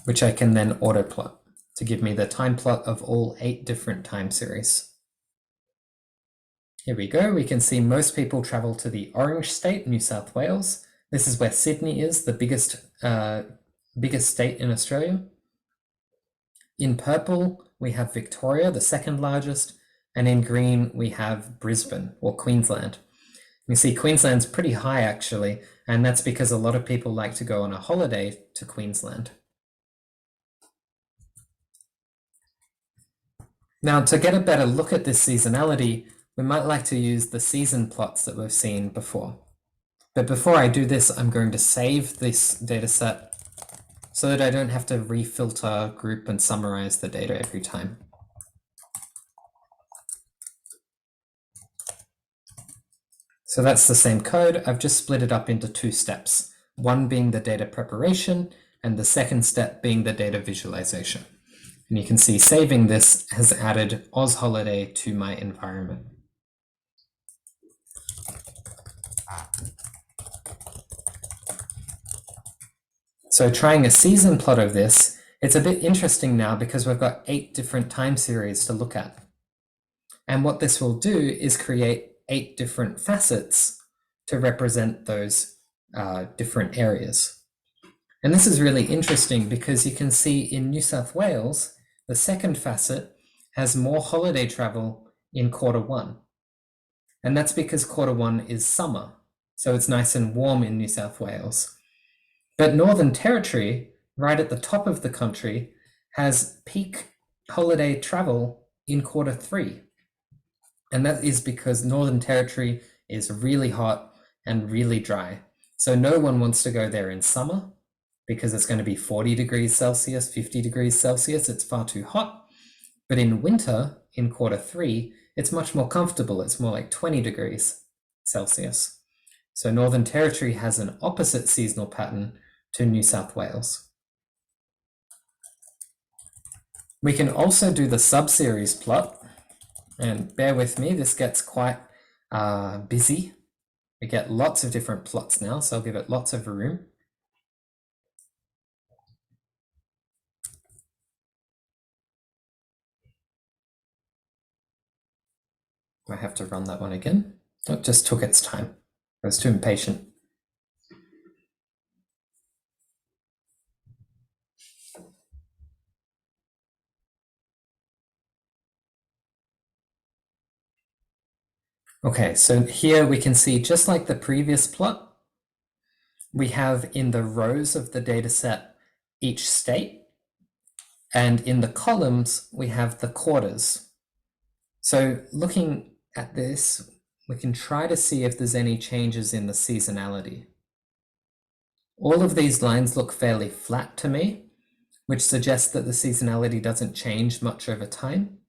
which I can then auto plot to give me the time plot of all 8 different time series. Here we go. We can see most people travel to the orange state, New South Wales. This is where Sydney is, the biggest state in Australia. In purple, we have Victoria, the second largest, and in green, we have Brisbane, or Queensland. You see Queensland's pretty high actually, and that's because a lot of people like to go on a holiday to Queensland. Now, to get a better look at this seasonality, we might like to use the season plots that we've seen before. But before I do this, I'm going to save this data set so that I don't have to refilter, group, and summarize the data every time. So that's the same code. I've just split it up into 2 steps, one being the data preparation and the second step being the data visualization. And you can see saving this has added Oz holiday to my environment. So trying a season plot of this, it's a bit interesting now because we've got 8 different time series to look at. And what this will do is create 8 different facets to represent those different areas. And this is really interesting because you can see in New South Wales, the second facet has more holiday travel in Q1. And that's because Q1 is summer. So it's nice and warm in New South Wales. But Northern Territory, right at the top of the country, has peak holiday travel in Q3. And that is because Northern Territory is really hot and really dry. So no one wants to go there in summer because it's going to be 40 degrees Celsius, 50 degrees Celsius. It's far too hot. But in winter, in Q3, it's much more comfortable. It's more like 20 degrees Celsius. So Northern Territory has an opposite seasonal pattern to New South Wales. We can also do the sub-series plot. And bear with me, this gets quite busy. We get lots of different plots now, so I'll give it lots of room. I have to run that one again. It just took its time. I was too impatient. Okay, so here we can see, just like the previous plot, we have in the rows of the data set each state, and in the columns we have the quarters. So looking at this, we can try to see if there's any changes in the seasonality. All of these lines look fairly flat to me, which suggests that the seasonality doesn't change much over time.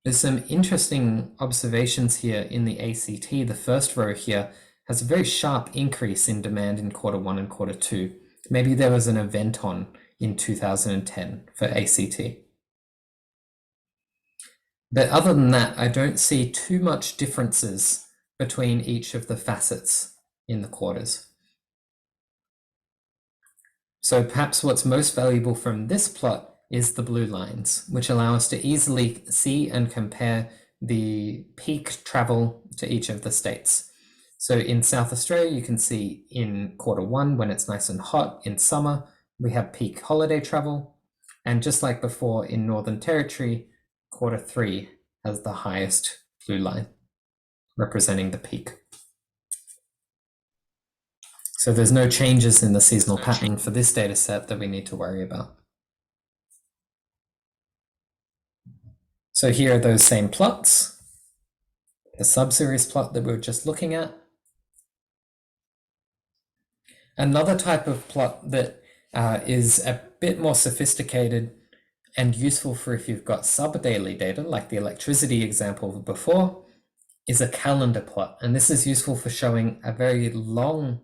There's some interesting observations here in the ACT. The first row here has a very sharp increase in demand in Q1 and Q2. Maybe there was an event on in 2010 for ACT. But other than that, I don't see too much differences between each of the facets in the quarters. So perhaps what's most valuable from this plot is the blue lines, which allow us to easily see and compare the peak travel to each of the states. So in South Australia, you can see in Q1, when it's nice and hot in summer, we have peak holiday travel. And just like before in Northern Territory, Q3 has the highest blue line, representing the peak. So there's no changes in the seasonal pattern for this data set that we need to worry about. So here are those same plots, the sub-series plot that we were just looking at. Another type of plot that is a bit more sophisticated and useful for if you've got sub-daily data, like the electricity example before, is a calendar plot. And this is useful for showing a very long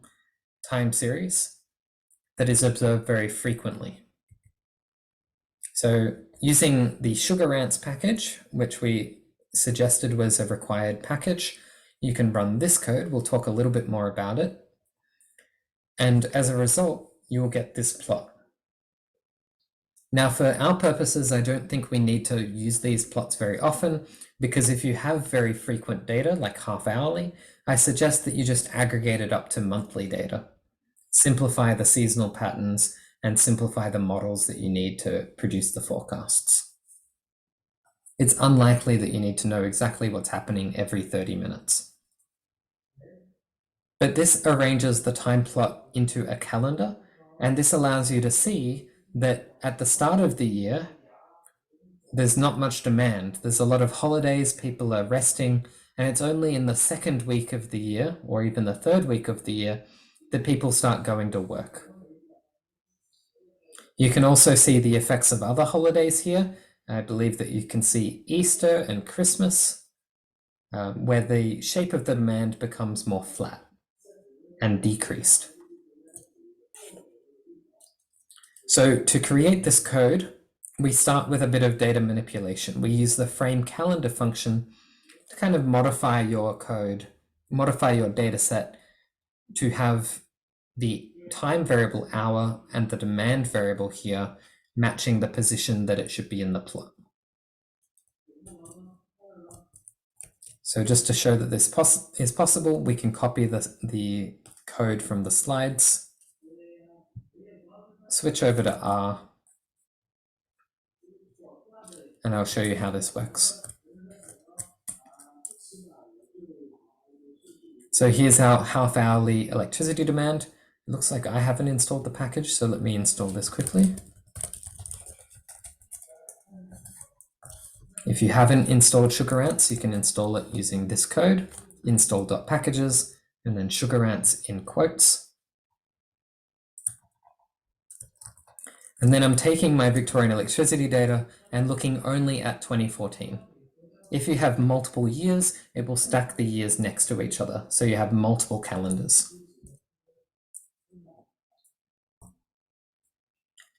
time series that is observed very frequently. So using the sugar ants package, which we suggested was a required package, you can run this code. We'll talk a little bit more about it. And as a result, you will get this plot. Now, for our purposes, I don't think we need to use these plots very often, because if you have very frequent data, like half-hourly, I suggest that you just aggregate it up to monthly data. Simplify the seasonal patterns and simplify the models that you need to produce the forecasts. It's unlikely that you need to know exactly what's happening every 30 minutes. But this arranges the time plot into a calendar, and this allows you to see that at the start of the year, there's not much demand. There's a lot of holidays, people are resting, and it's only in the second week of the year, or even the third week of the year, that people start going to work. You can also see the effects of other holidays here. I believe that you can see Easter and Christmas, where the shape of the demand becomes more flat and decreased. So to create this code, we start with a bit of data manipulation. We use the frame calendar function to kind of modify your code, modify your data set to have the time variable hour and the demand variable here matching the position that it should be in the plot. So just to show that this is possible, we can copy the code from the slides, switch over to R, and I'll show you how this works. So here's our half-hourly electricity demand. It looks like I haven't installed the package, so let me install this quickly. If you haven't installed Sugar Ants, you can install it using this code, install.packages, and then Sugar Ants in quotes. And then I'm taking my Victorian electricity data and looking only at 2014. If you have multiple years, it will stack the years next to each other, so you have multiple calendars.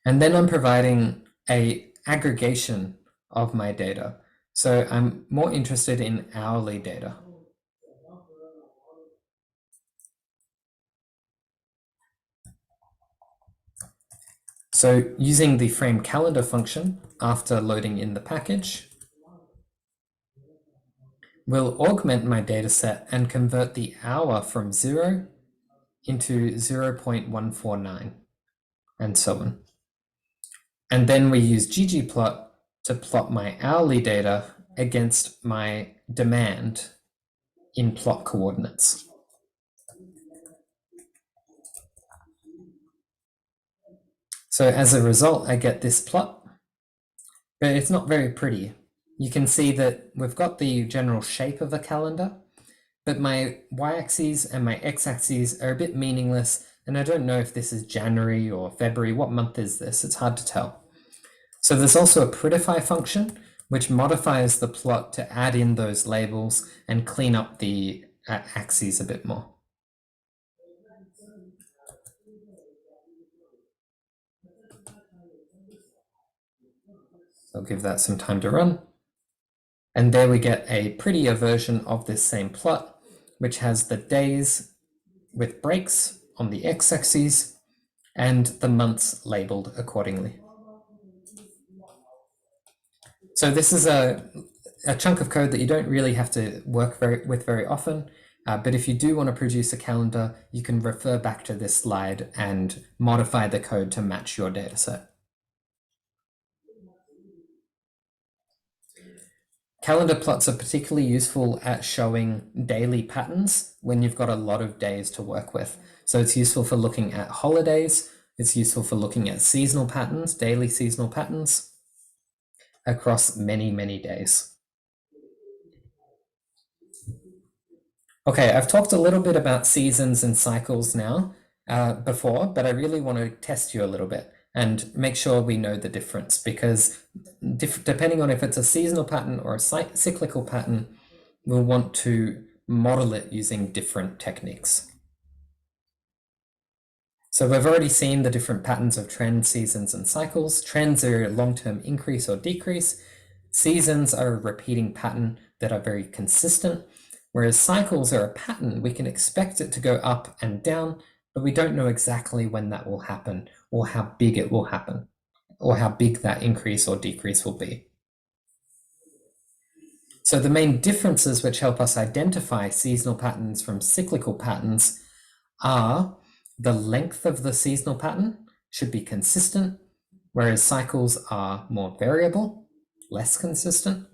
And then I'm providing an aggregation of my data. So I'm more interested in hourly data. So using the frame calendar function after loading in the package, we'll augment my data set and convert the hour from 0 into 0.149 and so on. And then we use ggplot to plot my hourly data against my demand in plot coordinates. So as a result, I get this plot, but it's not very pretty. You can see that we've got the general shape of a calendar, but my y-axis and my x-axis are a bit meaningless, and I don't know if this is January or February. What month is this? It's hard to tell. So there's also a prettify function, which modifies the plot to add in those labels and clean up the axes a bit more. I'll give that some time to run. And there we get a prettier version of this same plot, which has the days with breaks on the x-axis and the months labeled accordingly. So this is a chunk of code that you don't really have to work with very often, but if you do want to produce a calendar, you can refer back to this slide and modify the code to match your data set. Calendar plots are particularly useful at showing daily patterns when you've got a lot of days to work with. So it's useful for looking at holidays. It's useful for looking at seasonal patterns, daily seasonal patterns. across many, many days. Okay, I've talked a little bit about seasons and cycles now before, but I really want to test you a little bit and make sure we know the difference, because depending on if it's a seasonal pattern or a cyclical pattern, we'll want to model it using different techniques. So we've already seen the different patterns of trends, seasons, and cycles. Trends are a long-term increase or decrease. Seasons are a repeating pattern that are very consistent, whereas cycles are a pattern. We can expect it to go up and down, but we don't know exactly when that will happen or how big it will happen or how big that increase or decrease will be. So the main differences which help us identify seasonal patterns from cyclical patterns are the length of the seasonal pattern should be consistent, whereas cycles are more variable, less consistent.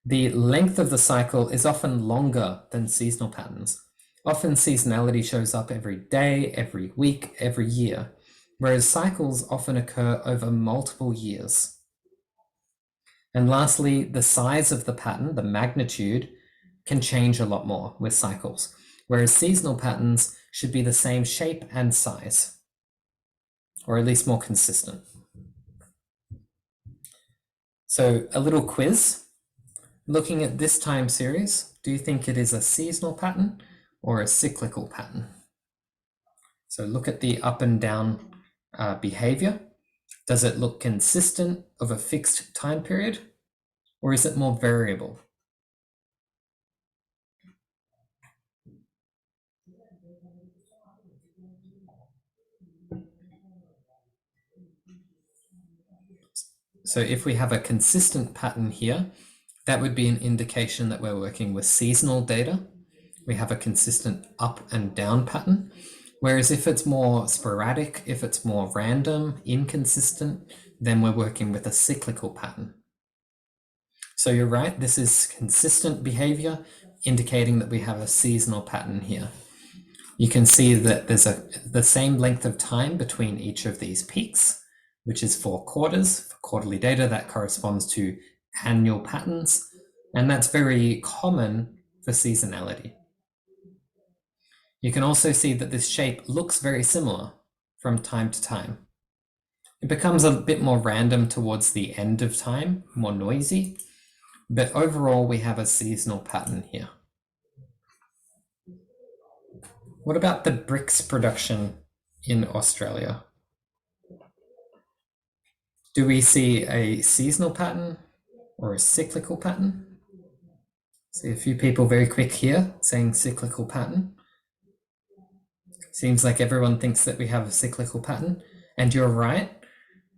The length of the cycle is often longer than seasonal patterns. Often seasonality shows up every day, every week, every year, whereas cycles often occur over multiple years. And lastly, the size of the pattern, the magnitude, can change a lot more with cycles, whereas seasonal patterns should be the same shape and size, or at least more consistent. So a little quiz. Looking at this time series, do you think it is a seasonal pattern or a cyclical pattern? So look at the up and down behavior. Does it look consistent of a fixed time period, or is it more variable? So if we have a consistent pattern here, that would be an indication that we're working with seasonal data. We have a consistent up and down pattern. Whereas if it's more sporadic, if it's more random, inconsistent, then we're working with a cyclical pattern. So you're right, this is consistent behavior, indicating that we have a seasonal pattern here. You can see that there's the same length of time between each of these peaks, which is 4 quarters. For quarterly data, that corresponds to annual patterns, and that's very common for seasonality. You can also see that this shape looks very similar from time to time. It becomes a bit more random towards the end of time, more noisy, but overall we have a seasonal pattern here. What about the bricks production in Australia? Do we see a seasonal pattern or a cyclical pattern? See a few people very quick here saying cyclical pattern. Seems like everyone thinks that we have a cyclical pattern, and you're right.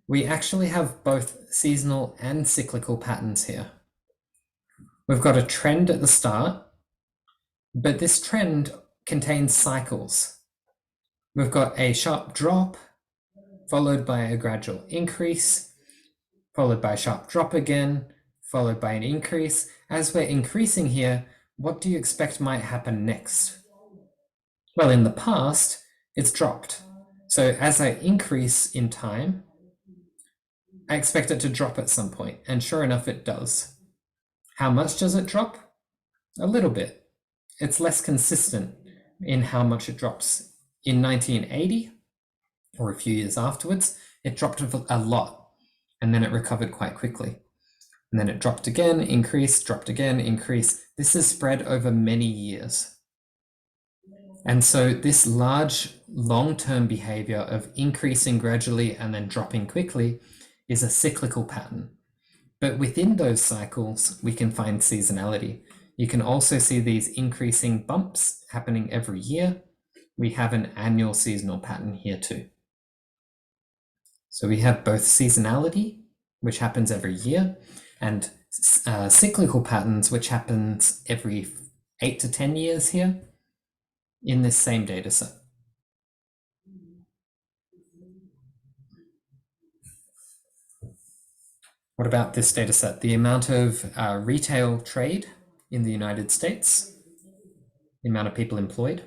We actually have both seasonal and cyclical patterns here. We've got a trend at the start, but this trend contains cycles. We've got a sharp drop, followed by a gradual increase, followed by a sharp drop again, followed by an increase. As we're increasing here, what do you expect might happen next? Well, in the past, it's dropped. So as I increase in time, I expect it to drop at some point, and sure enough, it does. How much does it drop? A little bit. It's less consistent in how much it drops. In 1980, or a few years afterwards, it dropped a lot, and then it recovered quite quickly. And then it dropped again, increased, dropped again, increased. This is spread over many years. And so this large long-term behavior of increasing gradually and then dropping quickly is a cyclical pattern. But within those cycles, we can find seasonality. You can also see these increasing bumps happening every year. We have an annual seasonal pattern here too. So we have both seasonality, which happens every year, and cyclical patterns, which happens every 8 to 10 years here in this same data set. What about this data set? The amount of retail trade in the United States, the amount of people employed.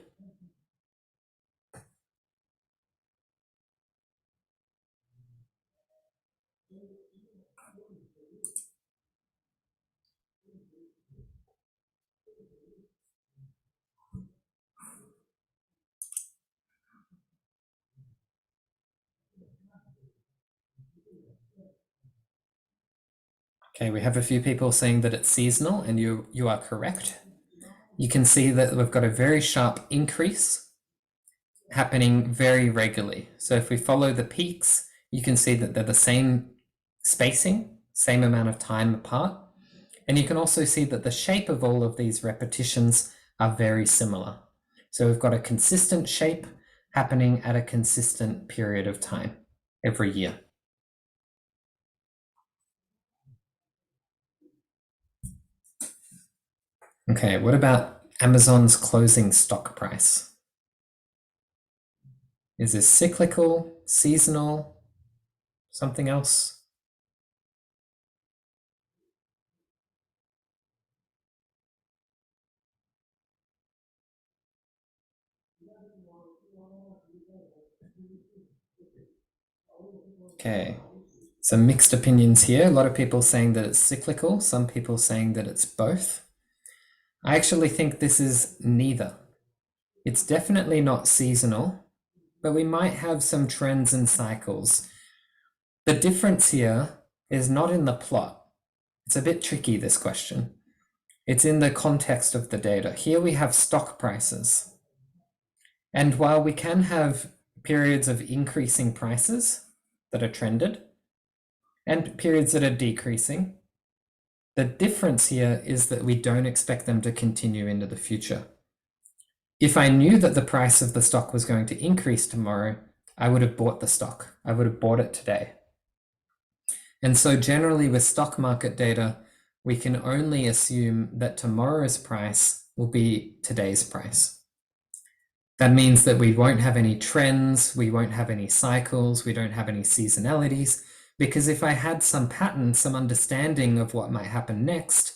Okay, we have a few people saying that it's seasonal, and you are correct. You can see that we've got a very sharp increase happening very regularly. So if we follow the peaks, you can see that they're the same spacing, same amount of time apart. And you can also see that the shape of all of these repetitions are very similar. So we've got a consistent shape happening at a consistent period of time every year. Okay, what about Amazon's closing stock price? Is this cyclical, seasonal, something else? Okay, some mixed opinions here. A lot of people saying that it's cyclical, some people saying that it's both. I actually think this is neither. It's definitely not seasonal, but we might have some trends and cycles. The difference here is not in the plot. It's a bit tricky, this question. It's in the context of the data. Here we have stock prices. And while we can have periods of increasing prices that are trended and periods that are decreasing, the difference here is that we don't expect them to continue into the future. If I knew that the price of the stock was going to increase tomorrow, I would have bought the stock. I would have bought it today. And so generally with stock market data, we can only assume that tomorrow's price will be today's price. That means that we won't have any trends, we won't have any cycles, we don't have any seasonalities, because if I had some pattern, some understanding of what might happen next,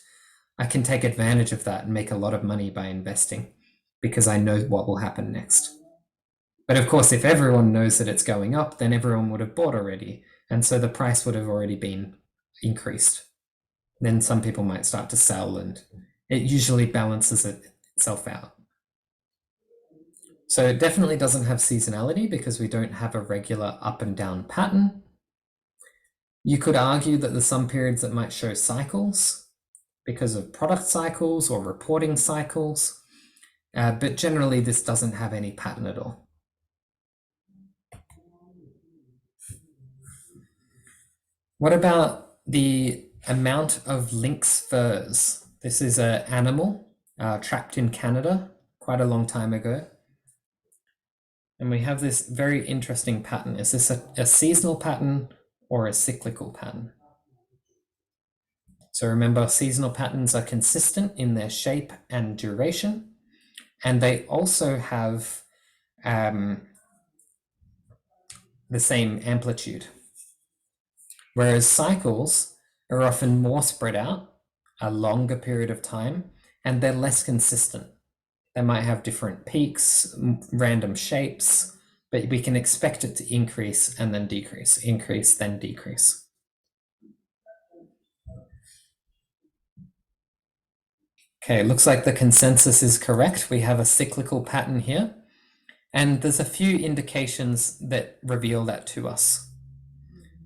I can take advantage of that and make a lot of money by investing because I know what will happen next. But of course, if everyone knows that it's going up, then everyone would have bought already. And so the price would have already been increased. Then some people might start to sell, and it usually balances itself out. So it definitely doesn't have seasonality because we don't have a regular up and down pattern. You could argue that there's some periods that might show cycles because of product cycles or reporting cycles, but generally this doesn't have any pattern at all. What about the amount of lynx furs? This is an animal trapped in Canada quite a long time ago. And we have this very interesting pattern. Is this a seasonal pattern or a cyclical pattern? So remember, seasonal patterns are consistent in their shape and duration, and they also have the same amplitude. Whereas cycles are often more spread out, a longer period of time, and they're less consistent. They might have different peaks, random shapes, but we can expect it to increase and then decrease, increase, then decrease. Okay, looks like the consensus is correct. We have a cyclical pattern here, and there's a few indications that reveal that to us.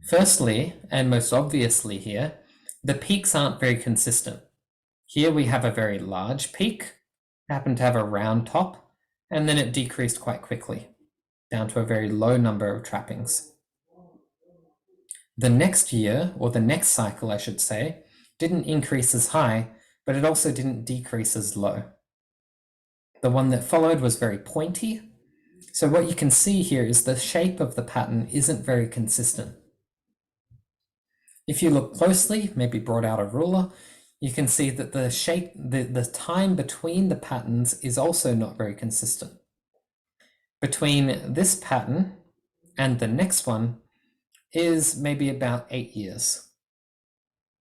Firstly, and most obviously here, the peaks aren't very consistent. Here we have a very large peak, happened to have a round top, and then it decreased quite quickly, down to a very low number of trappings. The next year, or the next cycle, I should say, didn't increase as high, but it also didn't decrease as low. The one that followed was very pointy. So what you can see here is the shape of the pattern isn't very consistent. If you look closely, maybe brought out a ruler, you can see that the shape, the time between the patterns is also not very consistent. Between this pattern and the next one is maybe about 8 years.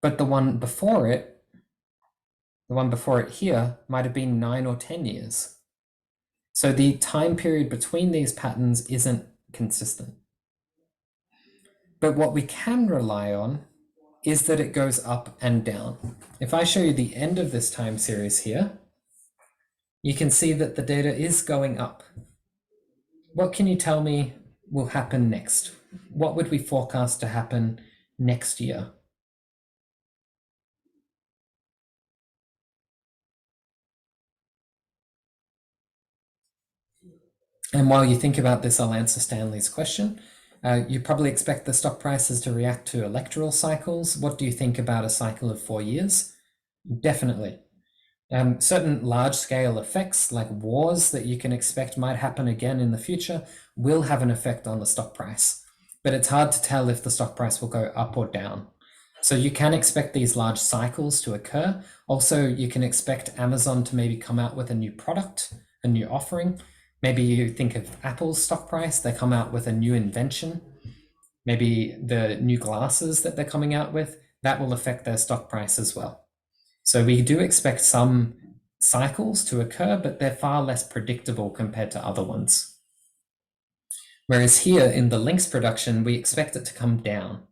But the one before it here might have been 9 or 10 years. So the time period between these patterns isn't consistent. But what we can rely on is that it goes up and down. If I show you the end of this time series here, you can see that the data is going up. What can you tell me will happen next? What would we forecast to happen next year? And while you think about this, I'll answer Stanley's question. You probably expect the stock prices to react to electoral cycles. What do you think about a cycle of 4 years? Definitely. Certain large-scale effects like wars that you can expect might happen again in the future will have an effect on the stock price. But it's hard to tell if the stock price will go up or down. So you can expect these large cycles to occur. Also, you can expect Amazon to maybe come out with a new product, a new offering. Maybe you think of Apple's stock price, they come out with a new invention. Maybe the new glasses that they're coming out with, that will affect their stock price as well. So we do expect some cycles to occur, but they're far less predictable compared to other ones. Whereas here in the links production, we expect it to come down.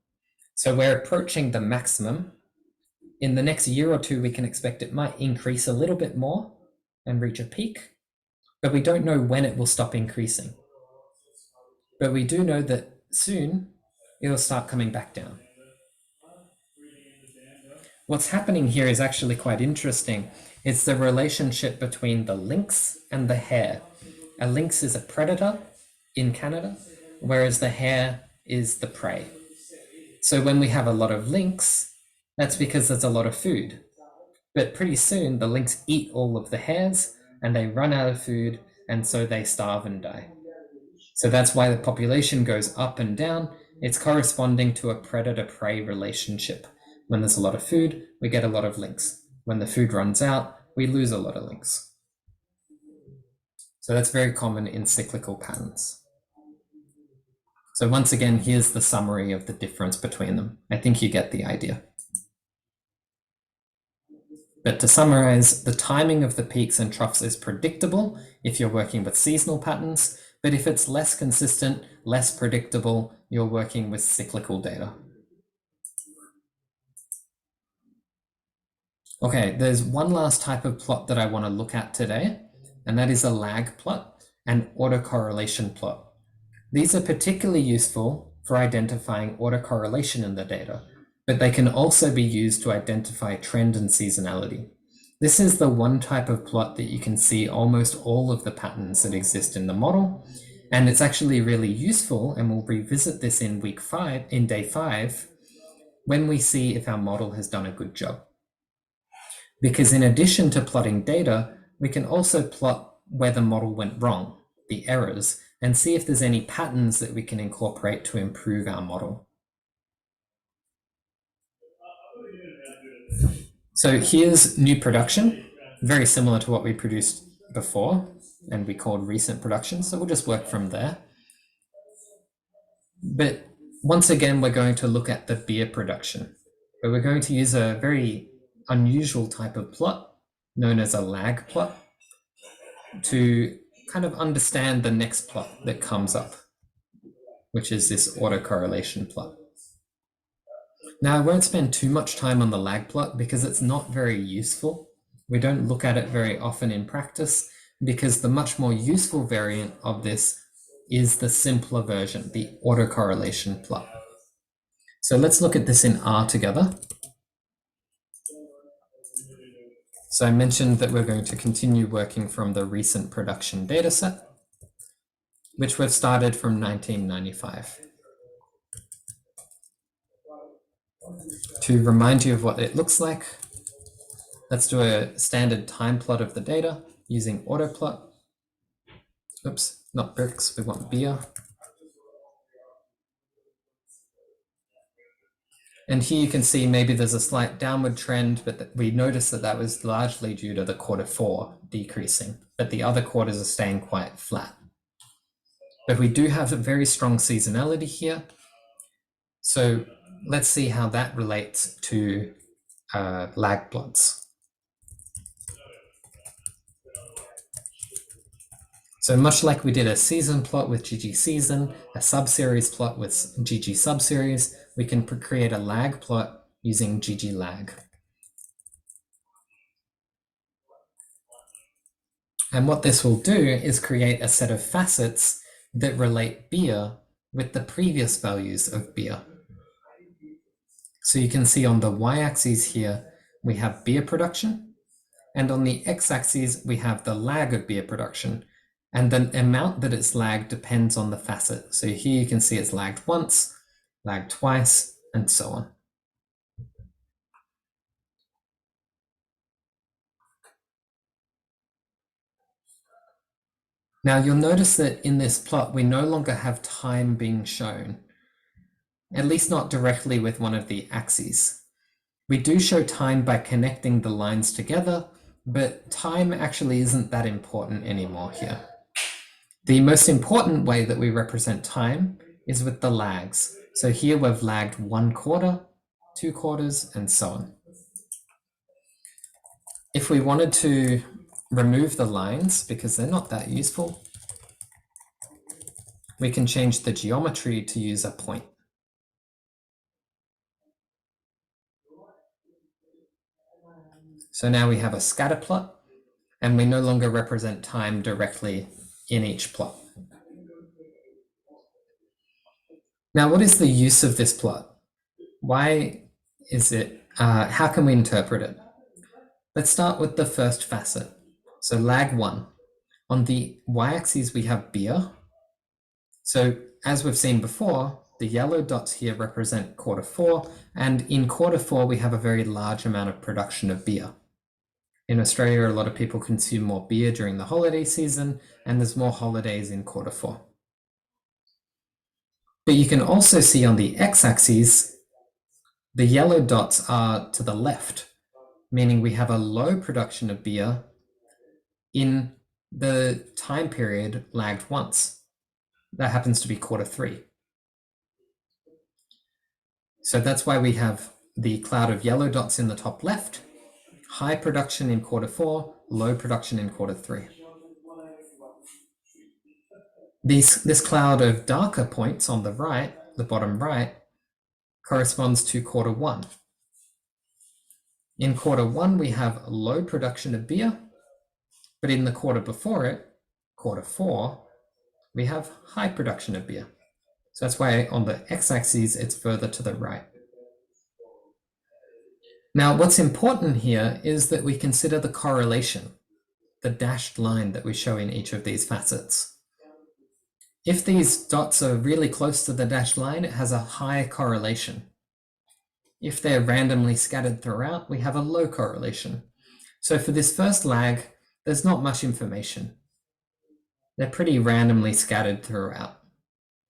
So we're approaching the maximum. In the next year or two, we can expect it might increase a little bit more and reach a peak, but we don't know when it will stop increasing. But we do know that soon it'll start coming back down. What's happening here is actually quite interesting. It's the relationship between the lynx and the hare. A lynx is a predator in Canada, whereas the hare is the prey. So when we have a lot of lynx, that's because there's a lot of food. But pretty soon the lynx eat all of the hares and they run out of food, and so they starve and die. So that's why the population goes up and down. It's corresponding to a predator-prey relationship. When there's a lot of food, we get a lot of lynx. When the food runs out, we lose a lot of lynx. So that's very common in cyclical patterns. So once again, here's the summary of the difference between them. I think you get the idea. But to summarize, the timing of the peaks and troughs is predictable if you're working with seasonal patterns, but if it's less consistent, less predictable, you're working with cyclical data. Okay, there's one last type of plot that I want to look at today, and that is a lag plot and autocorrelation plot. These are particularly useful for identifying autocorrelation in the data, but they can also be used to identify trend and seasonality. This is the one type of plot that you can see almost all of the patterns that exist in the model, and it's actually really useful, and we'll revisit this in day 5, when we see if our model has done a good job. Because in addition to plotting data, we can also plot where the model went wrong, the errors, and see if there's any patterns that we can incorporate to improve our model. So here's new production, very similar to what we produced before, and we called recent production, so we'll just work from there. But once again, we're going to look at the beer production, but we're going to use a very unusual type of plot known as a lag plot to kind of understand the next plot that comes up, which is this autocorrelation plot. Now, I won't spend too much time on the lag plot because it's not very useful. We don't look at it very often in practice because the much more useful variant of this is the simpler version, the autocorrelation plot. So let's look at this in R together. So I mentioned that we're going to continue working from the recent production dataset, which we've started from 1995. To remind you of what it looks like, let's do a standard time plot of the data using autoplot. Oops, not bricks, we want beer. And here you can see maybe there's a slight downward trend, but we noticed that that was largely due to the Q4 decreasing, but the other quarters are staying quite flat. But we do have a very strong seasonality here. So let's see how that relates to lag plots. So much like we did a season plot with GG season, a sub-series plot with GG sub-series, we can create a lag plot using gglag. And what this will do is create a set of facets that relate beer with the previous values of beer. So you can see on the y-axis here, we have beer production, and on the x-axis, we have the lag of beer production. And the amount that it's lagged depends on the facet. So here you can see it's lagged once, lagged twice, and so on. Now you'll notice that in this plot, we no longer have time being shown, at least not directly with one of the axes. We do show time by connecting the lines together, but time actually isn't that important anymore here. The most important way that we represent time is with the lags. So here we've lagged 1 quarter, 2 quarters, and so on. If we wanted to remove the lines, because they're not that useful, we can change the geometry to use a point. So now we have a scatter plot, and we no longer represent time directly in each plot. Now, what is the use of this plot? Why is it, how can we interpret it? Let's start with the first facet. So lag 1. On the y-axis, we have beer. So as we've seen before, the yellow dots here represent quarter 4, and in quarter 4, we have a very large amount of production of beer. In Australia, a lot of people consume more beer during the holiday season, and there's more holidays in quarter 4. But you can also see on the x-axis, the yellow dots are to the left, meaning we have a low production of beer in the time period lagged once. That happens to be quarter 3. So that's why we have the cloud of yellow dots in the top left, high production in quarter 4, low production in quarter 3. This cloud of darker points on the right, the bottom right, corresponds to quarter 1. In quarter 1, we have low production of beer, but in the quarter before it, quarter 4, we have high production of beer. So that's why on the x-axis, it's further to the right. Now, what's important here is that we consider the correlation, the dashed line that we show in each of these facets. If these dots are really close to the dashed line, it has a high correlation. If they're randomly scattered throughout, we have a low correlation. So for this first lag, there's not much information. They're pretty randomly scattered throughout.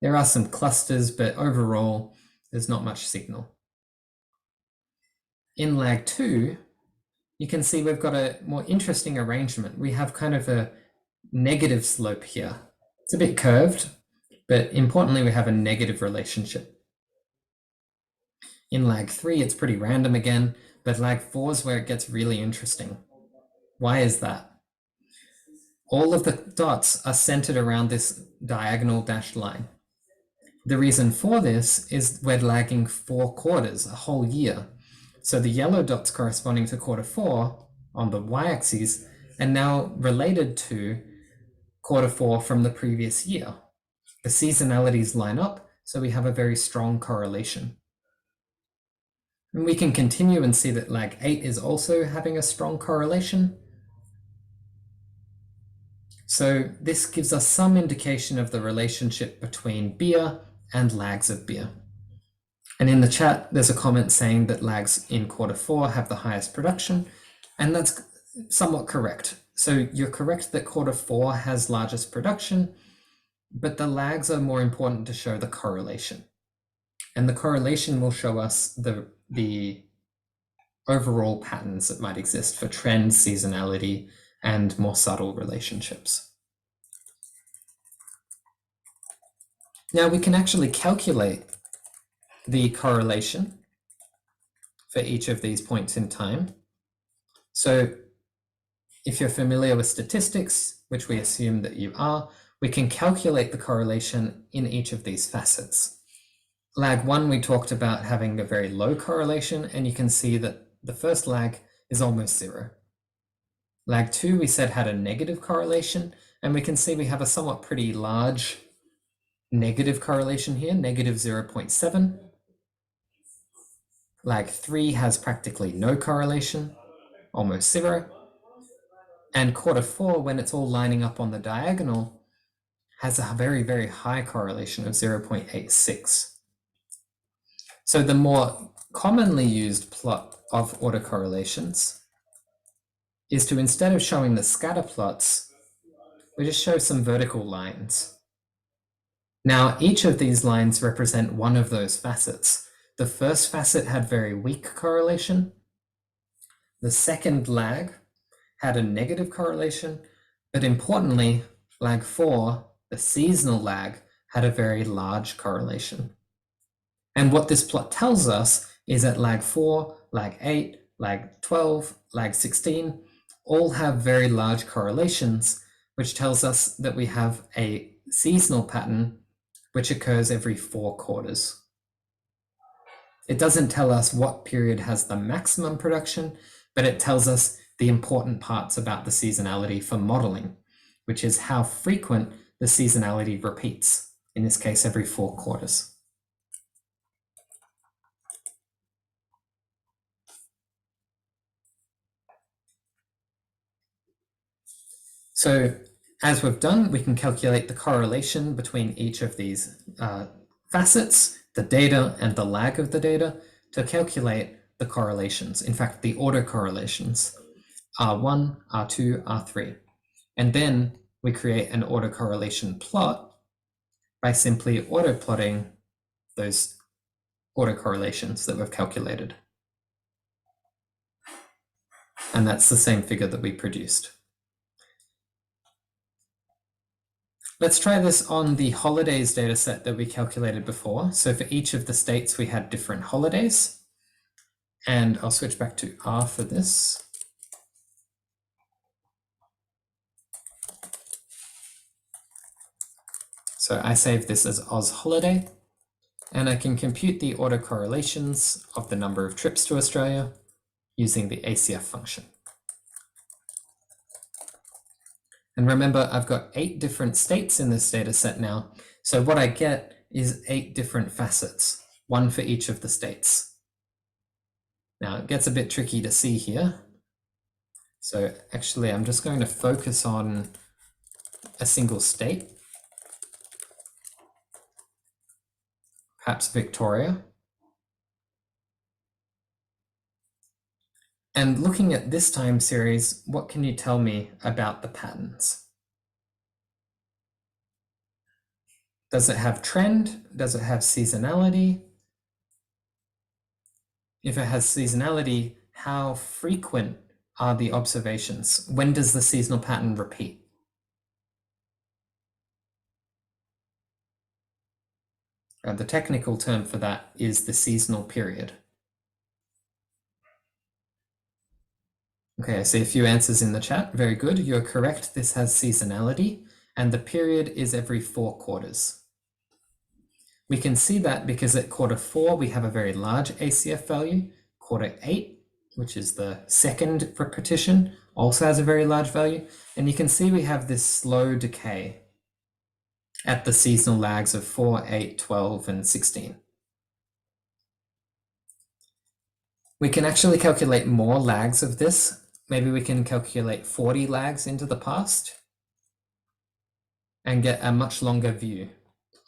There are some clusters, but overall, there's not much signal. In lag 2, you can see we've got a more interesting arrangement. We have kind of a negative slope here. It's a bit curved, but importantly, we have a negative relationship. In lag 3, it's pretty random again, but lag 4 is where it gets really interesting. Why is that? All of the dots are centered around this diagonal dashed line. The reason for this is we're lagging 4 quarters, a whole year. So the yellow dots corresponding to quarter 4 on the y-axis are now related to quarter 4 from the previous year. The seasonalities line up, so we have a very strong correlation. And we can continue and see that lag 8 is also having a strong correlation. So this gives us some indication of the relationship between beer and lags of beer. And in the chat, there's a comment saying that lags in quarter 4 have the highest production, and that's somewhat correct. So you're correct that quarter 4 has largest production, but the lags are more important to show the correlation. And the correlation will show us the overall patterns that might exist for trends, seasonality, and more subtle relationships. Now we can actually calculate the correlation for each of these points in time. So if you're familiar with statistics, which we assume that you are, we can calculate the correlation in each of these facets. lag 1, we talked about having a very low correlation, and you can see that the first lag is almost 0. Lag 2, we said, had a negative correlation, and we can see we have a somewhat pretty large negative correlation here, negative 0.7. Lag 3 has practically no correlation, almost 0. And quarter 4, when it's all lining up on the diagonal, has a very, very high correlation of 0.86. So the more commonly used plot of autocorrelations is to, instead of showing the scatter plots, we just show some vertical lines. Now, each of these lines represent one of those facets. The first facet had very weak correlation. The second lag had a negative correlation, but importantly, lag 4, the seasonal lag, had a very large correlation. And what this plot tells us is that lag 4, lag 8, lag 12, lag 16 all have very large correlations, which tells us that we have a seasonal pattern which occurs every 4 quarters. It doesn't tell us what period has the maximum production, but it tells us the important parts about the seasonality for modeling, which is how frequent the seasonality repeats, in this case every 4 quarters. So as we've done, we can calculate the correlation between each of these facets, the data and the lag of the data, to calculate the correlations. In fact, the autocorrelations, R1, R2, R3. And then we create an autocorrelation plot by simply autoplotting those autocorrelations that we've calculated. And that's the same figure that we produced. Let's try this on the holidays data set that we calculated before. So for each of the states, we had different holidays. And I'll switch back to R for this. So I save this as Oz holiday, and I can compute the autocorrelations of the number of trips to Australia using the ACF function. And remember, I've got 8 different states in this data set now. So what I get is 8 different facets, one for each of the states. Now it gets a bit tricky to see here. So actually, I'm just going to focus on a single state, perhaps Victoria. And looking at this time series, what can you tell me about the patterns? Does it have trend? Does it have seasonality? If it has seasonality, how frequent are the observations? When does the seasonal pattern repeat? The technical term for that is the seasonal period. Okay, I see a few answers in the chat. Very good. You're correct. This has seasonality, and the period is every 4 quarters. We can see that because at quarter 4, we have a very large ACF value. Quarter 8, which is the second repetition, also has a very large value. And you can see we have this slow decay at the seasonal lags of 4, 8, 12, and 16. We can actually calculate more lags of this. Maybe we can calculate 40 lags into the past and get a much longer view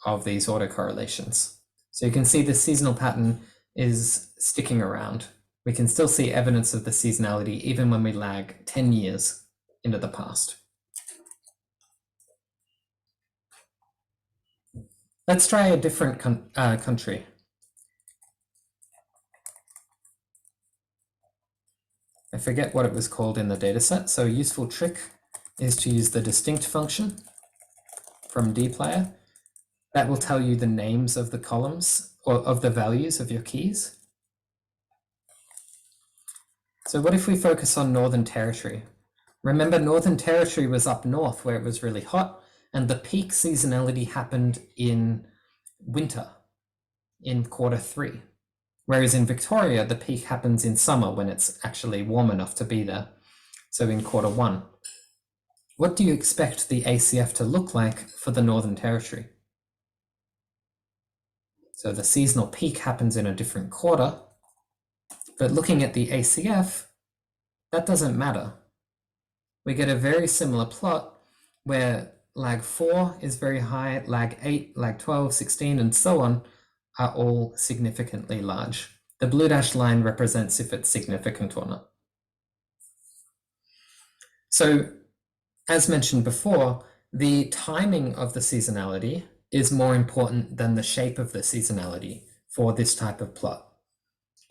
of these autocorrelations. So you can see the seasonal pattern is sticking around. We can still see evidence of the seasonality even when we lag 10 years into the past. Let's try a different country. I forget what it was called in the dataset, so a useful trick is to use the distinct function from dplayer. That will tell you the names of the columns or of the values of your keys. So what if we focus on Northern Territory? Remember, Northern Territory was up north where it was really hot, and the peak seasonality happened in winter. in Q3. Whereas in Victoria, the peak happens in summer when it's actually warm enough to be there. So in Q1. What do you expect the ACF to look like for the Northern Territory? So the seasonal peak happens in a different quarter, but looking at the ACF, that doesn't matter. We get a very similar plot where lag 4 is very high, lag 8, lag 12, 16, and so on are all significantly large. The blue dashed line represents if it's significant or not. So, as mentioned before, the timing of the seasonality is more important than the shape of the seasonality for this type of plot.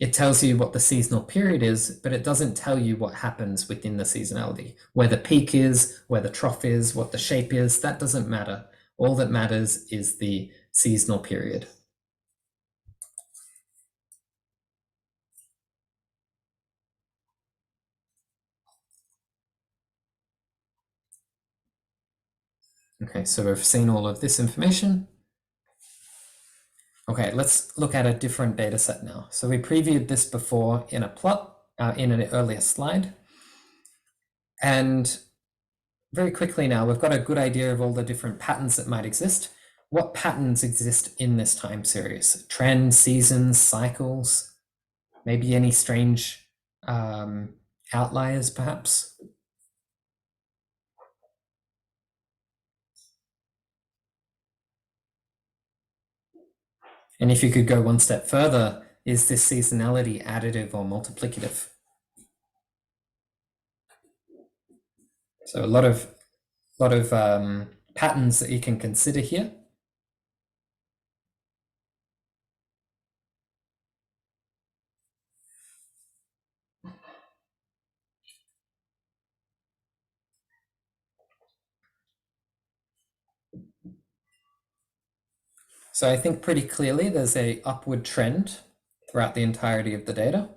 It tells you what the seasonal period is, but it doesn't tell you what happens within the seasonality. Where the peak is, where the trough is, what the shape is, that doesn't matter. All that matters is the seasonal period. Okay, so we've seen all of this information. Okay, let's look at a different data set now. So we previewed this before in a plot, in an earlier slide. And very quickly now, we've got a good idea of all the different patterns that might exist. What patterns exist in this time series? Trends, seasons, cycles, maybe any strange outliers perhaps? And if you could go one step further, is this seasonality additive or multiplicative? So a lot of patterns that you can consider here. So I think pretty clearly there's a upward trend throughout the entirety of the data.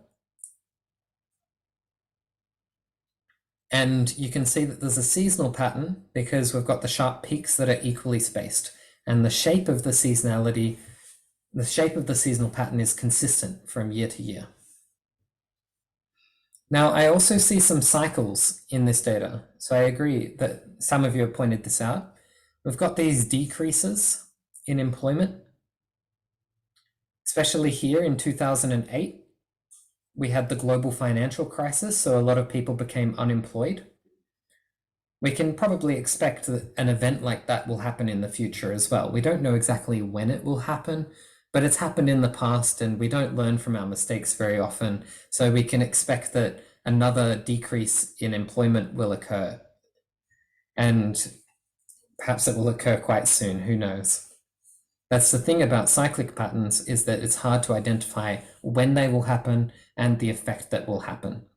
And you can see that there's a seasonal pattern because we've got the sharp peaks that are equally spaced. And the shape of the seasonal pattern is consistent from year to year. Now, I also see some cycles in this data. So I agree that some of you have pointed this out. We've got these decreases in employment, especially here in 2008. We had the global financial crisis, so a lot of people became unemployed. We can probably expect that an event like that will happen in the future as well. We don't know exactly when it will happen, but it's happened in the past and we don't learn from our mistakes very often. So we can expect that another decrease in employment will occur. And perhaps it will occur quite soon, who knows? That's the thing about cyclic patterns, is that it's hard to identify when they will happen and the effect that will happen.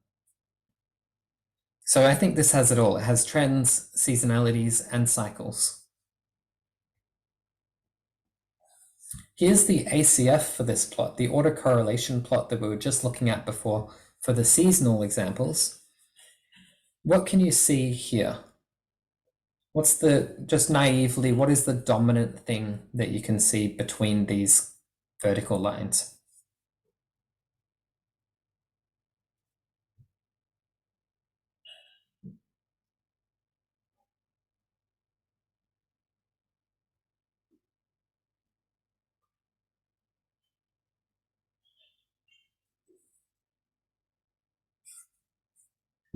So I think this has it all. It has trends, seasonalities, and cycles. Here's the ACF for this plot, the autocorrelation plot that we were just looking at before for the seasonal examples. What can you see here? What's just naively, what is the dominant thing that you can see between these vertical lines?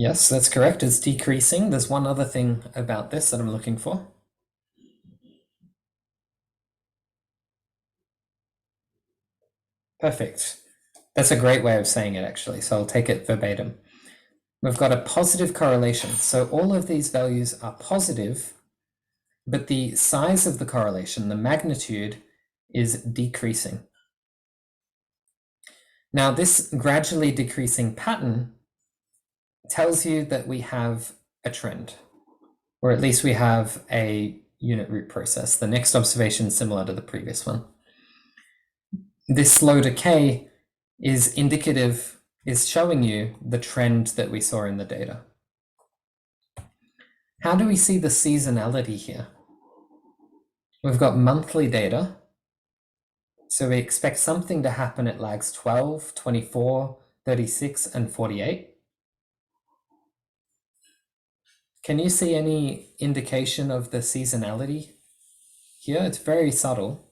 Yes, that's correct. It's decreasing. There's one other thing about this that I'm looking for. Perfect. That's a great way of saying it, actually. So I'll take it verbatim. We've got a positive correlation. So all of these values are positive, but the size of the correlation, the magnitude, is decreasing. Now, this gradually decreasing pattern tells you that we have a trend, or at least we have a unit root process. The next observation is similar to the previous one. This slow decay is indicative, is showing you the trend that we saw in the data. How do we see the seasonality here? We've got monthly data, So we expect something to happen at lags 12, 24, 36, and 48. Can you see any indication of the seasonality here? It's very subtle.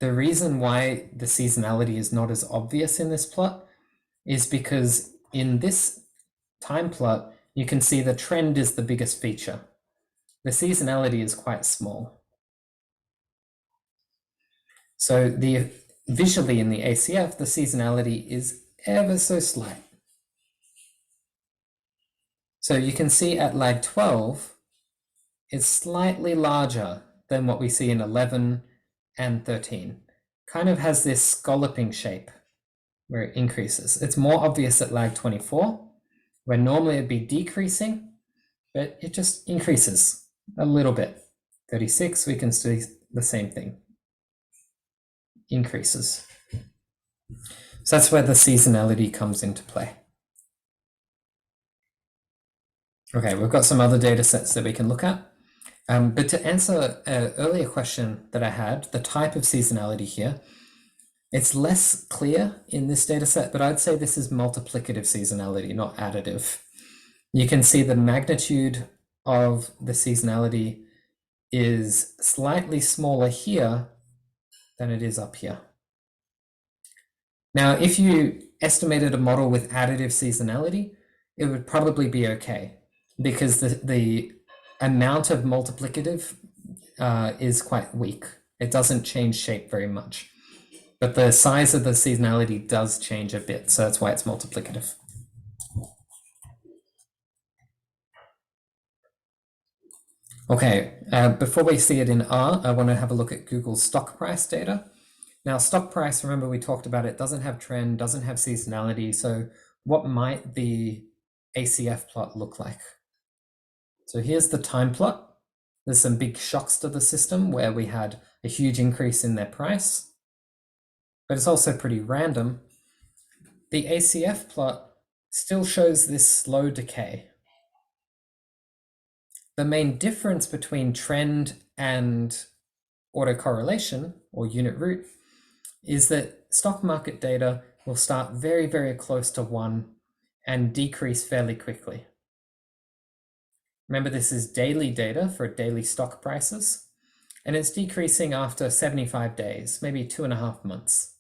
The reason why the seasonality is not as obvious in this plot is because in this time plot, you can see the trend is the biggest feature. The seasonality is quite small. So visually in the ACF, the seasonality is ever so slight. So you can see at lag 12, it's slightly larger than what we see in 11 and 13. Kind of has this scalloping shape where it increases. It's more obvious at lag 24, where normally it'd be decreasing, but it just increases a little bit. 36, we can see the same thing. Increases. So that's where the seasonality comes into play. Okay, we've got some other data sets that we can look at. But to answer an earlier question that I had, the type of seasonality here, it's less clear in this data set, but I'd say this is multiplicative seasonality, not additive. You can see the magnitude of the seasonality is slightly smaller here than it is up here. Now, if you estimated a model with additive seasonality, it would probably be okay because the amount of multiplicative is quite weak. It doesn't change shape very much, but the size of the seasonality does change a bit, so that's why it's multiplicative. Okay, before we see it in R, I want to have a look at Google's stock price data. Now, stock price, remember we talked about it, doesn't have trend, doesn't have seasonality. So what might the ACF plot look like? So here's the time plot. There's some big shocks to the system where we had a huge increase in their price, but it's also pretty random. The ACF plot still shows this slow decay. The main difference between trend and autocorrelation or unit root is that stock market data will start very, very close to 1 and decrease fairly quickly. Remember, this is daily data for daily stock prices, and it's decreasing after 75 days, maybe 2.5 months.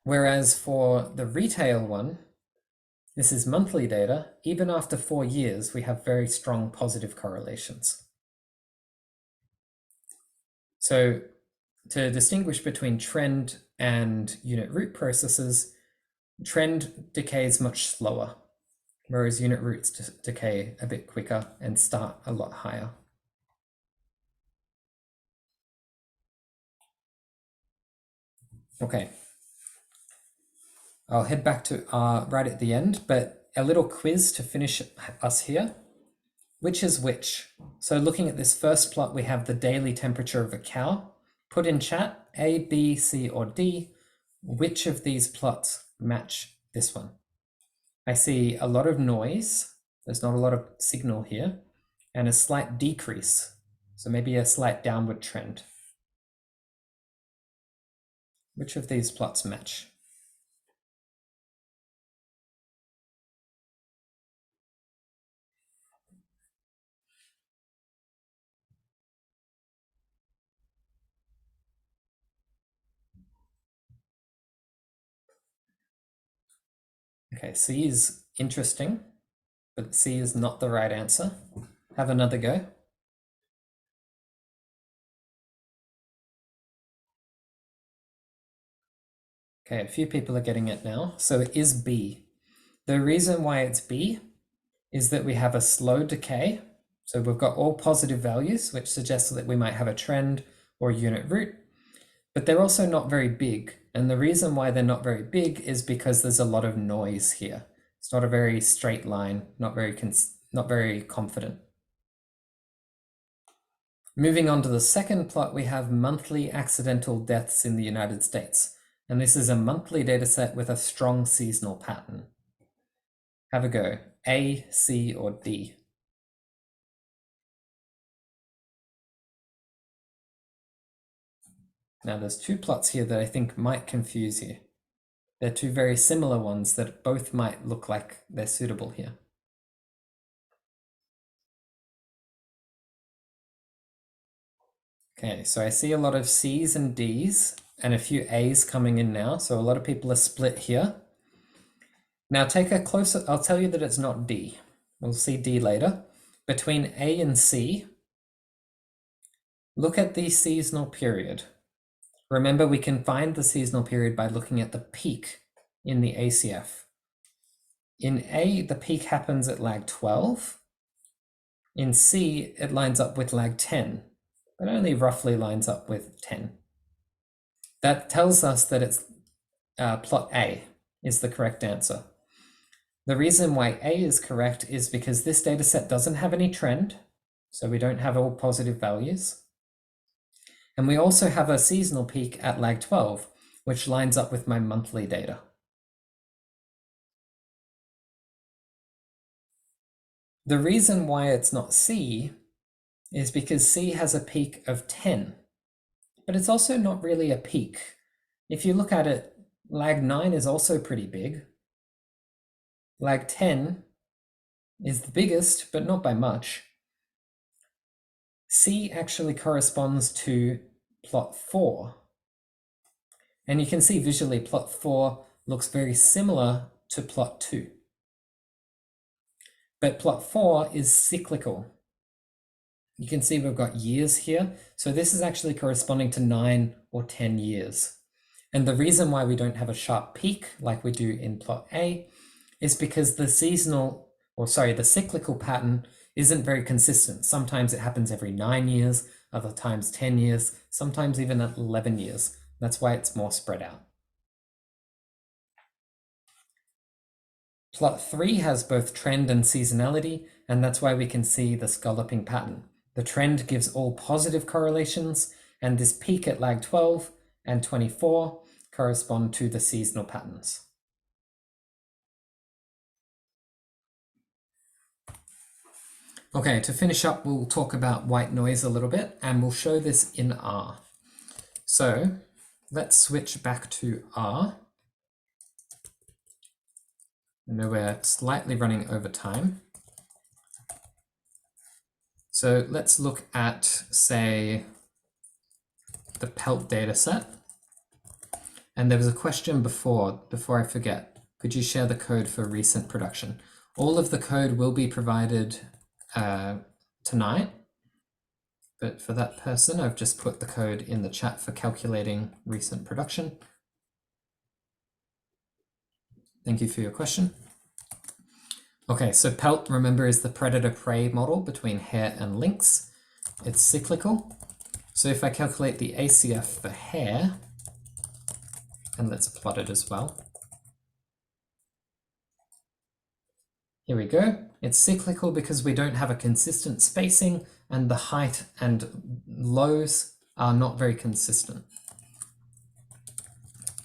Whereas for the retail one, this is monthly data. Even after 4 years, we have very strong positive correlations. So to distinguish between trend and unit root processes, trend decays much slower, whereas unit roots decay a bit quicker and start a lot higher. Okay, I'll head back to R right at the end, but a little quiz to finish us here. Which is which? So looking at this first plot, we have the daily temperature of a cow. Put in chat, A, B, C, or D, which of these plots match this one? I see a lot of noise. There's not a lot of signal here, and a slight decrease. So maybe a slight downward trend. Which of these plots match? Okay, C is interesting, but C is not the right answer. Have another go. Okay, a few people are getting it now. So it is B. The reason why it's B is that we have a slow decay. So we've got all positive values, which suggests that we might have a trend or a unit root, but they're also not very big. And the reason why they're not very big is because there's a lot of noise here. It's not a very straight line, not very confident. Moving on to the second plot, we have monthly accidental deaths in the United States. And this is a monthly data set with a strong seasonal pattern. Have a go. A, C, or D? Now there's two plots here that I think might confuse you. They're two very similar ones that both might look like they're suitable here. Okay, so I see a lot of C's and D's and a few A's coming in now. So a lot of people are split here. Now take a closer, I'll tell you that it's not D. We'll see D later. Between A and C, look at the seasonal period. Remember, we can find the seasonal period by looking at the peak in the ACF. In A, the peak happens at lag 12. In C, it lines up with lag 10, but only roughly lines up with 10. That tells us that it's plot A is the correct answer. The reason why A is correct is because this data set doesn't have any trend, so we don't have all positive values. And we also have a seasonal peak at lag 12, which lines up with my monthly data. The reason why it's not C is because C has a peak of 10, but it's also not really a peak. If you look at it, lag 9 is also pretty big. Lag 10 is the biggest, but not by much. C actually corresponds to plot 4. And you can see visually plot 4 looks very similar to plot 2. But plot 4 is cyclical. You can see we've got years here. So this is actually corresponding to 9 or 10 years. And the reason why we don't have a sharp peak like we do in plot A is because the cyclical pattern isn't very consistent. Sometimes it happens every 9 years, other times 10 years, sometimes even at 11 years. That's why it's more spread out. Plot 3 has both trend and seasonality, and that's why we can see the scalloping pattern. The trend gives all positive correlations, and this peak at lag 12 and 24 correspond to the seasonal patterns. Okay, to finish up, we'll talk about white noise a little bit, and we'll show this in R. So let's switch back to R. I know we're slightly running over time. So let's look at, say, the PELT data set. And there was a question before I forget. Could you share the code for recent production? All of the code will be provided tonight. But for that person, I've just put the code in the chat for calculating recent production. Thank you for your question. Okay, so PELT, remember, is the predator-prey model between hare and lynx. It's cyclical. So if I calculate the ACF for hare, and let's plot it as well. Here we go. It's cyclical because we don't have a consistent spacing, and the height and lows are not very consistent.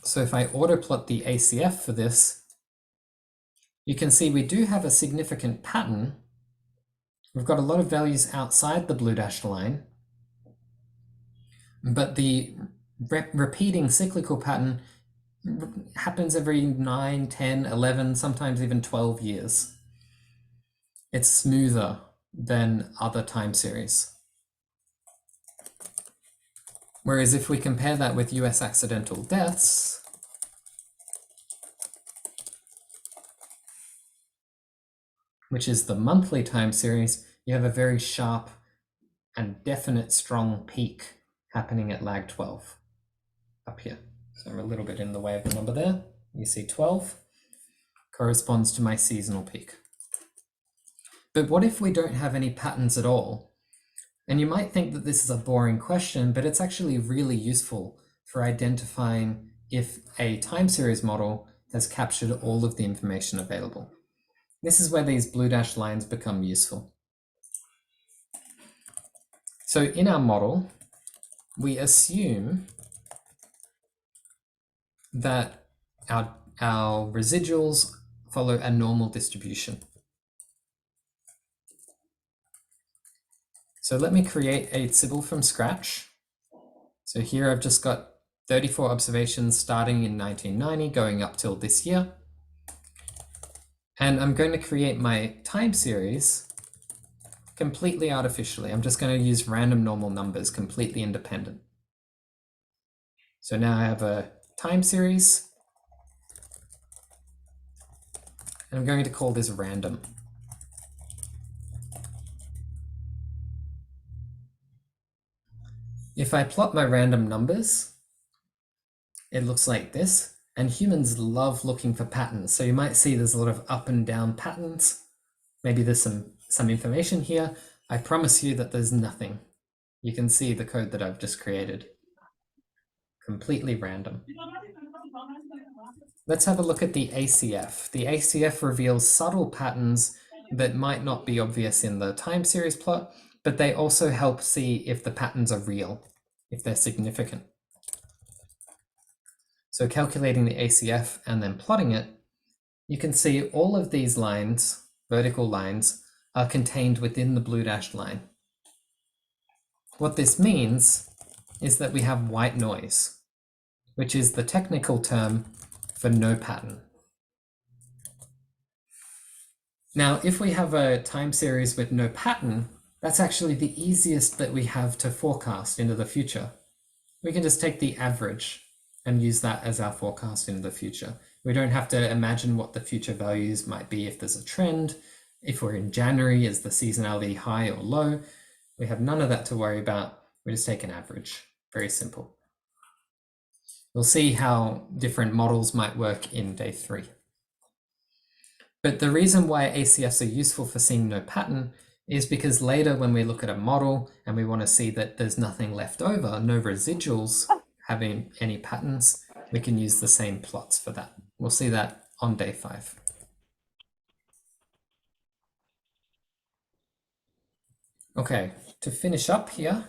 So if I auto plot the ACF for this, you can see we do have a significant pattern. We've got a lot of values outside the blue dashed line, but the repeating cyclical pattern happens every 9, 10, 11, sometimes even 12 years. It's smoother than other time series. Whereas if we compare that with US accidental deaths, which is the monthly time series, you have a very sharp and definite strong peak happening at lag 12 up here. So I'm a little bit in the way of the number there. You see 12 corresponds to my seasonal peak. But what if we don't have any patterns at all? And you might think that this is a boring question, but it's actually really useful for identifying if a time series model has captured all of the information available. This is where these blue dashed lines become useful. So in our model, we assume that our residuals follow a normal distribution. So let me create a Sybil from scratch. So here I've just got 34 observations starting in 1990, going up till this year. And I'm going to create my time series completely artificially. I'm just going to use random normal numbers, completely independent. So now I have a time series, and I'm going to call this random. If I plot my random numbers, it looks like this, and humans love looking for patterns. So you might see there's a lot of up and down patterns. Maybe there's some information here. I promise you that there's nothing. You can see the code that I've just created. Completely random. Let's have a look at the ACF. The ACF reveals subtle patterns that might not be obvious in the time series plot, but they also help see if the patterns are real, if they're significant. So calculating the ACF and then plotting it, you can see all of these lines, vertical lines, are contained within the blue dashed line. What this means is that we have white noise, which is the technical term for no pattern. Now, if we have a time series with no pattern, that's actually the easiest that we have to forecast into the future. We can just take the average and use that as our forecast into the future. We don't have to imagine what the future values might be if there's a trend. If we're in January, is the seasonality high or low? We have none of that to worry about. We just take an average. Very simple. We'll see how different models might work in day 3. But the reason why ACFs are useful for seeing no pattern is because later when we look at a model and we want to see that there's nothing left over, no residuals having any patterns, we can use the same plots for that. We'll see that on day 5. Okay, to finish up here,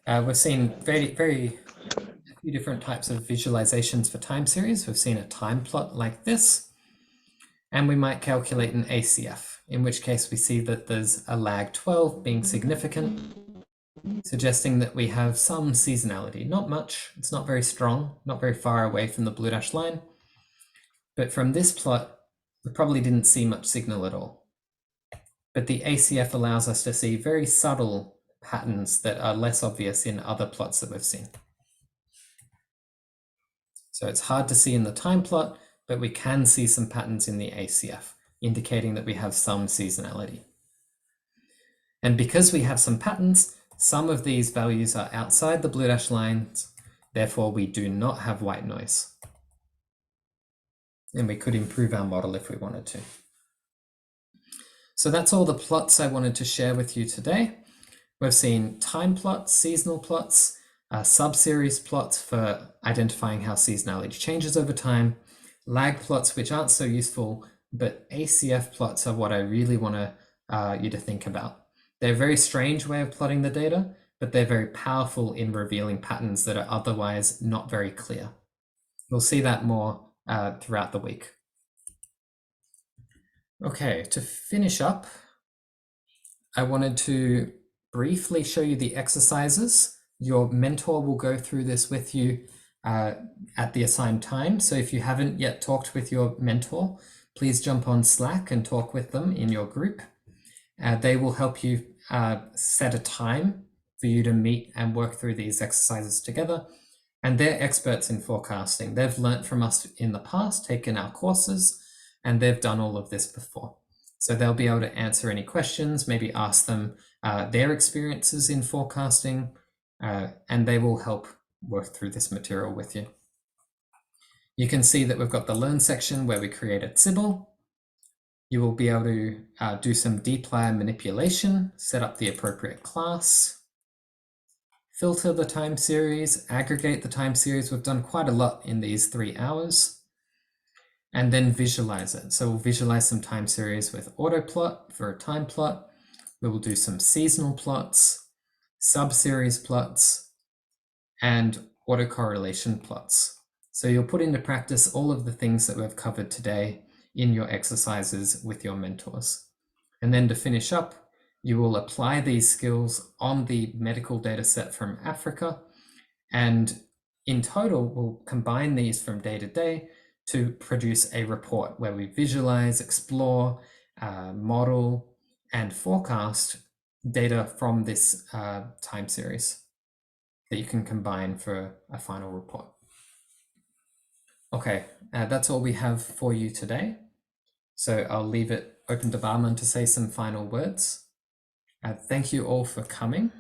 we've seen a few different types of visualizations for time series. We've seen a time plot like this, and we might calculate an ACF, in which case we see that there's a lag 12 being significant, suggesting that we have some seasonality. Not much, it's not very strong, not very far away from the blue dashed line. But from this plot, we probably didn't see much signal at all. But the ACF allows us to see very subtle patterns that are less obvious in other plots that we've seen. So it's hard to see in the time plot, but we can see some patterns in the ACF, indicating that we have some seasonality. And because we have some patterns, some of these values are outside the blue dashed lines, therefore we do not have white noise. And we could improve our model if we wanted to. So that's all the plots I wanted to share with you today. We've seen time plots, seasonal plots, sub-series plots for identifying how seasonality changes over time, lag plots which aren't so useful, but ACF plots are what I really want you to think about. They're a very strange way of plotting the data, but they're very powerful in revealing patterns that are otherwise not very clear. We'll see that more throughout the week. Okay, to finish up, I wanted to briefly show you the exercises. Your mentor will go through this with you at the assigned time. So if you haven't yet talked with your mentor, please jump on Slack and talk with them in your group. They will help you set a time for you to meet and work through these exercises together. And they're experts in forecasting. They've learnt from us in the past, taken our courses, and they've done all of this before. So they'll be able to answer any questions, maybe ask them their experiences in forecasting, and they will help work through this material with you. You can see that we've got the Learn section where we create a Sybil. You will be able to do some dplyr manipulation, set up the appropriate class, filter the time series, aggregate the time series. We've done quite a lot in these 3 hours. And then visualize it. So we'll visualize some time series with autoplot for a time plot. We will do some seasonal plots, sub-series plots, and autocorrelation plots. So you'll put into practice all of the things that we've covered today in your exercises with your mentors. And then to finish up, you will apply these skills on the medical data set from Africa And in total, we'll combine these from day to day to produce a report where we visualize, explore, model, and forecast data from this time series that you can combine for a final report. Okay, that's all we have for you today. So I'll leave it open to Bahman to say some final words. Thank you all for coming.